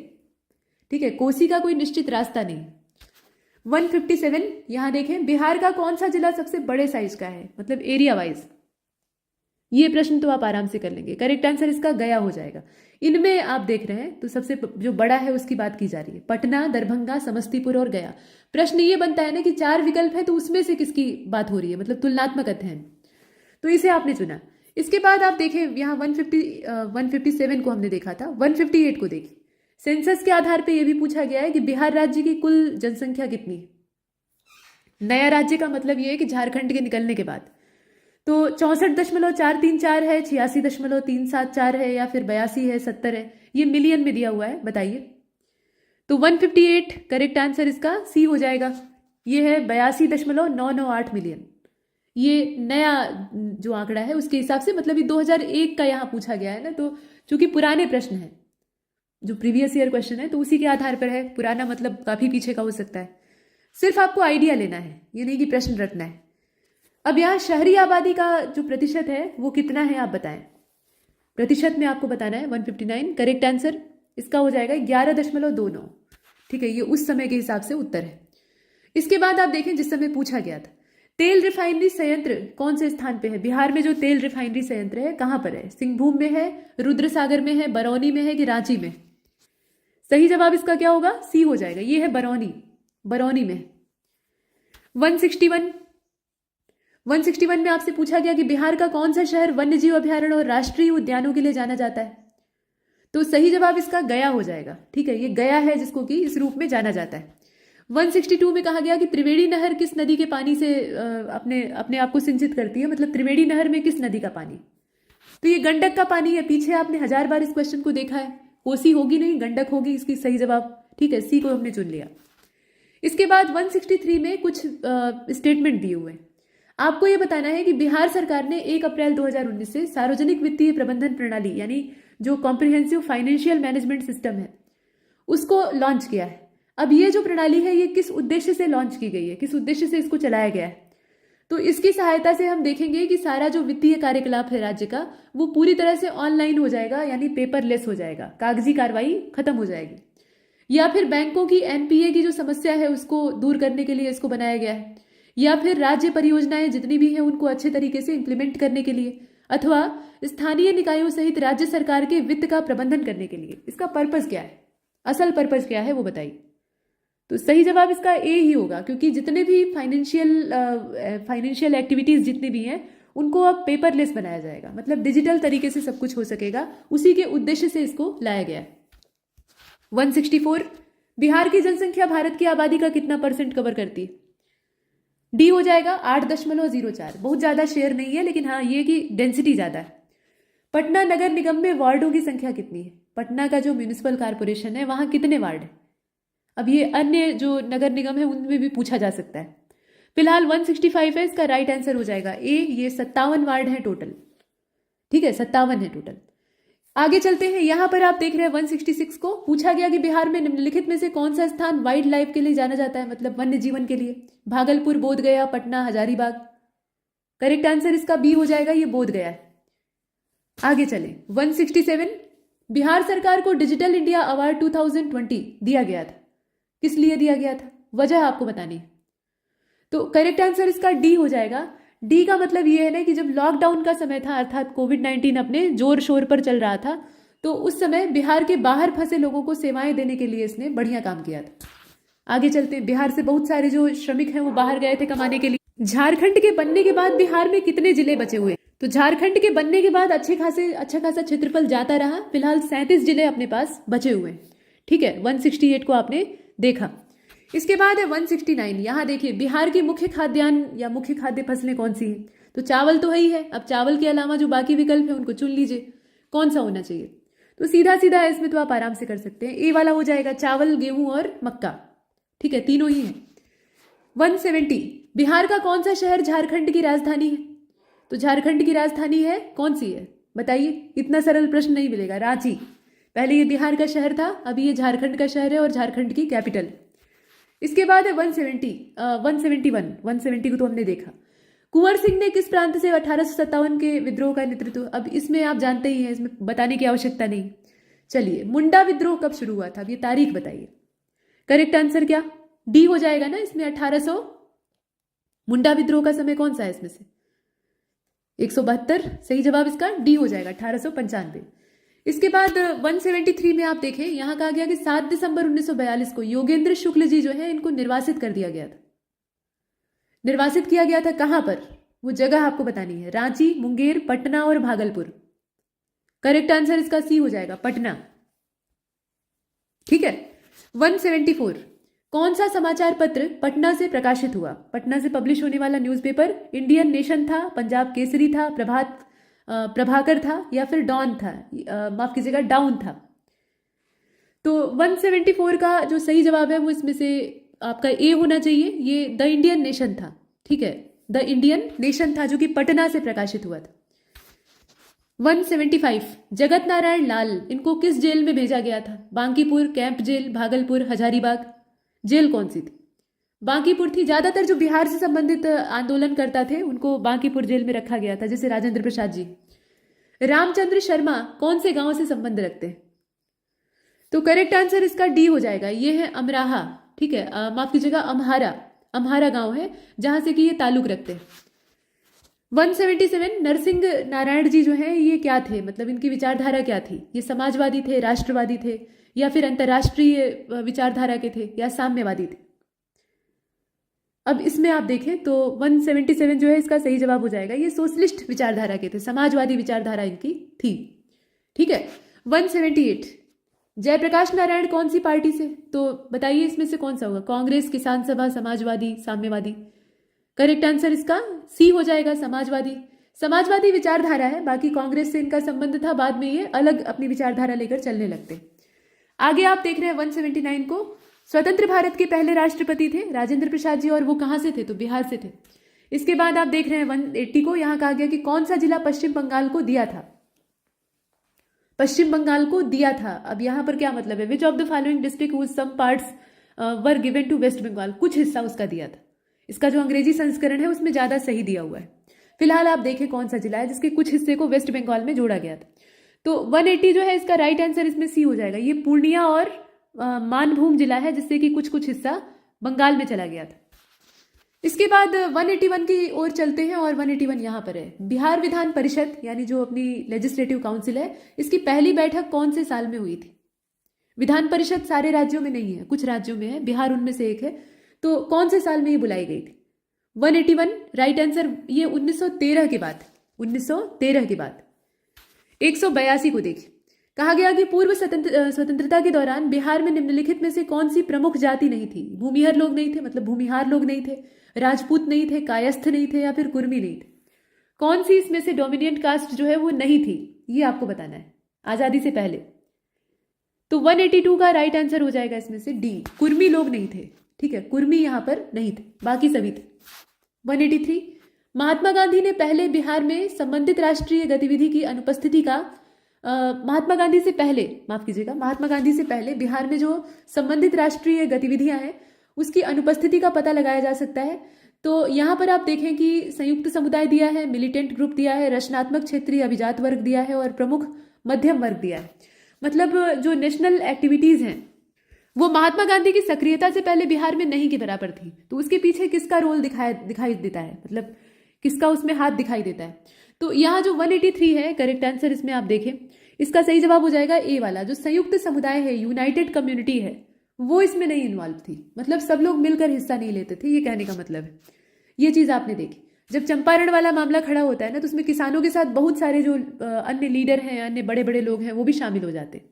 Speaker 2: ठीक है, कोसी का कोई निश्चित रास्ता नहीं। 157, यहां देखें, बिहार का कौन सा जिला सबसे बड़े साइज का है, मतलब एरिया वाइज? ये प्रश्न तो आप आराम से कर लेंगे। करेक्ट आंसर इसका गया हो जाएगा। इनमें आप देख रहे हैं तो सबसे जो बड़ा है उसकी बात की जा रही है, पटना, दरभंगा, समस्तीपुर और गया। प्रश्न ये बनता है ना कि 4 विकल्प है तो उसमें से किसकी बात हो रही है, मतलब तुलनात्मक अध्ययन, तो इसे आपने चुना। इसके बाद आप देखें यहाँ 157 को हमने देखा था, 158 को देखिए। सेंसस के आधार पर यह भी पूछा गया है कि बिहार राज्य की कुल जनसंख्या कितनी है। नया राज्य का मतलब यह है कि झारखंड के निकलने के बाद। तो 64.434 है, 86.374 है, या फिर 82 है, 70 है, ये मिलियन में दिया हुआ है, बताइए। तो 158 करेक्ट आंसर इसका सी हो जाएगा। ये है 82.998 मिलियन। ये नया जो आंकड़ा है उसके हिसाब से, मतलब ये 2001 का यहाँ पूछा गया है ना, तो चूंकि पुराने प्रश्न है, जो प्रीवियस ईयर क्वेश्चन है, तो उसी के आधार पर है। पुराना मतलब काफी पीछे का हो सकता है। सिर्फ आपको आइडिया लेना है, ये नहीं कि प्रश्न रटना है। अब यहाँ शहरी आबादी का जो प्रतिशत है वो कितना है आप बताएं। प्रतिशत में आपको बताना है 159। करेक्ट आंसर इसका हो जाएगा 11.29। ठीक है, ये उस समय के हिसाब से उत्तर है। इसके बाद आप देखें जिस समय पूछा गया था, तेल रिफाइनरी संयंत्र कौन से स्थान पे है? बिहार में जो तेल रिफाइनरी संयंत्र है कहाँ पर है? सिंहभूम में है, रुद्रसागर में है, बरौनी में है कि रांची में? सही जवाब इसका क्या होगा? सी हो जाएगा। ये है बरौनी में। 161 में आपसे पूछा गया कि बिहार का कौन सा शहर वन्यजीव अभयारण्य और राष्ट्रीय उद्यानों के लिए जाना जाता है? तो सही जवाब इसका गया हो जाएगा। ठीक है, ये गया है जिसको कि इस रूप में जाना जाता है। 162 में कहा गया कि त्रिवेणी नहर किस नदी के पानी से अपने आप को सिंचित करती है, मतलब त्रिवेणी नहर में किस नदी का पानी? तो ये गंडक का पानी है। पीछे आपने 1000 बार इस क्वेश्चन को देखा है। कोसी होगी नहीं, गंडक होगी इसकी सही जवाब। ठीक है, सी को हमने चुन लिया। इसके बाद 163 में कुछ स्टेटमेंट दिए हुए हैं। आपको यह बताना है कि बिहार सरकार ने 1 अप्रैल 2019 से सार्वजनिक वित्तीय प्रबंधन प्रणाली, यानी जो कॉम्प्रिहेंसिव फाइनेंशियल मैनेजमेंट सिस्टम है, उसको लॉन्च किया है। अब ये जो प्रणाली है ये किस उद्देश्य से लॉन्च की गई है, किस उद्देश्य से इसको चलाया गया है? तो इसकी सहायता से हम देखेंगे कि सारा जो वित्तीय कार्यकलाप है राज्य का वो पूरी तरह से ऑनलाइन हो जाएगा, यानी पेपरलेस हो जाएगा, कागजी कार्रवाई खत्म हो जाएगी। या फिर बैंकों की एनपीए की जो समस्या है उसको दूर करने के लिए इसको बनाया गया है, या फिर राज्य परियोजनाएं जितनी भी हैं उनको अच्छे तरीके से इंप्लीमेंट करने के लिए, अथवा स्थानीय निकायों सहित राज्य सरकार के वित्त का प्रबंधन करने के लिए। इसका पर्पस क्या है, असल पर्पस क्या है वो बताइए। तो सही जवाब इसका ए ही होगा, क्योंकि जितने भी फाइनेंशियल एक्टिविटीज जितनी भी हैं उनको अब पेपरलेस बनाया जाएगा, मतलब डिजिटल तरीके से सब कुछ हो सकेगा। उसी के उद्देश्य से इसको लाया गया है। 164, बिहार की जनसंख्या भारत की आबादी का कितना % कवर करती है? डी हो जाएगा 8.04। बहुत ज्यादा शेयर नहीं है, लेकिन हाँ ये कि डेंसिटी ज्यादा है। पटना नगर निगम में वार्डों की संख्या कितनी है? पटना का जो म्यूनिसिपल कारपोरेशन है वहां कितने वार्ड है? अब ये अन्य जो नगर निगम है उनमें भी पूछा जा सकता है। फिलहाल 165 है, इसका राइट आंसर हो जाएगा ए। ये 57 वार्ड है टोटल। ठीक है, 57 है टोटल। आगे चलते हैं। यहां पर आप देख रहे हैं 166 को पूछा गया कि बिहार में निम्नलिखित में से कौन सा स्थान वाइल्ड लाइफ के लिए जाना जाता है, मतलब वन्य जीवन के लिए? भागलपुर, बोधगया, पटना, हजारीबाग। करेक्ट आंसर इसका बी हो जाएगा, ये बोधगया है। आगे चले 167, बिहार सरकार को डिजिटल इंडिया अवार्ड 2020 दिया गया था। किस लिए दिया गया था, वजह आपको बतानी है। तो करेक्ट आंसर इसका डी हो जाएगा। डी का मतलब ये है ना कि जब लॉकडाउन का समय था अर्थात कोविड-19 अपने जोर शोर पर चल रहा था, तो उस समय बिहार के बाहर फंसे लोगों को सेवाएं देने के लिए इसने बढ़िया काम किया था। आगे चलते हैं। बिहार से बहुत सारे जो श्रमिक हैं वो बाहर गए थे कमाने के लिए। झारखंड के बनने के बाद बिहार में कितने जिले बचे हुए? तो झारखंड के बनने के बाद अच्छा खासा क्षेत्रफल जाता रहा। फिलहाल 37 जिले अपने पास बचे हुए हैं। ठीक है, 168 को आपने देखा। इसके बाद है 169। यहाँ देखिए बिहार की मुख्य खाद्यान्न या मुख्य खाद्य फसलें कौन सी हैं? तो चावल तो है ही है। अब चावल के अलावा जो बाकी विकल्प है उनको चुन लीजिए, कौन सा होना चाहिए। तो सीधा सीधा है इसमें, तो आप आराम से कर सकते हैं। ए वाला हो जाएगा, चावल, गेहूं और मक्का। ठीक है, तीनों ही है। 170। बिहार का कौन सा शहर झारखंड की राजधानी है? तो झारखंड की राजधानी है कौन सी है बताइए। इतना सरल प्रश्न नहीं मिलेगा। रांची। पहले ये बिहार का शहर था, अभी ये झारखंड का शहर है और झारखंड की कैपिटल। इसके बाद है 170 को तो हमने देखा। कुंवर सिंह ने किस प्रांत से 1857 के विद्रोह का नेतृत्व? अब इसमें आप जानते ही हैं, इसमें बताने की आवश्यकता नहीं। चलिए, मुंडा विद्रोह कब शुरू हुआ था? अब ये तारीख बताइए। करेक्ट आंसर क्या? डी हो जाएगा ना इसमें, 1800। मुंडा विद्रोह का समय कौन सा है इसमें से? 172। सही जवाब इसका डी हो जाएगा, 1895। इसके बाद 173 में आप देखें, यहां कहा गया कि 7 दिसंबर 1942 को योगेंद्र शुक्ल जी जो है इनको निर्वासित कर दिया गया था। निर्वासित किया गया था कहां पर? वो जगह आपको बतानी है। रांची, मुंगेर, पटना और भागलपुर। करेक्ट आंसर इसका सी हो जाएगा, पटना। ठीक है। 174। कौन सा समाचार पत्र पटना से प्रकाशित हुआ? पटना से पब्लिश होने वाला न्यूज़पेपर इंडियन नेशन था, पंजाब केसरी था, प्रभाकर था या फिर डॉन था? माफ कीजिएगा, डाउन था। तो 174 का जो सही जवाब है वो इसमें से आपका ए होना चाहिए। ये द इंडियन नेशन था। ठीक है, द इंडियन नेशन था जो कि पटना से प्रकाशित हुआ था। 175। जगत नारायण लाल, इनको किस जेल में भेजा गया था? Bankipur, camp jail, Bhagalpur, Hazaribagh. Jail कौन सी थी? बांकीपुर थी। ज्यादातर जो बिहार से संबंधित आंदोलन करता थे उनको बांकीपुर जेल में रखा गया था, जैसे राजेंद्र प्रसाद जी। रामचंद्र शर्मा कौन से गांव से संबंध रखते हैं? तो करेक्ट आंसर इसका डी हो जाएगा। ये है अमराहा। ठीक है, माफ कीजिएगा, अम्हारा गांव है जहां से कि ये ताल्लुक रखते हैं। 177। नरसिंह नारायण जी जो है ये क्या थे, मतलब इनकी विचारधारा क्या थी? ये समाजवादी थे, राष्ट्रवादी थे या फिर अंतर्राष्ट्रीय विचारधारा के थे या साम्यवादी थे? अब इसमें आप देखें तो 177 जो है इसका सही जवाब हो जाएगा। ये सोशलिस्ट विचारधारा के थे, समाजवादी विचारधारा इनकी थी। ठीक है। 178। जयप्रकाश नारायण कौन सी पार्टी से? तो बताइए इसमें से कौन सा होगा? कांग्रेस, किसान सभा, समाजवादी, साम्यवादी। करेक्ट आंसर इसका सी हो जाएगा, समाजवादी। समाजवादी विचारधारा है, बाकी कांग्रेस से इनका संबंध था, बाद में ये अलग अपनी विचारधारा लेकर चलने लगते। आगे आप देख रहे हैं 179 को। स्वतंत्र भारत के पहले राष्ट्रपति थे राजेंद्र प्रसाद जी, और वो कहां से थे? तो बिहार से थे। इसके बाद आप देख रहे हैं 180 को। यहां कहा गया कि कौन सा जिला पश्चिम बंगाल को दिया था? पश्चिम बंगाल को दिया था। अब यहां पर क्या मतलब है? Which of the following district whose some parts were given to West Bengal? कुछ हिस्सा उसका दिया था। इसका जो अंग्रेजी संस्करण है उसमें ज्यादा सही दिया हुआ है। फिलहाल आप देखें कौन सा जिला है जिसके कुछ हिस्से को वेस्ट बंगाल में जोड़ा गया था। तो 180 जो है इसका राइट आंसर इसमें सी हो जाएगा। ये पूर्णिया और मानभूम जिला है जिससे कि कुछ हिस्सा बंगाल में चला गया था। इसके बाद 181 की ओर चलते हैं और 181 यहाँ पर है। बिहार विधान परिषद यानी जो अपनी लेजिस्लेटिव काउंसिल है, इसकी पहली बैठक कौन से साल में हुई थी? विधान परिषद सारे राज्यों में नहीं है, कुछ राज्यों में है, बिहार उनमें से एक है। तो कौन से साल में ये बुलाई गई थी? 181 राइट आंसर। ये 1913 के बाद, 1913 के बाद। 182 को देखिए, कहा गया कि पूर्व स्वतंत्रता के दौरान बिहार में निम्नलिखित में से कौन सी प्रमुख जाति नहीं थी? भूमिहर लोग नहीं थे, मतलब भूमिहार लोग नहीं थे, राजपूत नहीं थे, कायस्थ नहीं थे या फिर कुर्मी नहीं थे। कौन सी इसमें से डोमिनेंट कास्ट जो है वो नहीं थी, ये आपको बताना है आजादी से पहले। तो 182 का राइट आंसर हो जाएगा इसमें से डी, कुर्मी लोग नहीं थे। ठीक है, कुर्मी यहां पर नहीं थे, बाकी सभी थे। 183। महात्मा गांधी ने पहले बिहार में संबंधित राष्ट्रीय गतिविधि की अनुपस्थिति का महात्मा गांधी से पहले बिहार में जो संबंधित राष्ट्रीय गतिविधियां हैं उसकी अनुपस्थिति का पता लगाया जा सकता है। तो यहां पर आप देखें कि संयुक्त समुदाय दिया है, मिलिटेंट ग्रुप दिया है, रचनात्मक क्षेत्रीय अभिजात वर्ग दिया है और प्रमुख मध्यम वर्ग दिया है। मतलब जो नेशनल एक्टिविटीज हैं वो महात्मा गांधी की सक्रियता से पहले बिहार में नहीं के बराबर थी, तो उसके पीछे किसका रोल दिखाई देता है, मतलब किसका उसमें हाथ दिखाई देता है। तो यहाँ जो 183 है करेक्ट आंसर, इसमें आप देखें इसका सही जवाब हो जाएगा ए वाला। जो संयुक्त समुदाय है, यूनाइटेड कम्युनिटी है, वो इसमें नहीं इन्वॉल्व थी, मतलब सब लोग मिलकर हिस्सा नहीं लेते थे, ये कहने का मतलब है। ये चीज आपने देखी। जब चंपारण वाला मामला खड़ा होता है ना, तो उसमें किसानों के साथ बहुत सारे जो अन्य लीडर हैं, अन्य बड़े बड़े लोग हैं, वो भी शामिल हो जाते हैं।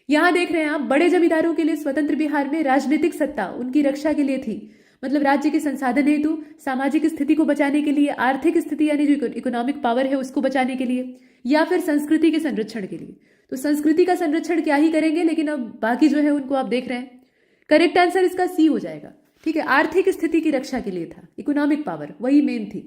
Speaker 2: यहाँ देख रहे हैं आप, बड़े जमींदारों के लिए स्वतंत्र बिहार में राजनीतिक सत्ता उनकी रक्षा के लिए थी, मतलब राज्य के संसाधन हेतु, सामाजिक स्थिति को बचाने के लिए, आर्थिक स्थिति यानी जो इकोनॉमिक पावर है उसको बचाने के लिए, या फिर संस्कृति के संरक्षण के लिए। तो संस्कृति का संरक्षण क्या ही करेंगे, लेकिन अब बाकी जो है उनको आप देख रहे हैं। करेक्ट आंसर इसका सी हो जाएगा। ठीक है, आर्थिक स्थिति की रक्षा के लिए था, इकोनॉमिक पावर वही मेन थी।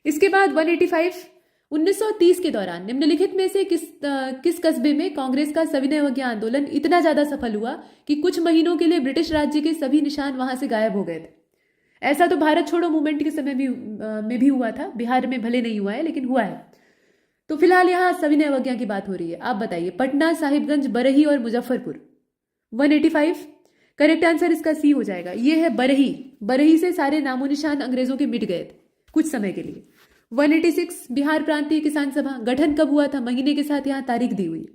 Speaker 2: इसके बाद 185, 1930 के दौरान निम्नलिखित में से किस कस्बे में कांग्रेस का सविनय अवज्ञा आंदोलन इतना ज्यादा सफल हुआ कि कुछ महीनों के लिए ब्रिटिश राज्य के सभी निशान वहां से गायब हो गए थे। ऐसा तो भारत छोड़ो मूवमेंट के समय में भी हुआ था, बिहार में भले नहीं हुआ है लेकिन हुआ है। तो फिलहाल यहाँ सविनय अवज्ञा की बात हो रही है। आप बताइए, पटना, साहिबगंज, बरही और मुजफ्फरपुर। 185 करेक्ट आंसर इसका सी हो जाएगा। ये है बरही। बरही से सारे नामो निशान अंग्रेजों के मिट गए थे कुछ समय के लिए। 186 बिहार प्रांतीय किसान सभा गठन कब हुआ था, महीने के साथ यहाँ तारीख दी हुई।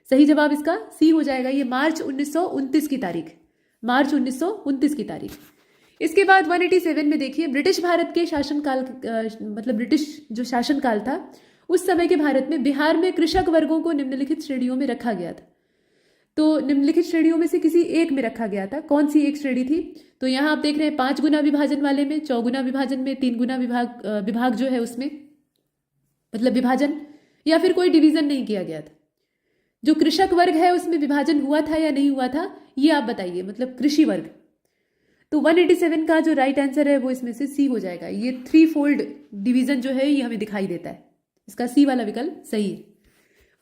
Speaker 2: सही जवाब इसका सी हो जाएगा। ये मार्च 1929 की तारीख, मार्च 1929 की तारीख। इसके बाद 187 में देखिए, ब्रिटिश भारत के शासनकाल, मतलब ब्रिटिश जो शासनकाल था उस समय के भारत में बिहार में कृषक वर्गों को निम्नलिखित श्रेणियों में रखा गया था। तो निम्नलिखित श्रेणियों में से किसी एक में रखा गया था। कौन सी एक श्रेणी थी? तो यहाँ आप देख रहे हैं 5 गुना विभाजन वाले में, 4 गुना विभाजन में, 3 गुना विभाग जो है उसमें, मतलब विभाजन या फिर कोई डिवीजन नहीं किया गया था। जो कृषक वर्ग है उसमें विभाजन हुआ था या नहीं हुआ था, ये आप बताइए, मतलब कृषि वर्ग। तो 187 का जो राइट आंसर है वो इसमें से सी हो जाएगा। ये 3 फोल्ड डिवीजन जो है ये हमें दिखाई देता है, इसका सी वाला विकल्प सही है।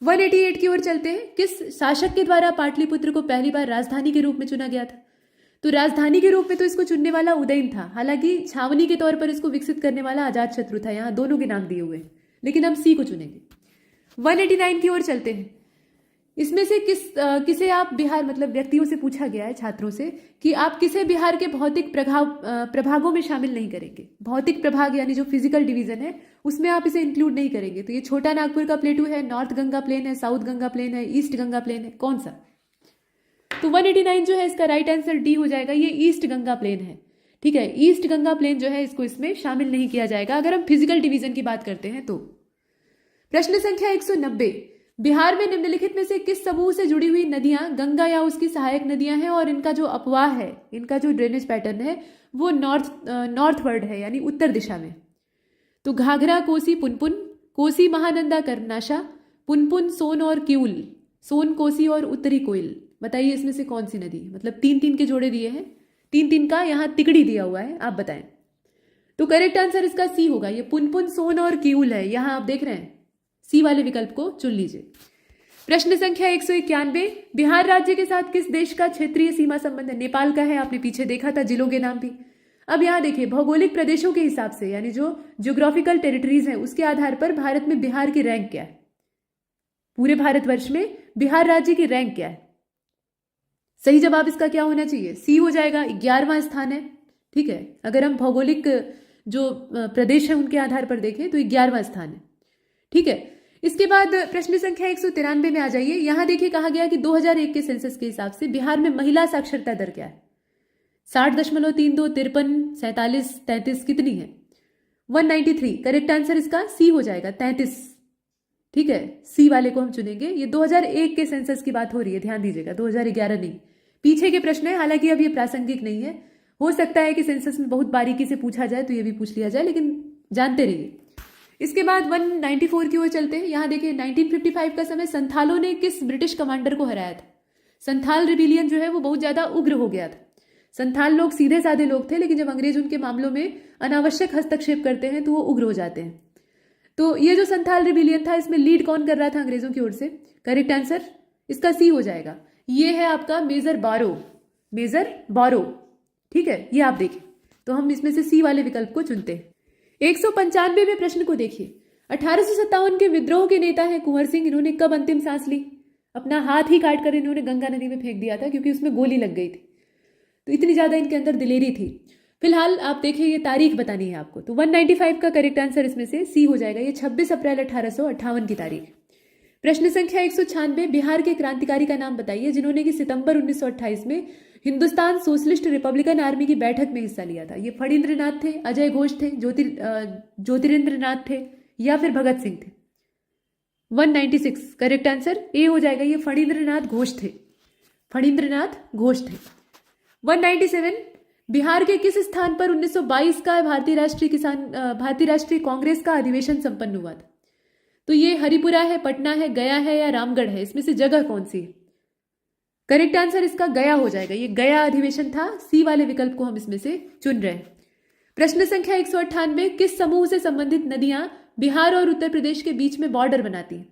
Speaker 2: 188 की ओर चलते हैं। किस शासक के द्वारा पाटलिपुत्र को पहली बार राजधानी के रूप में चुना गया था? तो राजधानी के रूप में तो इसको चुनने वाला उदयन था, हालांकि छावनी के तौर पर इसको विकसित करने वाला अजात शत्रु था। यहाँ दोनों के नाम दिए हुए हैं, लेकिन हम सी को चुनेंगे। 189 की ओर चलते हैं। इसमें से किसे आप बिहार, मतलब व्यक्तियों से पूछा गया है, छात्रों से, कि आप किसे बिहार के भौतिक प्रभागों में शामिल नहीं करेंगे। भौतिक प्रभाग यानी जो फिजिकल डिवीजन है उसमें आप इसे इंक्लूड नहीं करेंगे। तो ये छोटा नागपुर का प्लेटू है, नॉर्थ गंगा प्लेन है, साउथ गंगा प्लेन है, ईस्ट गंगा प्लेन है, कौन सा? तो 189 जो है इसका राइट आंसर डी हो जाएगा। ये ईस्ट गंगा प्लेन है। ठीक है, ईस्ट गंगा प्लेन जो है इसको इसमें शामिल नहीं किया जाएगा अगर हम फिजिकल डिवीजन की बात करते हैं तो। प्रश्न संख्या 190, बिहार में निम्नलिखित में से किस समूह से जुड़ी हुई नदियां गंगा या उसकी सहायक नदियां हैं और इनका जो अपवाह है, इनका जो ड्रेनेज पैटर्न है वो नॉर्थवर्ड है, यानी उत्तर दिशा में। तो घाघरा, कोसी, पुनपुन, कोसी, महानंदा, कर्मनाशा, पुनपुन, सोन और किउल, सोन, कोसी और उत्तरी कोयल। बताइए इसमें से कौन सी नदी, मतलब 3-3 के जोड़े दिए हैं, 3-3 का यहाँ तिकड़ी दिया हुआ है, आप बताएं। तो करेक्ट आंसर इसका सी होगा। ये पुनपुन, सोन और किउल है, यहाँ आप देख रहे हैं, सी वाले विकल्प को चुन लीजिए। प्रश्न संख्या 191, बिहार राज्य के साथ किस देश का क्षेत्रीय सीमा संबंध है? नेपाल का है, आपने पीछे देखा था जिलों के नाम भी। अब यहाँ देखिए, भौगोलिक प्रदेशों के हिसाब से, यानी जो ज्योग्राफिकल टेरिटरीज हैं उसके आधार पर भारत में बिहार की रैंक क्या है, पूरे भारतवर्ष में बिहार राज्य की रैंक क्या है? सही जवाब इसका क्या होना चाहिए? सी हो जाएगा, 11वां स्थान है। ठीक है, अगर हम भौगोलिक जो प्रदेश है उनके आधार पर देखें तो 11वां स्थान है। ठीक है, इसके बाद प्रश्न संख्या 193 में आ जाइए। यहां देखिए, कहा गया कि 2001 के सेंसस के हिसाब से बिहार में महिला साक्षरता दर क्या है? 60.32, 53, 47, 33 कितनी है? 193 करेक्ट आंसर इसका सी हो जाएगा, 33। ठीक है, सी वाले को हम चुनेंगे। ये 2001 के सेंसस की बात हो रही है, ध्यान दीजिएगा, 2011 नहीं। पीछे के प्रश्न है, हालांकि अब ये प्रासंगिक नहीं है, हो सकता है कि सेंसस में बहुत बारीकी से पूछा जाए तो ये भी पूछ लिया जाए, लेकिन जानते रहिए। इसके बाद 194 की ओर चलते हैं। यहां देखिए, 1955 का समय संथालों ने किस ब्रिटिश कमांडर को हराया था? संथाल रिबिलियन जो है वो बहुत ज्यादा उग्र हो गया था। संथाल लोग सीधे साधे लोग थे, लेकिन जब अंग्रेज उनके मामलों में अनावश्यक हस्तक्षेप करते हैं तो वो उग्र हो जाते हैं। तो ये जो संथाल रिबिलियन था, इसमें लीड कौन कर रहा था अंग्रेजों की ओर से? करेक्ट आंसर इसका सी हो जाएगा। ये है आपका मेजर बारो, मेजर बारो। ठीक है, ये आप देखिए, तो हम इसमें से सी वाले विकल्प को चुनते हैं। 195वें प्रश्न को देखिए। 1857 के विद्रोह के नेता हैं कुंवर सिंह, इन्होंने कब अंतिम सांस ली? अपना हाथ ही काट कर इन्होंने गंगा नदी में फेंक दिया था क्योंकि उसमें गोली लग गई थी। तो इतनी ज़्यादा इनके अंदर दिलेरी थी। फिलहाल आप देखिए ये तारीख बतानी है आपको, तो 195 का करेक्ट आंसर इसमें से सी हो जाएगा। ये 26 अप्रैल 1858 की तारीख। प्रश्न संख्या 196, बिहार के क्रांतिकारी का नाम बताइए जिन्होंने कि सितंबर 1928 में हिंदुस्तान सोशलिस्ट रिपब्लिकन आर्मी की बैठक में हिस्सा लिया था। ये फणींद्रनाथ थे, अजय घोष थे, ज्योतिरिंद्रनाथ थे या फिर भगत सिंह थे। 196 करेक्ट आंसर ए हो जाएगा। ये फणींद्रनाथ घोष थे, फणींद्रनाथ घोष थे। 197, बिहार के किस स्थान पर 1922 का भारतीय राष्ट्रीय कांग्रेस का अधिवेशन संपन्न हुआ था? तो ये हरिपुरा है, पटना है, गया है या रामगढ़ है? इसमें से जगह कौन सी है? करेक्ट आंसर इसका गया हो जाएगा। ये गया अधिवेशन था। सी वाले विकल्प को हम इसमें से चुन रहे हैं। प्रश्न संख्या 198, किस समूह से संबंधित नदियां बिहार और उत्तर प्रदेश के बीच में बॉर्डर बनाती हैं?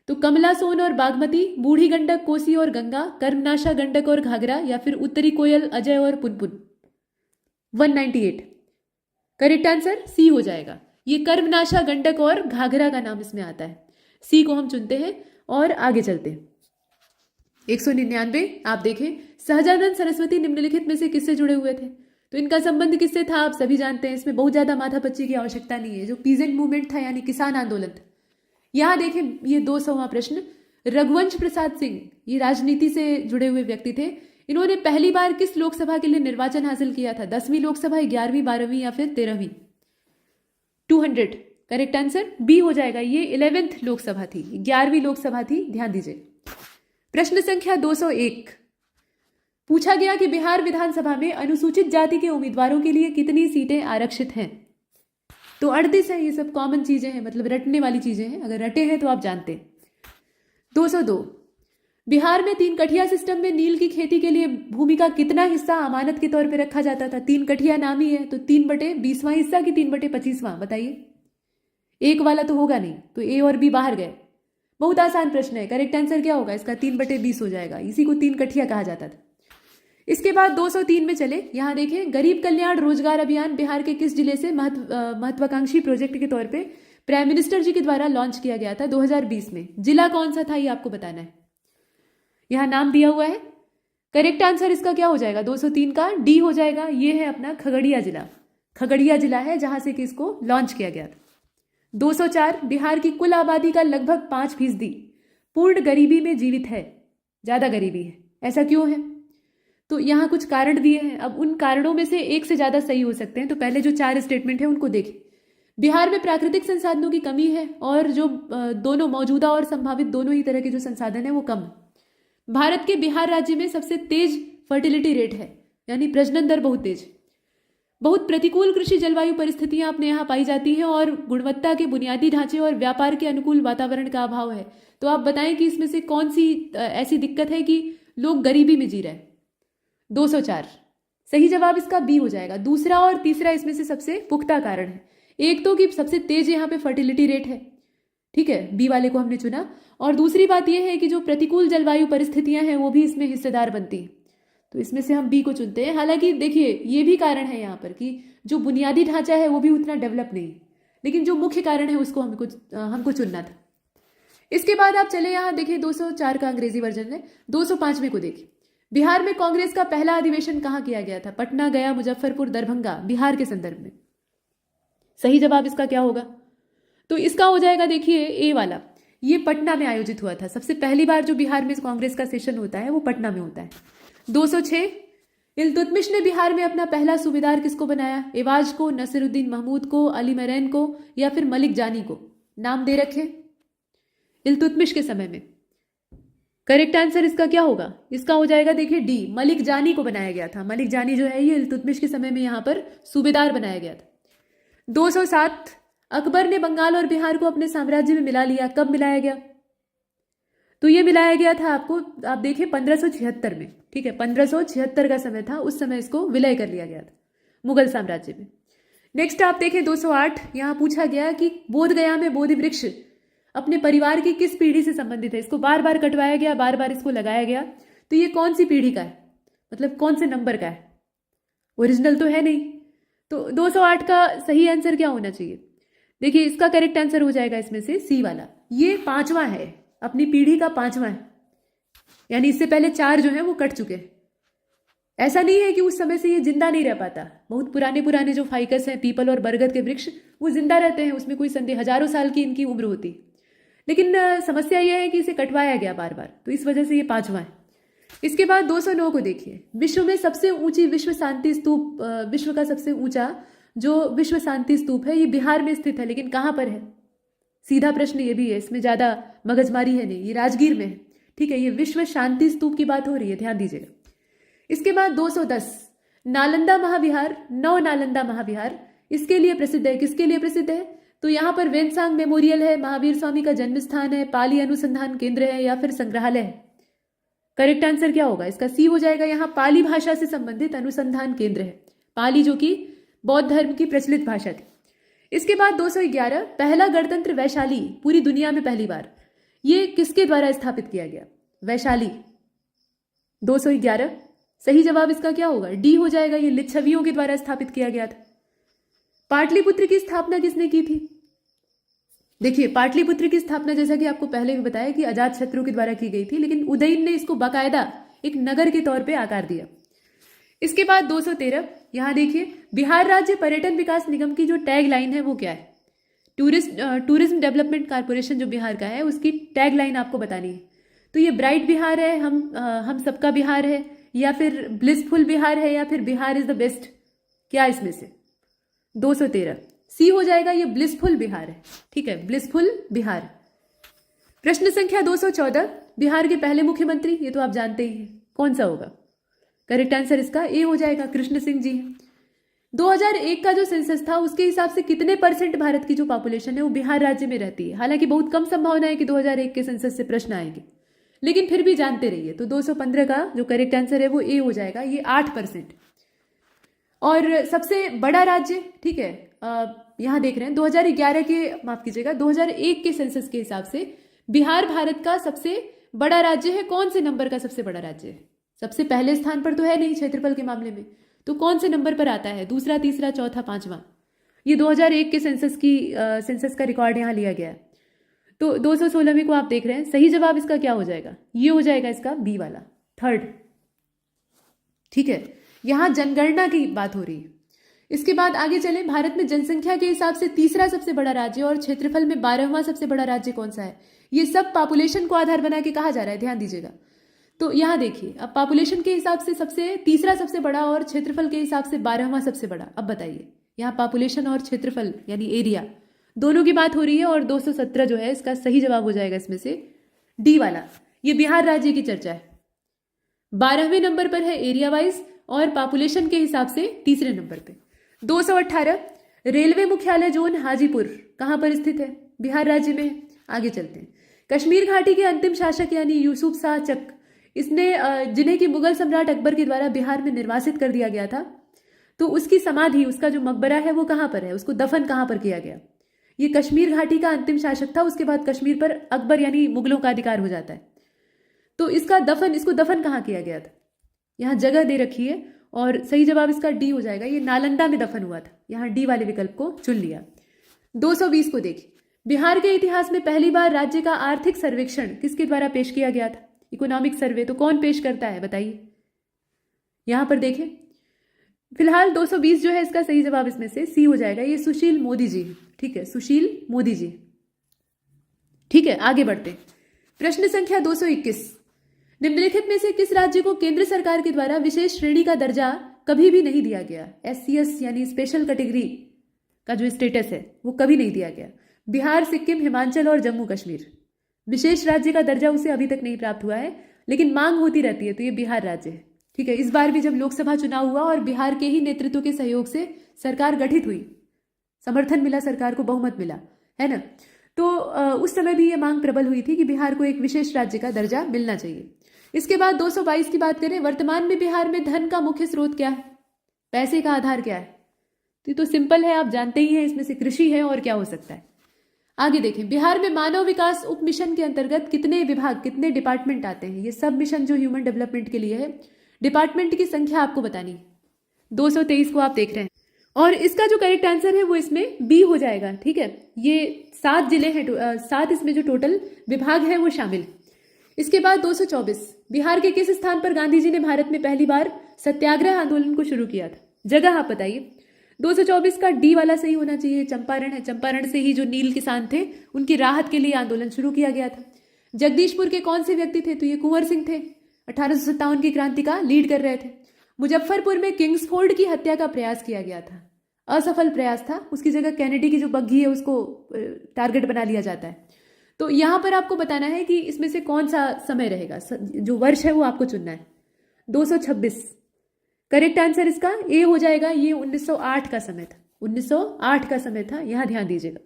Speaker 2: तो कमला, सोन और बागमती, बूढ़ी गंडक, कोसी और गंगा, कर्मनाशा, गंडक और घाघरा या फिर उत्तरी कोयल, अजय और पुनपुन। 198 करेक्ट आंसर सी हो जाएगा। ये कर्मनाशा, गंडक और घाघरा का नाम इसमें आता है। सी को हम चुनते हैं और आगे चलते हैं। 199 आप देखें, सहजानंद सरस्वती निम्नलिखित में से किससे जुड़े हुए थे? तो इनका संबंध किससे था आप सभी जानते हैं। इसमें बहुत ज्यादा माथापच्ची की आवश्यकता नहीं है। जो पीजेंट मूवमेंट था यानी किसान आंदोलन था। यहां देखें ये 200वां प्रश्न, रघुवंश प्रसाद सिंह ये राजनीति से जुड़े हुए व्यक्ति थे। इन्होंने पहली बार किस लोकसभा के लिए निर्वाचन हासिल किया था? 10वीं लोकसभा, 11वीं, 12वीं या फिर 13वीं? 200 करेक्ट आंसर बी हो जाएगा। ये 11th लोकसभा थी, 11वीं लोकसभा थी, ध्यान दीजिए। प्रश्न संख्या 201, पूछा गया कि बिहार विधानसभा में अनुसूचित जाति के उम्मीदवारों के लिए कितनी सीटें आरक्षित हैं? तो 38 है। ये सब कॉमन चीजें हैं, मतलब रटने वाली चीजें हैं। अगर रटे हैं तो आप जानते हैं। 202, बिहार में 3 कठिया सिस्टम में नील की खेती के लिए भूमि का कितना हिस्सा अमानत के तौर पर रखा जाता था? 3 कठिया नाम ही है, तो 3/20वां हिस्सा कि 3/25वां? बताइए। एक वाला तो होगा नहीं, तो ए और बी बाहर गए। बहुत आसान प्रश्न है। करेक्ट आंसर क्या होगा इसका? 3/20 हो जाएगा। इसी को 3 कठिया कहा जाता था। इसके बाद 203 में चले। यहां देखें, गरीब कल्याण रोजगार अभियान बिहार के किस जिले से महत्वाकांक्षी प्रोजेक्ट के तौर पे प्राइम मिनिस्टर जी के द्वारा लॉन्च किया गया था 2020 में? जिला कौन सा था ये आपको बताना है। यहां नाम दिया हुआ है। करेक्ट आंसर इसका क्या हो जाएगा? 203 का डी हो जाएगा। ये है अपना खगड़िया जिला। खगड़िया जिला है जहां से कि इसको लॉन्च किया गया था। 204, बिहार की कुल आबादी का लगभग 5% पूर्ण गरीबी में जीवित है। ज्यादा गरीबी है, ऐसा क्यों है? तो यहाँ कुछ कारण दिए हैं। अब उन कारणों में से एक से ज्यादा सही हो सकते हैं। तो पहले जो 4 स्टेटमेंट है उनको देखें। बिहार में प्राकृतिक संसाधनों की कमी है और जो दोनों मौजूदा और संभावित दोनों ही तरह के जो संसाधन है वो कम है। भारत के बिहार राज्य में सबसे तेज फर्टिलिटी रेट है, यानी प्रजनन दर बहुत तेज। बहुत प्रतिकूल कृषि जलवायु परिस्थितियां अपने यहाँ पाई जाती हैं और गुणवत्ता के बुनियादी ढांचे और व्यापार के अनुकूल वातावरण का अभाव है। तो आप बताएं कि इसमें से कौन सी ऐसी दिक्कत है कि लोग गरीबी में जी रहे हैं? 204 सही जवाब इसका बी हो जाएगा। दूसरा और तीसरा इसमें से सबसे पुख्ता कारण है। एक तो कि सबसे तेज यहाँ पे फर्टिलिटी रेट है, ठीक है, बी वाले को हमने चुना। और दूसरी बात यह है कि जो प्रतिकूल जलवायु परिस्थितियां हैं वो भी इसमें हिस्सेदार बनती हैं। तो इसमें से हम बी को चुनते हैं। हालांकि देखिए ये भी कारण है यहाँ पर कि जो बुनियादी ढांचा है वो भी उतना डेवलप नहीं है, लेकिन जो मुख्य कारण है उसको हमको चुनना था। इसके बाद आप चले यहाँ देखिए 204 का अंग्रेजी वर्जन है। 205वें को देखिए। बिहार में कांग्रेस का पहला अधिवेशन कहाँ किया गया था? पटना, गया, मुजफ्फरपुर, दरभंगा, बिहार के संदर्भ में। सही जवाब इसका क्या होगा? तो इसका हो जाएगा देखिए ए वाला। ये पटना में आयोजित हुआ था। सबसे पहली बार जो बिहार में कांग्रेस का सेशन होता है वो पटना में होता है। 206, इल्तुतमिश ने बिहार में अपना पहला सूबेदार किसको बनाया? एवाज को, नसीरुद्दीन महमूद को, अली मरैन को या फिर मलिक जानी को? नाम दे रखे इल्तुतमिश के समय में। करेक्ट आंसर इसका क्या होगा? इसका हो जाएगा देखिए डी, मलिक जानी को बनाया गया था। मलिक जानी जो है ये इल्तुतमिश के समय में यहाँ पर सूबेदार बनाया गया था। 207, अकबर ने बंगाल और बिहार को अपने साम्राज्य में मिला लिया। कब मिलाया गया? तो ये मिलाया गया था आपको, आप देखिए 1576 में, ठीक है, 1576 का समय था। उस समय इसको विलय कर लिया गया था मुगल साम्राज्य में। नेक्स्ट आप देखें 208, यहां पूछा गया कि बोध गया में बोधि वृक्ष अपने परिवार की किस पीढ़ी से संबंधित है? इसको बार बार कटवाया गया, बार बार इसको लगाया गया। तो ये कौन सी पीढ़ी का है, मतलब कौन से नंबर का है? ओरिजिनल तो है नहीं। तो 208 का सही आंसर क्या होना चाहिए? देखिए इसका करेक्ट आंसर हो जाएगा इसमें से सी वाला। ये 5वां है, अपनी पीढ़ी का 5वां है। यानी इससे पहले 4 जो हैं वो कट चुके हैं। ऐसा नहीं है कि उस समय से ये जिंदा नहीं रह पाता। बहुत पुराने पुराने जो फाइकस हैं, पीपल और बरगद के वृक्ष, वो जिंदा रहते हैं, उसमें कोई संदेह, हजारों साल की इनकी उम्र होती। लेकिन समस्या यह है कि इसे कटवाया गया बार बार, तो इस वजह से ये 5वां है। इसके बाद 209 को देखिए। विश्व में सबसे ऊंची विश्व शांति स्तूप, विश्व का सबसे ऊंचा जो विश्व शांति स्तूप है, ये बिहार में स्थित है, लेकिन कहाँ पर है? सीधा प्रश्न ये भी है, इसमें ज्यादा मगजमारी है नहीं। ये राजगीर में है, ठीक है। ये विश्व शांति स्तूप की बात हो रही है, ध्यान दीजिएगा। इसके बाद 210 नालंदा महाविहार, नव नालंदा महाविहार, इसके लिए प्रसिद्ध है। किसके लिए प्रसिद्ध है? तो यहाँ पर वेनसांग मेमोरियल है, महावीर स्वामी का जन्म स्थान है, पाली अनुसंधान केंद्र है, या फिर संग्रहालय है। करेक्ट आंसर क्या होगा इसका? सी हो जाएगा। यहाँ पाली भाषा से संबंधित अनुसंधान केंद्र है, पाली जो कि बौद्ध धर्म की प्रचलित भाषा थी। इसके बाद 211 पहला गणतंत्र वैशाली, पूरी दुनिया में पहली बार, ये किसके द्वारा स्थापित किया गया? वैशाली। 211 सही जवाब इसका क्या होगा? डी हो जाएगा। ये लिच्छवियों के द्वारा स्थापित किया गया था। पाटलिपुत्र की स्थापना किसने की थी? देखिए, पाटलिपुत्र की स्थापना जैसा कि आपको पहले भी बताया कि अजात शत्रु के द्वारा की गई थी, लेकिन उदयन ने इसको बाकायदा एक नगर के तौर पे आकार दिया। इसके बाद 213 यहां देखिए, बिहार राज्य पर्यटन विकास निगम की जो टैग लाइन है वो क्या है? टूरिज्म डेवलपमेंट कारपोरेशन जो बिहार का है, उसकी टैग लाइन आपको बतानी है। तो ये ब्राइट बिहार है, हम सबका बिहार है, या फिर ब्लिसफुल बिहार है, या फिर बिहार इज द बेस्ट? क्या इसमें से? 213 सी हो जाएगा। ये ब्लिसफुल बिहार है, ठीक है, ब्लिसफुल बिहार। प्रश्न संख्या 214 बिहार के पहले मुख्यमंत्री, ये तो आप जानते ही हैं, कौन सा होगा? करेक्ट आंसर इसका ए हो जाएगा, कृष्ण सिंह जी। 2001 का जो सेंसस था उसके हिसाब से कितने % भारत की जो पॉपुलेशन है वो बिहार राज्य में रहती है? हालांकि बहुत कम संभावना है कि 2001 के सेंसस से प्रश्न आएंगे, लेकिन फिर भी जानते रहिए। तो 215 का जो करेक्ट आंसर है वो ए हो जाएगा, ये 8%। और सबसे बड़ा राज्य, ठीक है, यहां देख रहे हैं 2011 के, माफ कीजिएगा, 2001 के सेंसस के हिसाब से बिहार भारत का सबसे बड़ा राज्य है। कौन से नंबर का सबसे बड़ा राज्य है? सबसे पहले स्थान पर तो है नहीं क्षेत्रफल के मामले में, तो कौन से नंबर पर आता है? दूसरा, तीसरा, चौथा, 5वां? ये 2001 के सेंसस का रिकॉर्ड यहां लिया गया है। तो 216 को आप देख रहे हैं, सही जवाब इसका क्या हो जाएगा? ये हो जाएगा इसका बी वाला, 3rd, ठीक है। यहां जनगणना की बात हो रही है। इसके बाद आगे चले। भारत में जनसंख्या के हिसाब से तीसरा सबसे बड़ा राज्य और क्षेत्रफल में 12वां सबसे बड़ा राज्य कौन सा है? ये सब पॉपुलेशन को आधार बना के कहा जा रहा है, ध्यान दीजिएगा। तो यहां देखिए, अब पॉपुलेशन के हिसाब से तीसरा सबसे बड़ा और क्षेत्रफल के हिसाब से 12वां सबसे बड़ा। अब बताइए, यहां पॉपुलेशन और क्षेत्रफल यानी एरिया दोनों की बात हो रही है, और 217 जो है इसका सही जवाब हो जाएगा इसमें से डी वाला। ये बिहार राज्य की चर्चा है। 12वें नंबर पर है एरिया वाइज, और पॉपुलेशन के हिसाब से तीसरे नंबर पे। 218 रेलवे मुख्यालय जोन हाजीपुर कहां पर स्थित है? बिहार राज्य में। आगे चलते हैं। कश्मीर घाटी के अंतिम शासक यानी यूसुफ शाह चक, इसने जिन्हें कि मुगल सम्राट अकबर के द्वारा बिहार में निर्वासित कर दिया गया था, तो उसकी समाधि, उसका जो मकबरा है वो कहां पर है? उसको दफन कहां पर किया गया? ये कश्मीर घाटी का अंतिम शासक था, उसके बाद कश्मीर पर अकबर यानी मुगलों का अधिकार हो जाता है। तो इसको दफन कहां किया गया था? यहां जगह दे रखी है, और सही जवाब इसका डी हो जाएगा। ये नालंदा में दफन हुआ था, यहां डी वाले विकल्प को चुन लिया। 220 को देखिए। बिहार के इतिहास में पहली बार राज्य का आर्थिक सर्वेक्षण किसके द्वारा पेश किया गया था? Economic survey. तो कौन पेश करता है बताइए? यहां पर देखें, फिलहाल 220 जो है इसका सही जवाब इसमें से सी हो जाएगा। ये सुशील मोदी जी, ठीक है, सुशील मोदी जी, ठीक है। आगे बढ़ते हैं। प्रश्न संख्या 221 निम्नलिखित में से किस राज्य को केंद्र सरकार के द्वारा विशेष श्रेणी का दर्जा कभी भी नहीं दिया गया? SCS यानी स्पेशल कैटेगरी का जो स्टेटस है वो कभी नहीं दिया गया। बिहार, सिक्किम, हिमाचल और जम्मू कश्मीर। विशेष राज्य का दर्जा उसे अभी तक नहीं प्राप्त हुआ है, लेकिन मांग होती रहती है, तो ये बिहार राज्य है, ठीक है। इस बार भी जब लोकसभा चुनाव हुआ और बिहार के ही नेतृत्व के सहयोग से सरकार गठित हुई, समर्थन मिला, सरकार को बहुमत मिला, है ना, तो उस समय भी ये मांग प्रबल हुई थी कि बिहार को एक विशेष राज्य का दर्जा मिलना चाहिए। इसके बाद 222 की बात करें। वर्तमान में बिहार में धन का मुख्य स्रोत क्या है? पैसे का आधार क्या है? तो सिंपल है, आप जानते ही हैं, इसमें से कृषि है, और क्या हो सकता है? आगे देखें। बिहार में मानव विकास उप मिशन के अंतर्गत कितने विभाग, कितने डिपार्टमेंट आते हैं? ये सब मिशन जो ह्यूमन डेवलपमेंट के लिए है, डिपार्टमेंट की संख्या आपको बतानी है। 223 को आप देख रहे हैं, और इसका जो करेक्ट आंसर है वो इसमें बी हो जाएगा, ठीक है। ये 7 जिले हैं, 7 इसमें जो टोटल विभाग है वो शामिल। इसके बाद 224, बिहार के किस स्थान पर गांधी जी ने भारत में पहली बार सत्याग्रह आंदोलन को शुरू किया था? जगह आप बताइए। 224 का डी वाला सही होना चाहिए, चंपारण है। चंपारण से ही जो नील किसान थे उनकी राहत के लिए आंदोलन शुरू किया गया था। जगदीशपुर के कौन से व्यक्ति थे? तो ये कुंवर सिंह थे, 1857 की क्रांति का लीड कर रहे थे। मुजफ्फरपुर में किंग्सफोर्ड की हत्या का प्रयास किया गया था, असफल प्रयास था, उसकी जगह कैनेडी की जो बग्घी है उसको टारगेट बना लिया जाता है। तो यहां पर आपको बताना है कि इसमें से कौन सा समय रहेगा, जो वर्ष है वो आपको चुनना है। 226 करेक्ट आंसर इसका ए हो जाएगा। ये 1908 का समय था, 1908 का समय था, यहां ध्यान दीजिएगा।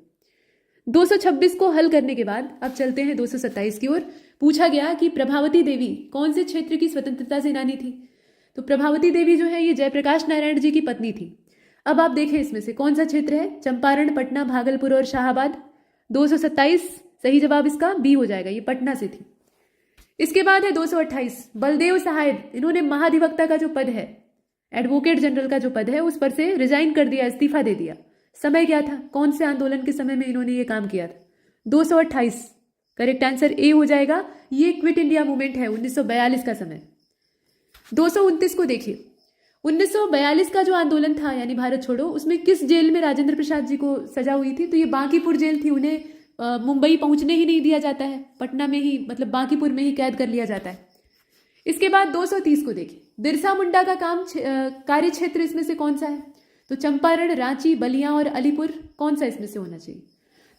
Speaker 2: 226 को हल करने के बाद अब चलते हैं 227 की ओर। पूछा गया कि प्रभावती देवी कौन से क्षेत्र की स्वतंत्रता सेनानी थी? तो प्रभावती देवी जो है ये जयप्रकाश नारायण जी की पत्नी थी। अब आप देखें इसमें से कौन सा क्षेत्र है, चंपारण, पटना, भागलपुर और शाहाबाद। 227 सही जवाब इसका बी हो जाएगा, ये पटना से थी। इसके बाद है 228, बलदेव सहाय, इन्होंने महाधिवक्ता का जो पद है, एडवोकेट जनरल का जो पद है, उस पर से रिजाइन कर दिया, इस्तीफा दे दिया। समय क्या था, कौन से आंदोलन के समय में इन्होंने ये काम किया था? 228 करेक्ट आंसर ए हो जाएगा। ये क्विट इंडिया मूवमेंट है, 1942 का समय। 229 को देखिए, 1942 का जो आंदोलन था यानी भारत छोड़ो, उसमें किस जेल में राजेंद्र प्रसाद जी को सजा हुई थी? तो ये बांकीपुर जेल थी। उन्हें मुंबई पहुंचने ही नहीं दिया जाता है, पटना में ही मतलब बांकीपुर में ही कैद कर लिया जाता है। इसके बाद 230 को देखिए, बिरसा मुंडा का कार्य क्षेत्र इसमें से कौन सा है? तो चंपारण, रांची, बलिया और अलीपुर, कौन सा इसमें से होना चाहिए?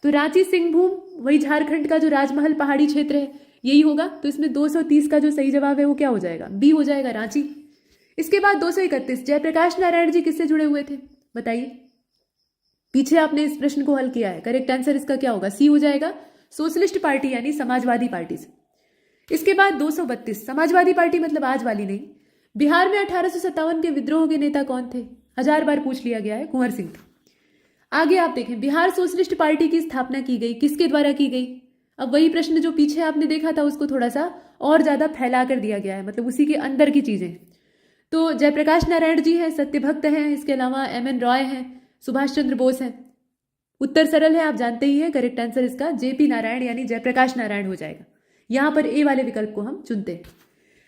Speaker 2: तो रांची सिंहभूम, वही झारखंड का जो राजमहल पहाड़ी क्षेत्र है यही होगा। तो इसमें 230 का जो सही जवाब है वो क्या हो जाएगा? बी हो जाएगा, रांची। इसके बाद 231, जयप्रकाश नारायण जी किससे जुड़े हुए थे? बताइए, पीछे आपने इस प्रश्न को हल किया है, करेक्ट आंसर इसका क्या होगा? सी हो जाएगा, सोशलिस्ट पार्टी यानी समाजवादी पार्टी से। इसके बाद 232, समाजवादी पार्टी मतलब आज वाली नहीं। बिहार में 1857 के विद्रोह के नेता कौन थे? 1000 बार पूछ लिया गया है, कुंवर सिंह थे। आगे आप देखें, बिहार सोशलिस्ट पार्टी की स्थापना की गई, किसके द्वारा की गई? अब वही प्रश्न जो पीछे आपने देखा था उसको थोड़ा सा और ज्यादा फैला कर दिया गया है, मतलब उसी के अंदर की चीजें। तो जयप्रकाश नारायण जी हैं, सत्यभक्त हैं, इसके अलावा एम.एन. रॉय हैं, सुभाष चंद्र बोस हैं। उत्तर सरल है, आप जानते ही हैं, करेक्ट आंसर इसका जेपी नारायण यानी जयप्रकाश नारायण हो जाएगा। यहां पर ए वाले विकल्प को हम चुनते हैं।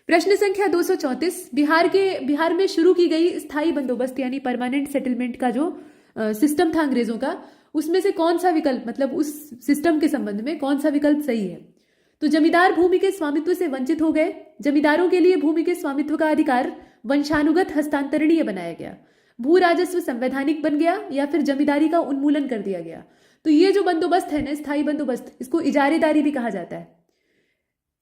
Speaker 2: प्रश्न संख्या 234, बिहार में शुरू की गई स्थायी बंदोबस्त यानी परमानेंट सेटलमेंट का जो सिस्टम था अंग्रेजों का, उसमें से कौन सा विकल्प, मतलब उस सिस्टम के संबंध में कौन सा विकल्प सही है? तो जमींदार भूमि के स्वामित्व से वंचित हो गए, जमींदारों के लिए भूमि के स्वामित्व का अधिकार वंशानुगत हस्तांतरणीय बनाया गया, भू राजस्व संवैधानिक बन गया, या फिर जमींदारी का उन्मूलन कर दिया गया। तो ये जो बंदोबस्त है ना, स्थायी बंदोबस्त, इसको इजारेदारी भी कहा जाता है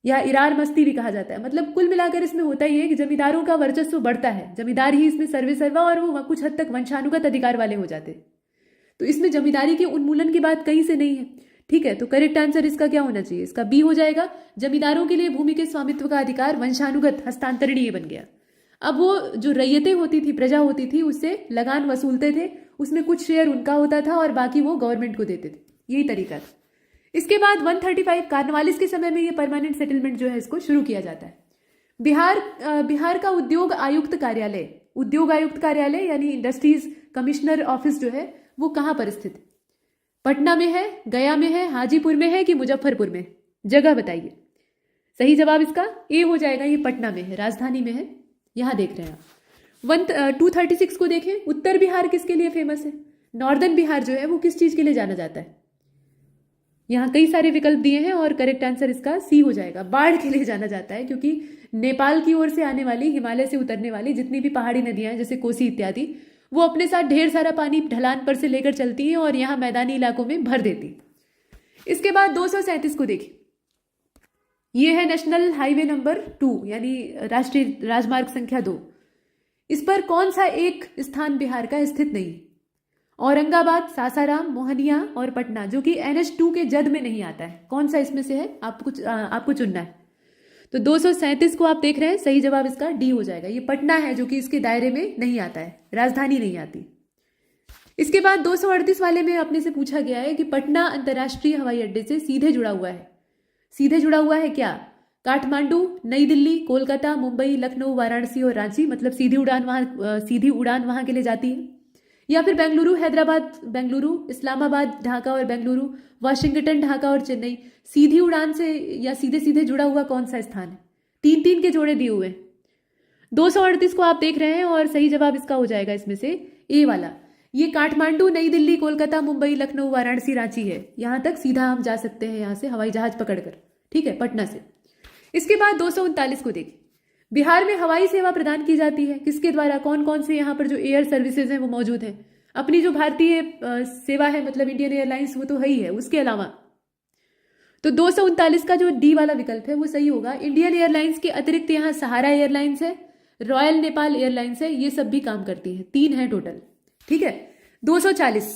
Speaker 2: या इरार मस्ती भी कहा जाता है। मतलब कुल मिलाकर इसमें होता ही है कि जमींदारों का वर्चस्व बढ़ता है, जमींदार ही इसमें सर्वे सर्वा और वो कुछ हद तक वंशानुगत अधिकार वाले हो जाते। तो इसमें जमींदारी के उन्मूलन की बात कहीं से नहीं है, ठीक है। तो करेक्ट आंसर इसका क्या होना चाहिए? इसका बी हो जाएगा, जमींदारों के लिए भूमि के स्वामित्व का अधिकार वंशानुगत हस्तांतरणीय बन गया। अब वो जो रैयतें होती थी, प्रजा होती थी, उससे लगान वसूलते थे, उसमें कुछ शेयर उनका होता था और बाकी वो गवर्नमेंट को देते थे, यही तरीका था। इसके बाद 135 कार्नवालिस के समय में ये परमानेंट सेटलमेंट जो है इसको शुरू किया जाता है। बिहार का उद्योग आयुक्त कार्यालय यानी इंडस्ट्रीज कमिश्नर ऑफिस जो है वो कहाँ पर स्थित है? पटना में है, गया में है, हाजीपुर में है कि मुजफ्फरपुर में? जगह बताइए। सही जवाब इसका ए हो जाएगा, ये पटना में है, राजधानी में है, यहां देख रहे हैं आप। 236 को देखें, उत्तर बिहार किसके लिए फेमस है? नॉर्दर्न बिहार जो है वो किस चीज के लिए जाना जाता है? यहाँ कई सारे विकल्प दिए हैं और करेक्ट आंसर इसका सी हो जाएगा, बाढ़ के लिए जाना जाता है, क्योंकि नेपाल की ओर से आने वाली, हिमालय से उतरने वाली जितनी भी पहाड़ी नदियां हैं जैसे कोसी इत्यादि, वो अपने साथ ढेर सारा पानी ढलान पर से लेकर चलती हैं और यहाँ मैदानी इलाकों में भर देती। इसके बाद 237 को देखिए, ये है नेशनल हाईवे नंबर 2 यानी राष्ट्रीय राजमार्ग संख्या 2। इस पर कौन सा एक स्थान बिहार का स्थित नहीं? औरंगाबाद, सासाराम, मोहनिया और पटना, जो कि NH2 के जद में नहीं आता है। कौन सा इसमें से है आपको चुनना है। तो 237 को आप देख रहे हैं, सही जवाब इसका डी हो जाएगा, ये पटना है जो कि इसके दायरे में नहीं आता है, राजधानी नहीं आती। इसके बाद 238 वाले में अपने से पूछा गया है कि पटना अंतर्राष्ट्रीय हवाई अड्डे से सीधे जुड़ा हुआ है क्या? काठमांडू, नई दिल्ली, कोलकाता, मुंबई, लखनऊ, वाराणसी और रांची, मतलब सीधी उड़ान वहां के लिए जाती है, या फिर बेंगलुरु हैदराबाद, बेंगलुरु इस्लामाबाद ढाका और बेंगलुरु, वाशिंगटन ढाका और चेन्नई, सीधी उड़ान से या सीधे सीधे जुड़ा हुआ कौन सा स्थान है? 3-3 के जोड़े दिए हुए हैं। 238 को आप देख रहे हैं और सही जवाब इसका हो जाएगा इसमें से ए वाला। ये काठमांडू, नई दिल्ली, कोलकाता, मुंबई, लखनऊ, वाराणसी, रांची है। यहां तक सीधा हम जा सकते हैं यहां से हवाई जहाज पकड़कर, ठीक है, पटना से। इसके बाद 239 को देखिए। बिहार में हवाई सेवा प्रदान की जाती है किसके द्वारा? कौन कौन से यहाँ पर जो एयर सर्विसेज हैं वो मौजूद हैं? अपनी जो भारतीय सेवा है मतलब इंडियन एयरलाइंस, वो तो है ही है, उसके अलावा तो 239 का जो डी वाला विकल्प है वो सही होगा। इंडियन एयरलाइंस के अतिरिक्त यहाँ सहारा एयरलाइंस है, रॉयल नेपाल एयरलाइंस है, ये सब भी काम करती है। 3 है टोटल, ठीक है। 240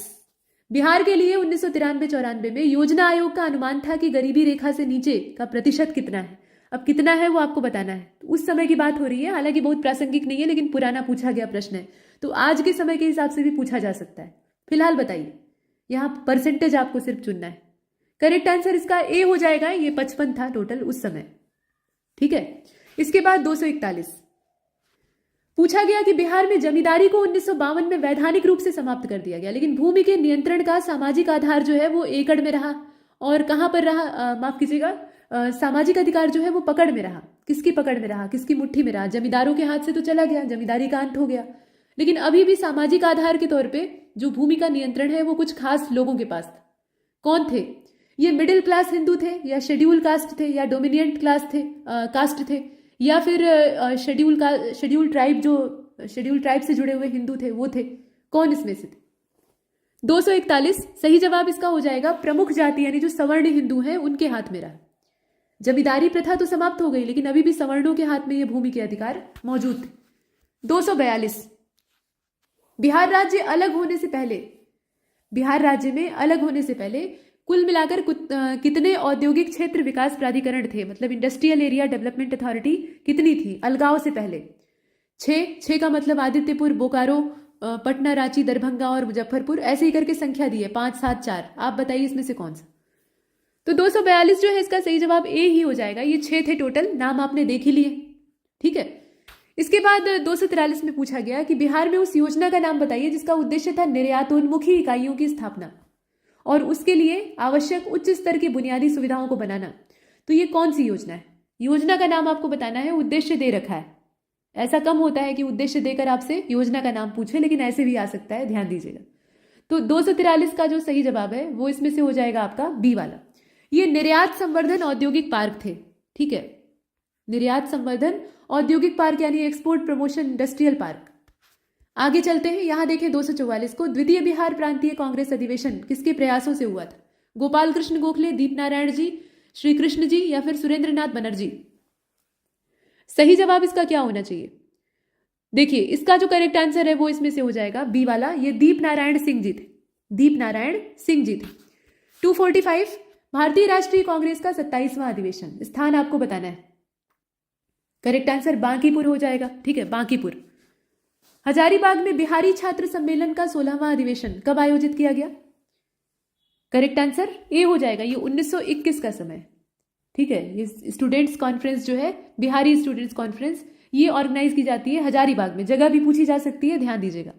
Speaker 2: बिहार के लिए 1993-94 में योजना आयोग का अनुमान था कि गरीबी रेखा से नीचे का प्रतिशत कितना है। अब कितना है वो आपको बताना है। उस समय की बात हो रही है, हालांकि बहुत प्रासंगिक नहीं है, लेकिन पुराना पूछा गया प्रश्न है, तो आज के समय के हिसाब से भी पूछा जा सकता है। फिलहाल बताइए, यहाँ परसेंटेज आपको सिर्फ चुनना है। करेक्ट आंसर इसका ए हो जाएगा। ये 55 था टोटल उस समय, ठीक है। इसके बाद 241 पूछा गया कि बिहार में जमींदारी को 1952 में वैधानिक रूप से समाप्त कर दिया गया, लेकिन भूमि के नियंत्रण का सामाजिक आधार जो है वो एकड़ में रहा। और कहां पर रहा? माफ कीजिएगा, सामाजिक अधिकार जो है वो पकड़ में रहा। किसकी पकड़ में रहा? किसकी मुट्ठी में रहा? जमींदारों के हाथ से तो चला गया, जमींदारी का अंत हो गया, लेकिन अभी भी सामाजिक आधार के तौर पे जो भूमि का नियंत्रण है वो कुछ खास लोगों के पास था। कौन थे ये? मिडिल क्लास हिंदू थे, या शेड्यूल कास्ट थे, या डोमिनियंट क्लास थे, कास्ट थे, या फिर शेड्यूल ट्राइब, जो शेड्यूल ट्राइब से जुड़े हुए हिंदू थे वो थे? कौन इसमें से थे? 241 सही जवाब इसका हो जाएगा प्रमुख जाति यानी जो सवर्ण हिंदू हैं उनके हाथ में रहा। जमींदारी प्रथा तो समाप्त हो गई, लेकिन अभी भी सवर्णों के हाथ में ये भूमि के अधिकार मौजूद थे। 242 बिहार राज्य अलग होने से पहले, बिहार राज्य में अलग होने से पहले कुल मिलाकर कितने औद्योगिक क्षेत्र विकास प्राधिकरण थे? मतलब इंडस्ट्रियल एरिया डेवलपमेंट अथॉरिटी कितनी थी अलगाव से पहले? 6 का मतलब आदित्यपुर, बोकारो, पटना, रांची, दरभंगा और मुजफ्फरपुर, ऐसे ही करके संख्या दी है 5, 7, 4। आप बताइए इसमें से कौन सा? तो 242 जो है इसका सही जवाब ए ही हो जाएगा। ये 6 थे टोटल, नाम आपने देख ही लिए, ठीक है। इसके बाद 243 में पूछा गया कि बिहार में उस योजना का नाम बताइए जिसका उद्देश्य था निर्यातोन्मुखी इकाइयों की स्थापना और उसके लिए आवश्यक उच्च स्तर की बुनियादी सुविधाओं को बनाना। तो ये कौन सी योजना है? योजना का नाम आपको बताना है, उद्देश्य दे रखा है। ऐसा कम होता है कि उद्देश्य देकर आपसे योजना का नाम पूछे, लेकिन ऐसे भी आ सकता है, ध्यान दीजिएगा। तो 243 का जो सही जवाब है वो इसमें से हो जाएगा आपका बी वाला। ये निर्यात संवर्धन औद्योगिक पार्क थे, ठीक है। निर्यात संवर्धन औद्योगिक पार्क यानी एक्सपोर्ट प्रमोशन इंडस्ट्रियल पार्क। आगे चलते हैं, यहां देखें 244 को। द्वितीय बिहार प्रांतीय कांग्रेस अधिवेशन किसके प्रयासों से हुआ था? गोपाल कृष्ण गोखले, दीपनारायण जी, श्री कृष्ण जी या फिर सुरेंद्रनाथ बनर्जी? सही जवाब इसका क्या होना चाहिए? देखिए इसका जो करेक्ट आंसर है वो इसमें से हो जाएगा बी वाला। ये दीपनारायण सिंह जी थे, दीपनारायण सिंह जी थे। 245 भारतीय राष्ट्रीय कांग्रेस का 27वां अधिवेशन, स्थान आपको बताना है। करेक्ट आंसर बांकीपुर हो जाएगा, ठीक है, बांकीपुर। हजारीबाग में बिहारी छात्र सम्मेलन का 16वां अधिवेशन कब आयोजित किया गया? करेक्ट आंसर ए हो जाएगा। ये 1921 का समय, ठीक है। ये स्टूडेंट्स कॉन्फ्रेंस जो है, बिहारी स्टूडेंट्स कॉन्फ्रेंस, ये ऑर्गेनाइज की जाती है हजारीबाग में। जगह भी पूछी जा सकती है, ध्यान दीजिएगा।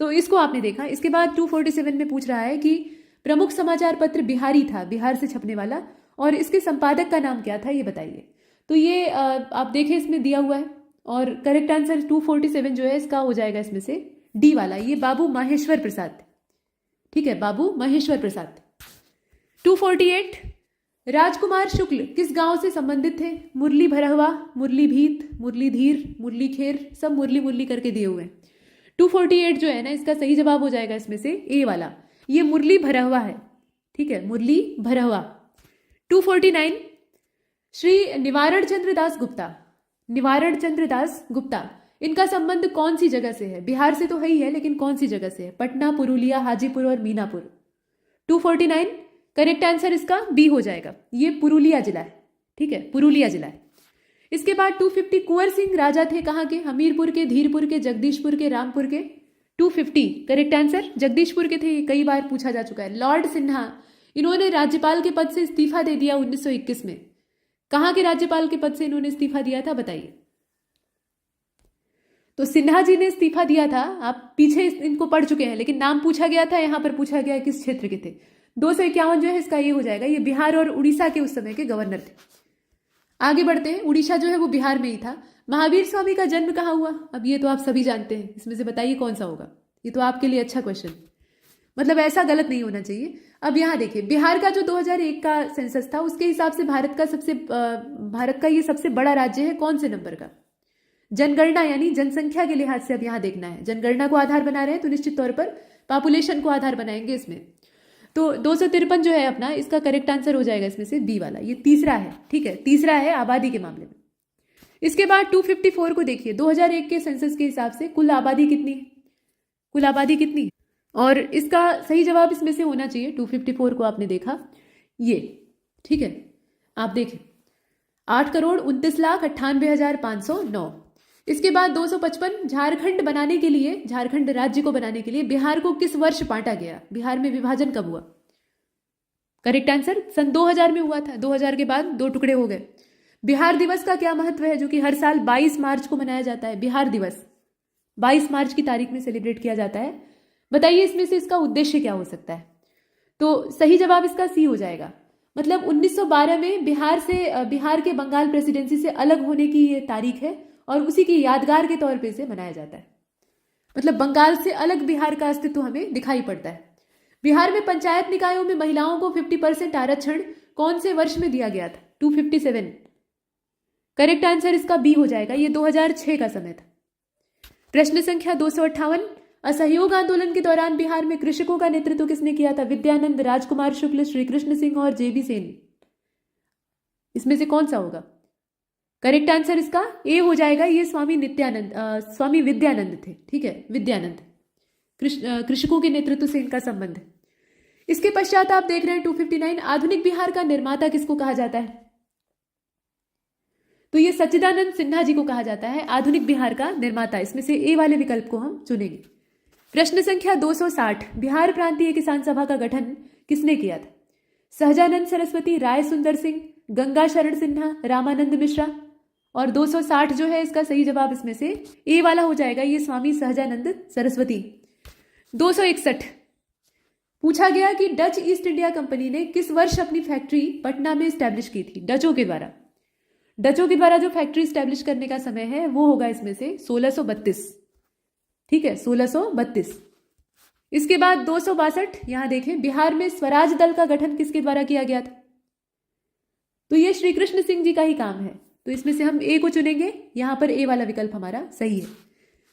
Speaker 2: तो इसको आपने देखा। इसके बाद 247 में पूछ रहा है कि प्रमुख समाचार पत्र बिहारी था, बिहार से छपने वाला, और इसके संपादक का नाम क्या था, ये बताइए। तो ये आप देखें इसमें दिया हुआ है, और करेक्ट आंसर 247 जो है इसका हो जाएगा इसमें से डी वाला। ये बाबू माहेश्वर प्रसाद, ठीक है, बाबू महेश्वर प्रसाद। 248 राजकुमार शुक्ल किस गांव से संबंधित थे? मुरली भरहवा, मुरली भीत, मुरली धीर, मुरली खेर, सब मुरली मुरली करके दिए हुए हैं। 248 जो है ना इसका सही जवाब हो जाएगा इसमें से ए वाला। ये मुरली भरहवा है, ठीक है, मुरली भरहवा। 249 श्री निवारण चंद्र दास गुप्ता, निवारण चंद्र दास गुप्ता, इनका संबंध कौन सी जगह से है? बिहार से तो है ही है, लेकिन कौन सी जगह से है? पटना, पुरुलिया, हाजीपुर और मीनापुर। 249 करेक्ट आंसर इसका बी हो जाएगा। ये पुरुलिया जिला है, ठीक है, पुरुलिया जिला है। इसके बाद 250 कुंवर सिंह राजा थे कहाँ के? हमीरपुर के, धीरपुर के, जगदीशपुर के, रामपुर के। 250 करेक्ट आंसर जगदीशपुर के थे, ये कई बार पूछा जा चुका है। लॉर्ड सिन्हा, इन्होंने राज्यपाल के पद से इस्तीफा दे दिया 1921 में। कहां के राज्यपाल के पद से इन्होंने इस्तीफा दिया था, बताइए। तो सिन्हा जी ने इस्तीफा दिया था, आप पीछे इनको पढ़ चुके हैं, लेकिन नाम पूछा गया था, यहाँ पर पूछा गया किस क्षेत्र के थे। 251 जो है इसका ये हो जाएगा, ये बिहार और उड़ीसा के उस समय के गवर्नर थे। आगे बढ़ते हैं, उड़ीसा जो है वो बिहार में ही था। महावीर स्वामी का जन्म कहाँ हुआ? अब ये तो आप सभी जानते हैं, इसमें से बताइए कौन सा होगा। ये तो आपके लिए अच्छा क्वेश्चन, मतलब ऐसा गलत नहीं होना चाहिए। अब यहाँ देखिए, बिहार का जो 2001 का सेंसस था उसके हिसाब से भारत का ये सबसे बड़ा राज्य है कौन से नंबर का? जनगणना यानी जनसंख्या के लिहाज से अब यहाँ देखना है। जनगणना को आधार बना रहे हैं तो निश्चित तौर पर पॉपुलेशन को आधार बनाएंगे इसमें। तो 253 जो है अपना, इसका करेक्ट आंसर हो जाएगा इसमें से बी वाला, ये तीसरा है। ठीक है, तीसरा है आबादी के मामले में। इसके बाद 254 को देखिए, 2001 के सेंसस के हिसाब से कुल आबादी कितनी है? कुल आबादी कितनी है? और इसका सही जवाब इसमें से होना चाहिए, 254 को आपने देखा ये, ठीक है, आप देखें 8,29,98,509। इसके बाद 255, झारखंड बनाने के लिए, झारखंड राज्य को बनाने के लिए बिहार को किस वर्ष बांटा गया? बिहार में विभाजन कब हुआ? करेक्ट आंसर सन 2000 में हुआ था। 2000 के बाद 2 टुकड़े हो गए। बिहार दिवस का क्या महत्व है, जो कि हर साल 22 मार्च को मनाया जाता है? बिहार दिवस 22 मार्च की तारीख में सेलिब्रेट किया जाता है। बताइए इसमें से इसका उद्देश्य क्या हो सकता है? तो सही जवाब इसका सी हो जाएगा। मतलब 1912 में बिहार के बंगाल प्रेसिडेंसी से अलग होने की ये तारीख है और उसी की यादगार के तौर पे इसे मनाया जाता है। मतलब बंगाल से अलग बिहार का अस्तित्व हमें दिखाई पड़ता है। बिहार में पंचायत निकायों में महिलाओं को 50% आरक्षण कौन से वर्ष में दिया गया था? 257। करेक्ट आंसर इसका बी हो जाएगा, ये 2006 का समय था। प्रश्न संख्या 258, असहयोग आंदोलन के दौरान बिहार में कृषकों का नेतृत्व किसने किया था? विद्यानंद, राजकुमार शुक्ल, श्री कृष्ण सिंह और जेबी सेन। इसमें से कौन सा होगा? करेक्ट आंसर इसका ए हो जाएगा, ये स्वामी विद्यानंद थे। ठीक है, विद्यानंद। कृषकों के नेतृत्व से इनका संबंध है। इसके पश्चात आप देख रहे हैं 259, आधुनिक बिहार का निर्माता किसको कहा जाता है? तो ये सच्चिदानंद सिन्हा जी को कहा जाता है आधुनिक बिहार का निर्माता। इसमें से ए वाले विकल्प को हम चुनेंगे। प्रश्न संख्या 260, बिहार प्रांतीय किसान सभा का गठन किसने किया था? सहजानंद सरस्वती, राय सुंदर सिंह, गंगा शरण सिन्हा, रामानंद मिश्रा। और 260 जो है इसका सही जवाब इसमें से ए वाला हो जाएगा, ये स्वामी सहजानंद सरस्वती। 261, पूछा गया कि डच ईस्ट इंडिया कंपनी ने किस वर्ष अपनी फैक्ट्री पटना में स्टैब्लिश की थी? डचों के द्वारा जो फैक्ट्री स्टैब्लिश करने का समय है वो होगा इसमें से 1632। ठीक है, 1632। इसके बाद 262, यहां देखें, बिहार में स्वराज दल का गठन किसके द्वारा किया गया था? तो ये श्री कृष्ण सिंह जी का ही काम है, तो इसमें से हम ए को चुनेंगे। यहां पर ए वाला विकल्प हमारा सही है।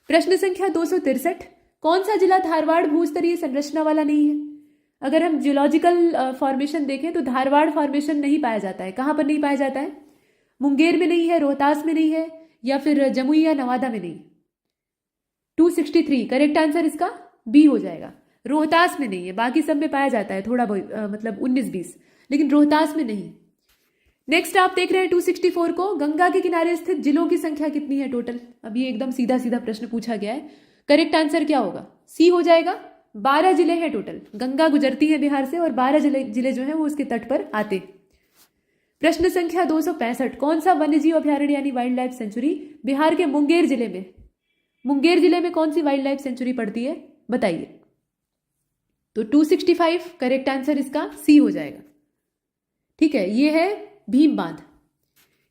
Speaker 2: प्रश्न संख्या 263, कौन सा जिला धारवाड़ भूस्तरीय संरचना वाला नहीं है? अगर हम जियोलॉजिकल फॉर्मेशन देखें तो धारवाड़ फॉर्मेशन नहीं पाया जाता है। कहां पर नहीं पाया जाता है? मुंगेर में नहीं है, रोहतास में नहीं है, या फिर जमुई या नवादा में नहीं। 263, करेक्ट आंसर इसका बी हो जाएगा। रोहतास में नहीं है, बाकी सब में पाया जाता है थोड़ा बहुत, मतलब 19-20, लेकिन रोहतास में नहीं। नेक्स्ट आप देख रहे हैं 264 को, गंगा के किनारे स्थित जिलों की संख्या कितनी है टोटल? अब ये एकदम सीधा सीधा प्रश्न पूछा गया है। करेक्ट आंसर क्या होगा? सी हो जाएगा। 12 जिले हैं टोटल। गंगा गुजरती है बिहार से और 12 जिले जो है वो उसके तट पर आते। प्रश्न संख्या 265, कौन सा वन्यजीव अभ्यारण्य यानी वाइल्ड लाइफ सेंचुरी बिहार के मुंगेर जिले में कौन सी वाइल्ड लाइफ सेंचुरी पड़ती है? बताइए। तो 265, करेक्ट आंसर इसका सी हो जाएगा। ठीक है, ये है भीम बांध।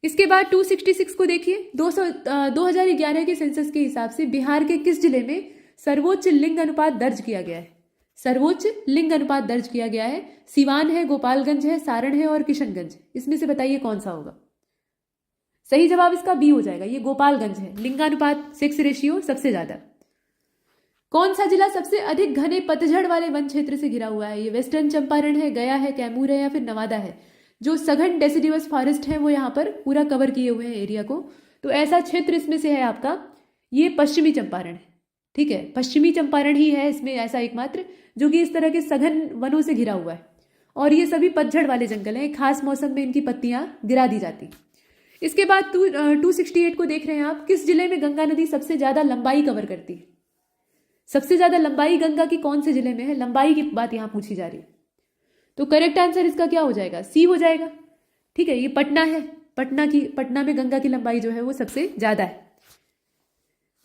Speaker 2: इसके बाद 266 को देखिए, 2011 के सेंसस के हिसाब से बिहार के किस जिले में सर्वोच्च लिंग अनुपात दर्ज किया गया है? सर्वोच्च लिंग अनुपात दर्ज किया गया है। सिवान है, गोपालगंज है, सारण है और किशनगंज। इसमें से बताइए कौन सा होगा? सही जवाब इसका बी हो जाएगा, ये गोपालगंज है। लिंगानुपात, सेक्स रेशियो सबसे ज्यादा। कौन सा जिला सबसे अधिक घने पतझड़ वाले वन क्षेत्र से घिरा हुआ है? ये वेस्टर्न चंपारण है, गया है, कैमूर है या फिर नवादा है? जो सघन डेसिडिवस फॉरेस्ट है वो यहाँ पर पूरा कवर किए हुए हैं एरिया को। तो ऐसा क्षेत्र इसमें से है आपका, ये पश्चिमी चंपारण है। ठीक है, पश्चिमी चंपारण ही है इसमें ऐसा एकमात्र जो कि इस तरह के सघन वनों से घिरा हुआ है। और ये सभी पतझड़ वाले जंगल हैं, खास मौसम में इनकी पत्तियां गिरा दी जाती। इसके बाद 268 को देख रहे हैं आप, किस जिले में गंगा नदी सबसे ज्यादा लंबाई कवर करती है? सबसे ज्यादा लंबाई गंगा की कौन से जिले में है? लंबाई की बात यहां पूछी जा रही है। तो करेक्ट आंसर इसका क्या हो जाएगा? सी हो जाएगा। ठीक है, ये पटना है। पटना में गंगा की लंबाई जो है वो सबसे ज्यादा है।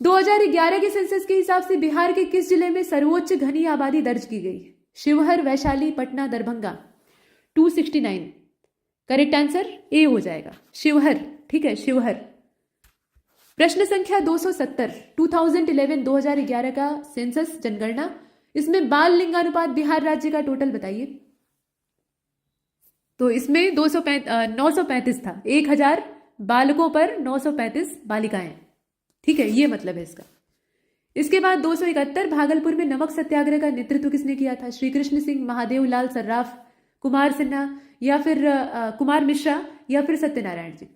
Speaker 2: 2011 के सेंसस के हिसाब से बिहार के किस जिले में सर्वोच्च घनी आबादी दर्ज की गई? Sheohar, Vaishali, Patna, Darbhanga. 269 correct answer A हो जाएगा, शिवहर। ठीक है, शिवहर। प्रश्न संख्या 270 2011 का सेंसस जनगणना, इसमें बाल लिंगानुपात बिहार राज्य का टोटल बताइए। तो इसमें 935 था, 1000 बालकों पर 935 बालिकाएं। ठीक है, ये मतलब है इसका। इसके बाद 271 भागलपुर में नमक सत्याग्रह का नेतृत्व किसने किया था? श्री कृष्ण सिंह, महादेव लाल सर्राफ, कुमार सिन्हा, या फिर कुमार मिश्रा, या फिर सत्यनारायण जी।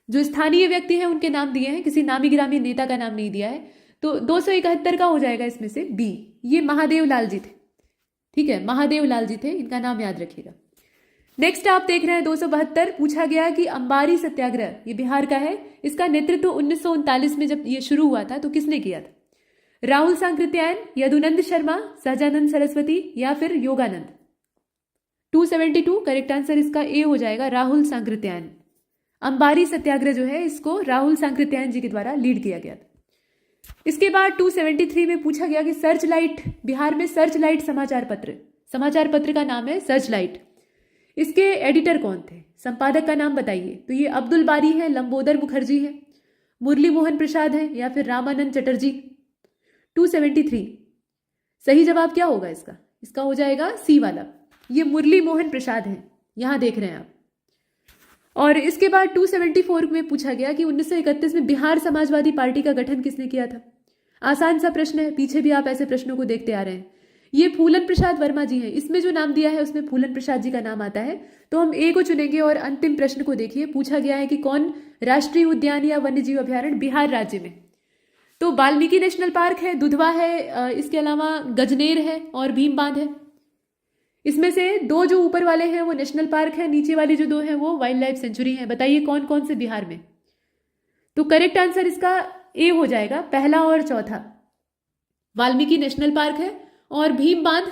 Speaker 2: जो स्थानीय व्यक्ति हैं उनके नाम दिए हैं, किसी नामी गिरामी नेता का नाम नहीं दिया है। तो 271 का हो जाएगा इसमें से बी, ये महादेव लाल जी थे। ठीक है, महादेव लाल जी थे, इनका नाम याद रखिएगा। नेक्स्ट आप देख रहे हैं 272, पूछा गया कि अंबारी सत्याग्रह, ये बिहार का है, इसका नेतृत्व 1939 में जब ये शुरू हुआ था तो किसने किया था? राहुल सांकृत्यायन, यदुनंद शर्मा, सहजानंद सरस्वती, या फिर योगानंद। 272 करेक्ट आंसर इसका ए हो जाएगा, राहुल सांकृत्यायन। अंबारी सत्याग्रह जो है इसको राहुल सांकृत्यायन जी के द्वारा लीड किया गया था। इसके बाद 273 में पूछा गया कि सर्च लाइट, बिहार में सर्च लाइट समाचार पत्र का नाम है सर्च लाइट, इसके एडिटर कौन थे? संपादक का नाम बताइए। तो ये अब्दुल बारी है, लंबोदर मुखर्जी है, मुरली मोहन प्रसाद है, या फिर रामानंद चटर्जी। 273 सही जवाब क्या होगा इसका? इसका हो जाएगा सी वाला, ये मुरली मोहन प्रसाद है, यहां देख रहे हैं आप। और इसके बाद 274 में पूछा गया कि 1931 में बिहार समाजवादी पार्टी का गठन किसने किया था? आसान सा प्रश्न है, पीछे भी आप ऐसे प्रश्नों को देखते आ रहे हैं। ये फूलन प्रसाद वर्मा जी हैं, इसमें जो नाम दिया है उसमें फूलन प्रसाद जी का नाम आता है। तो हम ए को चुनेंगे। और अंतिम प्रश्न को देखिए, पूछा गया है कि कौन राष्ट्रीय उद्यान या वन्यजीव अभ्यारण्य बिहार राज्य में? तो वाल्मीकि नेशनल पार्क है, दुधवा है, इसके अलावा गजनेर है और भीम बांध है। इसमें से दो जो ऊपर वाले हैं वो नेशनल पार्क है, नीचे वाली जो दो हैं वो वाइल्ड लाइफ सेंचुरी है। बताइए कौन कौन से बिहार में? तो करेक्ट आंसर इसका ए हो जाएगा, पहला और चौथा। वाल्मीकि नेशनल पार्क है और भीम बांध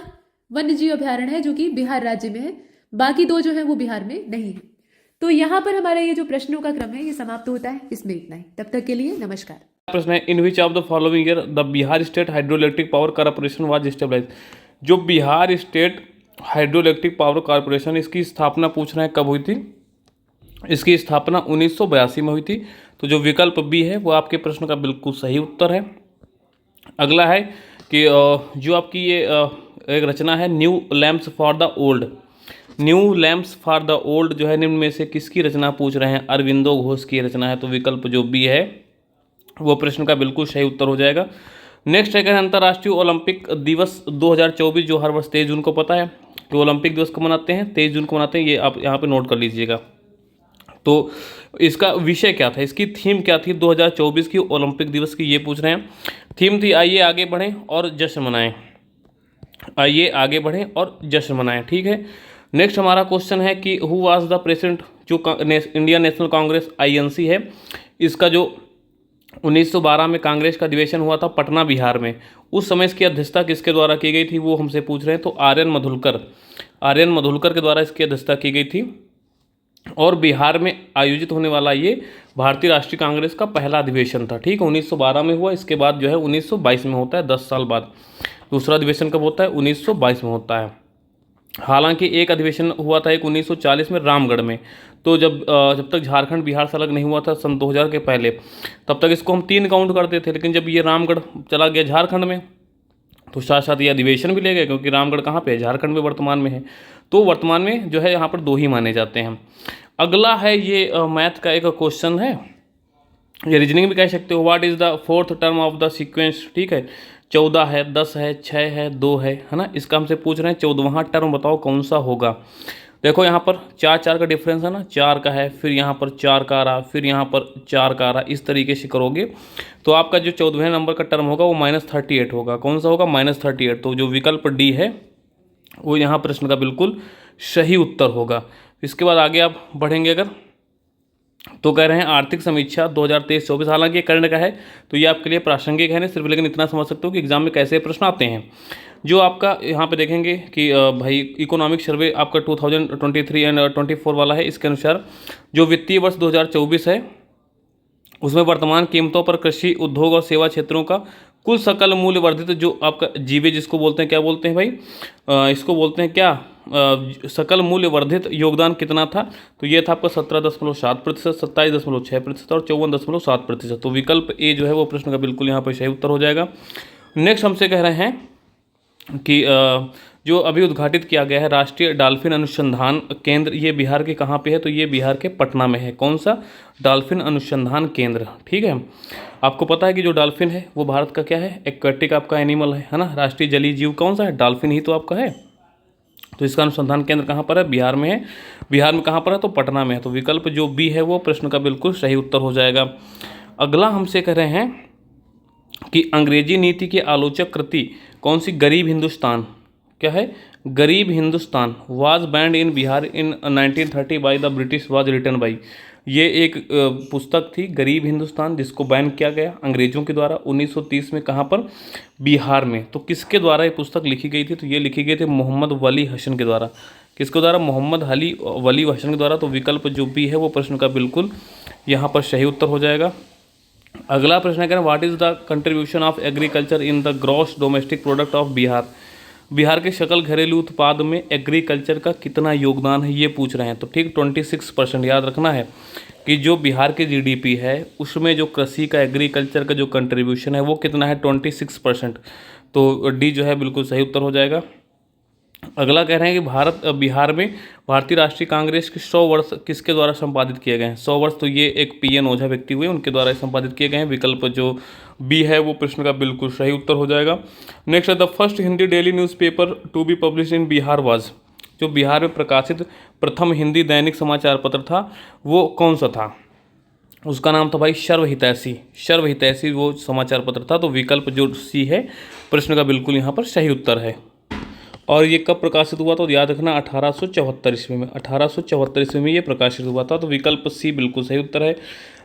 Speaker 2: वन्यजीव अभ्यारण्य है जो कि बिहार राज्य में है, बाकी दो जो है वो बिहार में नहीं है। तो यहाँ पर हमारा ये जो प्रश्नों का क्रम है ये समाप्त होता है। इसमें इतना ही, तब तक के लिए नमस्कार।
Speaker 3: प्रश्न है, in which of the following year the Bihar state hydroelectric power corporation was established? जो Bihar state hydroelectric power corporation, इसकी स्थापना पूछ रहे हैं कब हुई थी? इसकी स्थापना 1982 में हुई थी। तो जो विकल्प बी है वो आपके प्रश्न का बिल्कुल सही उत्तर है। अगला है कि जो आपकी ये एक रचना है new lamps for the old, new lamps for the old जो है निम्न में से किसकी रचना पूछ रहे हैं? अरविंदो घोष की रचना है। तो विकल्प जो बी है वो प्रश्न का बिल्कुल सही उत्तर हो जाएगा। नेक्स्ट है अंतर्राष्ट्रीय ओलंपिक दिवस 2024 जो हर वर्ष 23 जून को, पता है कि ओलंपिक दिवस को मनाते हैं, 23 जून को मनाते हैं, ये आप यहाँ पे नोट कर लीजिएगा। तो इसका विषय क्या था, इसकी थीम क्या थी 2024 की ओलंपिक दिवस की, ये पूछ रहे हैं। थीम थी आइए आगे बढ़ें और जश्न मनाएं, आइए आगे बढ़ें और जश्न मनाएं। ठीक है। नेक्स्ट हमारा क्वेश्चन है कि हु वाज द प्रेसिडेंट, जो इंडियन नेशनल कांग्रेस INC है, इसका जो 1912 में कांग्रेस का अधिवेशन हुआ था पटना बिहार में, उस समय इसकी अध्यक्षता किसके द्वारा की गई थी वो हमसे पूछ रहे हैं। तो आर्यन मधुलकर के द्वारा इसकी अध्यक्षता की गई थी। और बिहार में आयोजित होने वाला ये भारतीय राष्ट्रीय कांग्रेस का पहला अधिवेशन था। ठीक है, 1912 में हुआ, इसके बाद जो है 1922 में होता है, 10 साल बाद। दूसरा अधिवेशन कब होता है? 1922 में होता है। हालांकि एक अधिवेशन हुआ था एक 1940 में रामगढ़ में। तो जब तक झारखंड बिहार से अलग नहीं हुआ था सन 2000 के पहले, तब तक इसको हम 3 काउंट करते थे। लेकिन जब ये रामगढ़ चला गया झारखंड में तो साथ साथ ये अधिवेशन भी ले गए, क्योंकि रामगढ़ कहाँ पे है? झारखंड में वर्तमान में है। तो वर्तमान में जो है यहाँ पर 2 ही माने जाते हैं। अगला है ये मैथ का एक क्वेश्चन है, ये रीजनिंग भी कह सकते हो। What is the 4th term of the sequence? ठीक है, 14 है, 10 है, 6 है, 2 है ना। इसका हमसे पूछ रहे हैं 14वां टर्म बताओ कौन सा होगा। देखो यहाँ पर 4 का डिफरेंस है ना, 4 का है, फिर यहाँ पर 4 का आ रहा, फिर यहाँ पर 4 का आ रहा, इस तरीके से करोगे तो आपका जो 14वें नंबर का टर्म होगा वो -38 होगा। कौन सा होगा? -38। तो जो विकल्प डी है वो यहाँ प्रश्न का बिल्कुल सही उत्तर होगा। इसके बाद आगे आप बढ़ेंगे अगर, तो कह रहे हैं आर्थिक समीक्षा 2023-24। हालांकि ये करंट का है तो ये आपके लिए प्रासंगिक है नहीं सिर्फ, लेकिन इतना समझ सकते हो कि एग्जाम में कैसे प्रश्न आते हैं। जो आपका यहाँ पे देखेंगे कि भाई इकोनॉमिक सर्वे आपका 2023 एंड 24 वाला है। इसके अनुसार जो वित्तीय वर्ष 2024 है उसमें वर्तमान कीमतों पर कृषि, उद्योग और सेवा क्षेत्रों का कुल सकल मूल्य वर्धित जो आपका जीवे जिसको बोलते हैं, क्या बोलते हैं भाई, इसको बोलते हैं क्या, सकल मूल्य वर्धित योगदान कितना था, तो ये था आपका 17.7%, 27.6% और 54.7%। तो विकल्प ए जो है वो प्रश्न का बिल्कुल यहाँ पर सही उत्तर हो जाएगा। नेक्स्ट हमसे कह रहे हैं कि जो अभी उद्घाटित किया गया है राष्ट्रीय डॉल्फिन अनुसंधान केंद्र, ये बिहार के कहाँ पे है, तो ये बिहार के पटना में है। कौन सा? डॉल्फिन अनुसंधान केंद्र। ठीक है, आपको पता है कि जो डॉल्फिन है वो भारत का क्या है, एक्वेटिक आपका एनिमल है ना। राष्ट्रीय जलीय जीव कौन सा है? डॉल्फिन ही तो आपका है। तो इसका अनुसंधान केंद्र कहाँ पर है? बिहार में है। बिहार में कहाँ पर है? तो पटना में है। तो विकल्प जो बी है वो प्रश्न का बिल्कुल सही उत्तर हो जाएगा। अगला हमसे कह रहे हैं कि अंग्रेजी नीति के आलोचक कृति कौन सी? गरीब हिंदुस्तान। क्या है? Garib Hindustan was banned in Bihar in 1930 by the British was written by. ये एक पुस्तक थी गरीब हिंदुस्तान जिसको बैन किया गया अंग्रेजों के द्वारा 1930 में। कहाँ पर? बिहार में। तो किसके द्वारा ये पुस्तक लिखी गई थी? तो ये लिखी गई थी मोहम्मद वली हसन के द्वारा। किसके द्वारा? मोहम्मद वली हसन के द्वारा। तो विकल्प जो भी है वो प्रश्न का बिल्कुल यहाँ पर सही उत्तर हो जाएगा। अगला प्रश्न है, what is the contribution of agriculture in the gross domestic product of Bihar. Bihar के सकल घरेलू उत्पाद में एग्रीकल्चर का कितना योगदान है ये पूछ रहे हैं। तो ठीक 26%। याद रखना है कि जो बिहार की जीडीपी है उसमें जो कृषि का, एग्रीकल्चर का जो कंट्रीब्यूशन है वो कितना है? 26%। तो डी जो है बिल्कुल सही उत्तर हो जाएगा। अगला कह रहे हैं कि बिहार में भारतीय राष्ट्रीय कांग्रेस के 100 वर्ष किसके द्वारा संपादित किए गए हैं? 100 वर्ष तो ये एक पीएन ओझा व्यक्ति हुए, उनके द्वारा संपादित किए गए हैं। विकल्प जो बी है वो प्रश्न का बिल्कुल सही उत्तर हो जाएगा। नेक्स्ट है the first Hindi daily newspaper to be publish in Bihar was. जो बिहार में प्रकाशित प्रथम हिंदी दैनिक समाचार पत्र था वो कौन सा था? उसका नाम था भाई सर्वहितैषी। सर्वहितैषी वो समाचार पत्र था। तो विकल्प जो सी है प्रश्न का बिल्कुल यहाँ पर सही उत्तर है। और ये कब प्रकाशित हुआ? तो याद रखना 1874 ईस्वी में। 1874 ईस्वी में ये प्रकाशित हुआ था। तो विकल्प सी बिल्कुल सही उत्तर है।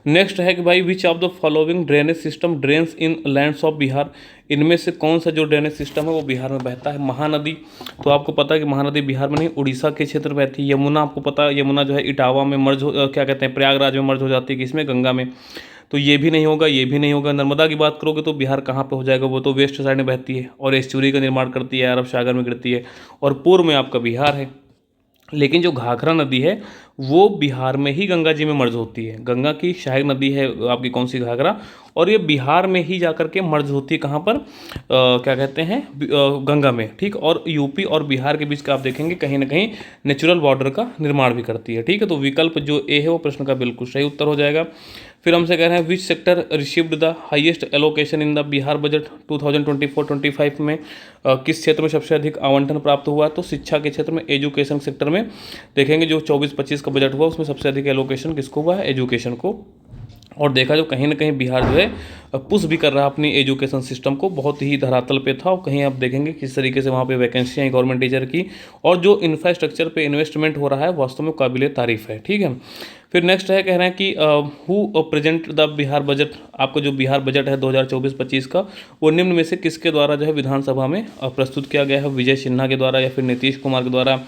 Speaker 3: नेक्स्ट है कि भाई विच of the following drainage system drains in lands of Bihar. इनमें से कौन सा जो ड्रेनेज सिस्टम है वो बिहार में बहता है? महानदी। तो आपको पता है कि महानदी बिहार में नहीं उड़ीसा के क्षेत्र में बहती है। यमुना, आपको पता है यमुना जो है इटावा में क्या कहते हैं, प्रयागराज में मर्ज हो जाती है किसमें? गंगा में। तो ये भी नहीं होगा, ये भी नहीं होगा। नर्मदा की बात करोगे तो बिहार कहाँ पे हो जाएगा? वो तो वेस्ट साइड में बहती है और एस्चुरी का निर्माण करती है, अरब सागर में गिरती है और पूर्व में आपका बिहार है। लेकिन जो घाघरा नदी है वो बिहार में ही गंगा जी में मर्ज होती है। गंगा की सहायक नदी है आपकी कौन सी? घाघरा। और ये बिहार में ही जाकर के मर्ज होती है। कहाँ पर? क्या कहते हैं, गंगा में। ठीक, और यूपी और बिहार के बीच का आप देखेंगे कहीं ना कहीं नेचुरल बॉर्डर का निर्माण भी करती है। ठीक है, तो विकल्प जो ए है वो प्रश्न का बिल्कुल सही उत्तर हो जाएगा। फिर हमसे कह रहे हैं which sector received the highest allocation in the Bihar budget 2024-25 में। किस क्षेत्र में सबसे अधिक आवंटन प्राप्त हुआ? तो शिक्षा के क्षेत्र में, एजुकेशन सेक्टर में। देखेंगे जो 24-25 का बजट हुआ उसमें सबसे अधिक एलोकेशन किसको हुआ है? एजुकेशन को। और देखा जो कहीं ना कहीं बिहार जो है पुश भी कर रहा है अपनी एजुकेशन सिस्टम को, बहुत ही धरातल पे था। और कहीं आप देखेंगे किस तरीके से वहाँ पे वैकेंसियाँ गवर्नमेंट टीचर की, और जो इंफ्रास्ट्रक्चर पे इन्वेस्टमेंट हो रहा है वास्तव में काबिल तारीफ़ है। ठीक है, फिर नेक्स्ट है, कह रहे हैं कि who present the Bihar budget. आपको जो बिहार बजट है 2024-25 का वो निम्न में से किसके द्वारा जो है विधानसभा में प्रस्तुत किया गया है? विजय सिन्हा के द्वारा, या फिर नीतीश कुमार के द्वारा,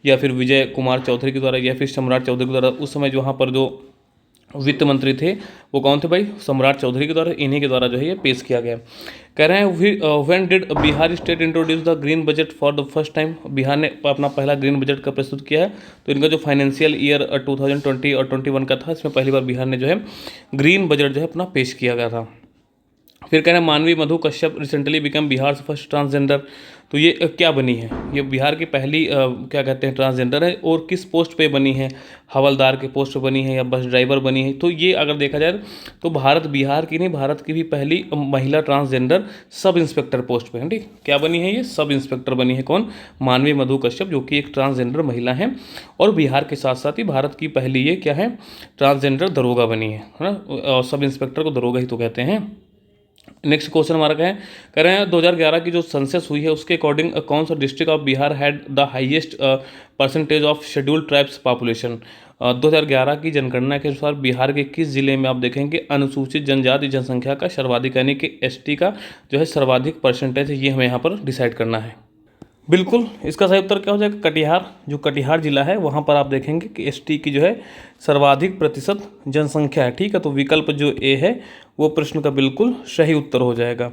Speaker 3: या फिर विजय कुमार चौधरी के द्वारा, या फिर सम्राट चौधरी के द्वारा। उस समय जो वहाँ पर जो वित्त मंत्री थे वो कौन थे भाई? सम्राट चौधरी के द्वारा। इन्हीं के द्वारा जो है ये पेश किया गया। कह रहे हैं when did Bihar state introduce the green budget for the first time. Bihar ने अपना पहला ग्रीन बजट का प्रस्तुत किया है। तो इनका जो फाइनेंशियल ईयर 2020 और 21 का था, इसमें पहली बार बिहार ने जो है ग्रीन बजट जो है अपना पेश किया गया था। फिर कह रहे हैं Manvi Madhu Kashyap recently become Bihar first transgender. तो ये क्या बनी है? ये बिहार की पहली क्या कहते हैं ट्रांसजेंडर है। और किस पोस्ट पे बनी है? हवलदार के पोस्ट पे बनी है या बस ड्राइवर बनी है? तो ये अगर देखा जाए तो बिहार की नहीं, भारत की भी पहली महिला ट्रांसजेंडर सब इंस्पेक्टर पोस्ट पे है। ठीक, क्या बनी है? ये सब इंस्पेक्टर बनी है। कौन? मानवी मधु कश्यप, जो कि एक ट्रांसजेंडर महिला है। और बिहार के साथ साथ ही भारत की पहली ये क्या है? ट्रांसजेंडर दरोगा बनी है ना। और सब इंस्पेक्टर को दरोगा ही तो कहते हैं। नेक्स्ट क्वेश्चन हमारा क्या है? कह रहे हैं 2011 की जो सेंसस हुई है उसके अकॉर्डिंग कौन सा district of Bihar had the highest percentage of scheduled tribes population. 2011 की जनगणना के अनुसार बिहार के किस जिले में आप देखेंगे अनुसूचित जनजाति जनसंख्या का सर्वाधिक, यानी कि एसटी का जो है सर्वाधिक परसेंटेज है, ये हमें यहाँ पर डिसाइड करना है। बिल्कुल, इसका सही उत्तर क्या हो जाएगा? कटिहार। जो कटिहार जिला है वहाँ पर आप देखेंगे कि एसटी की जो है सर्वाधिक प्रतिशत जनसंख्या है। ठीक है, तो विकल्प जो ए है वो प्रश्न का बिल्कुल सही उत्तर हो जाएगा।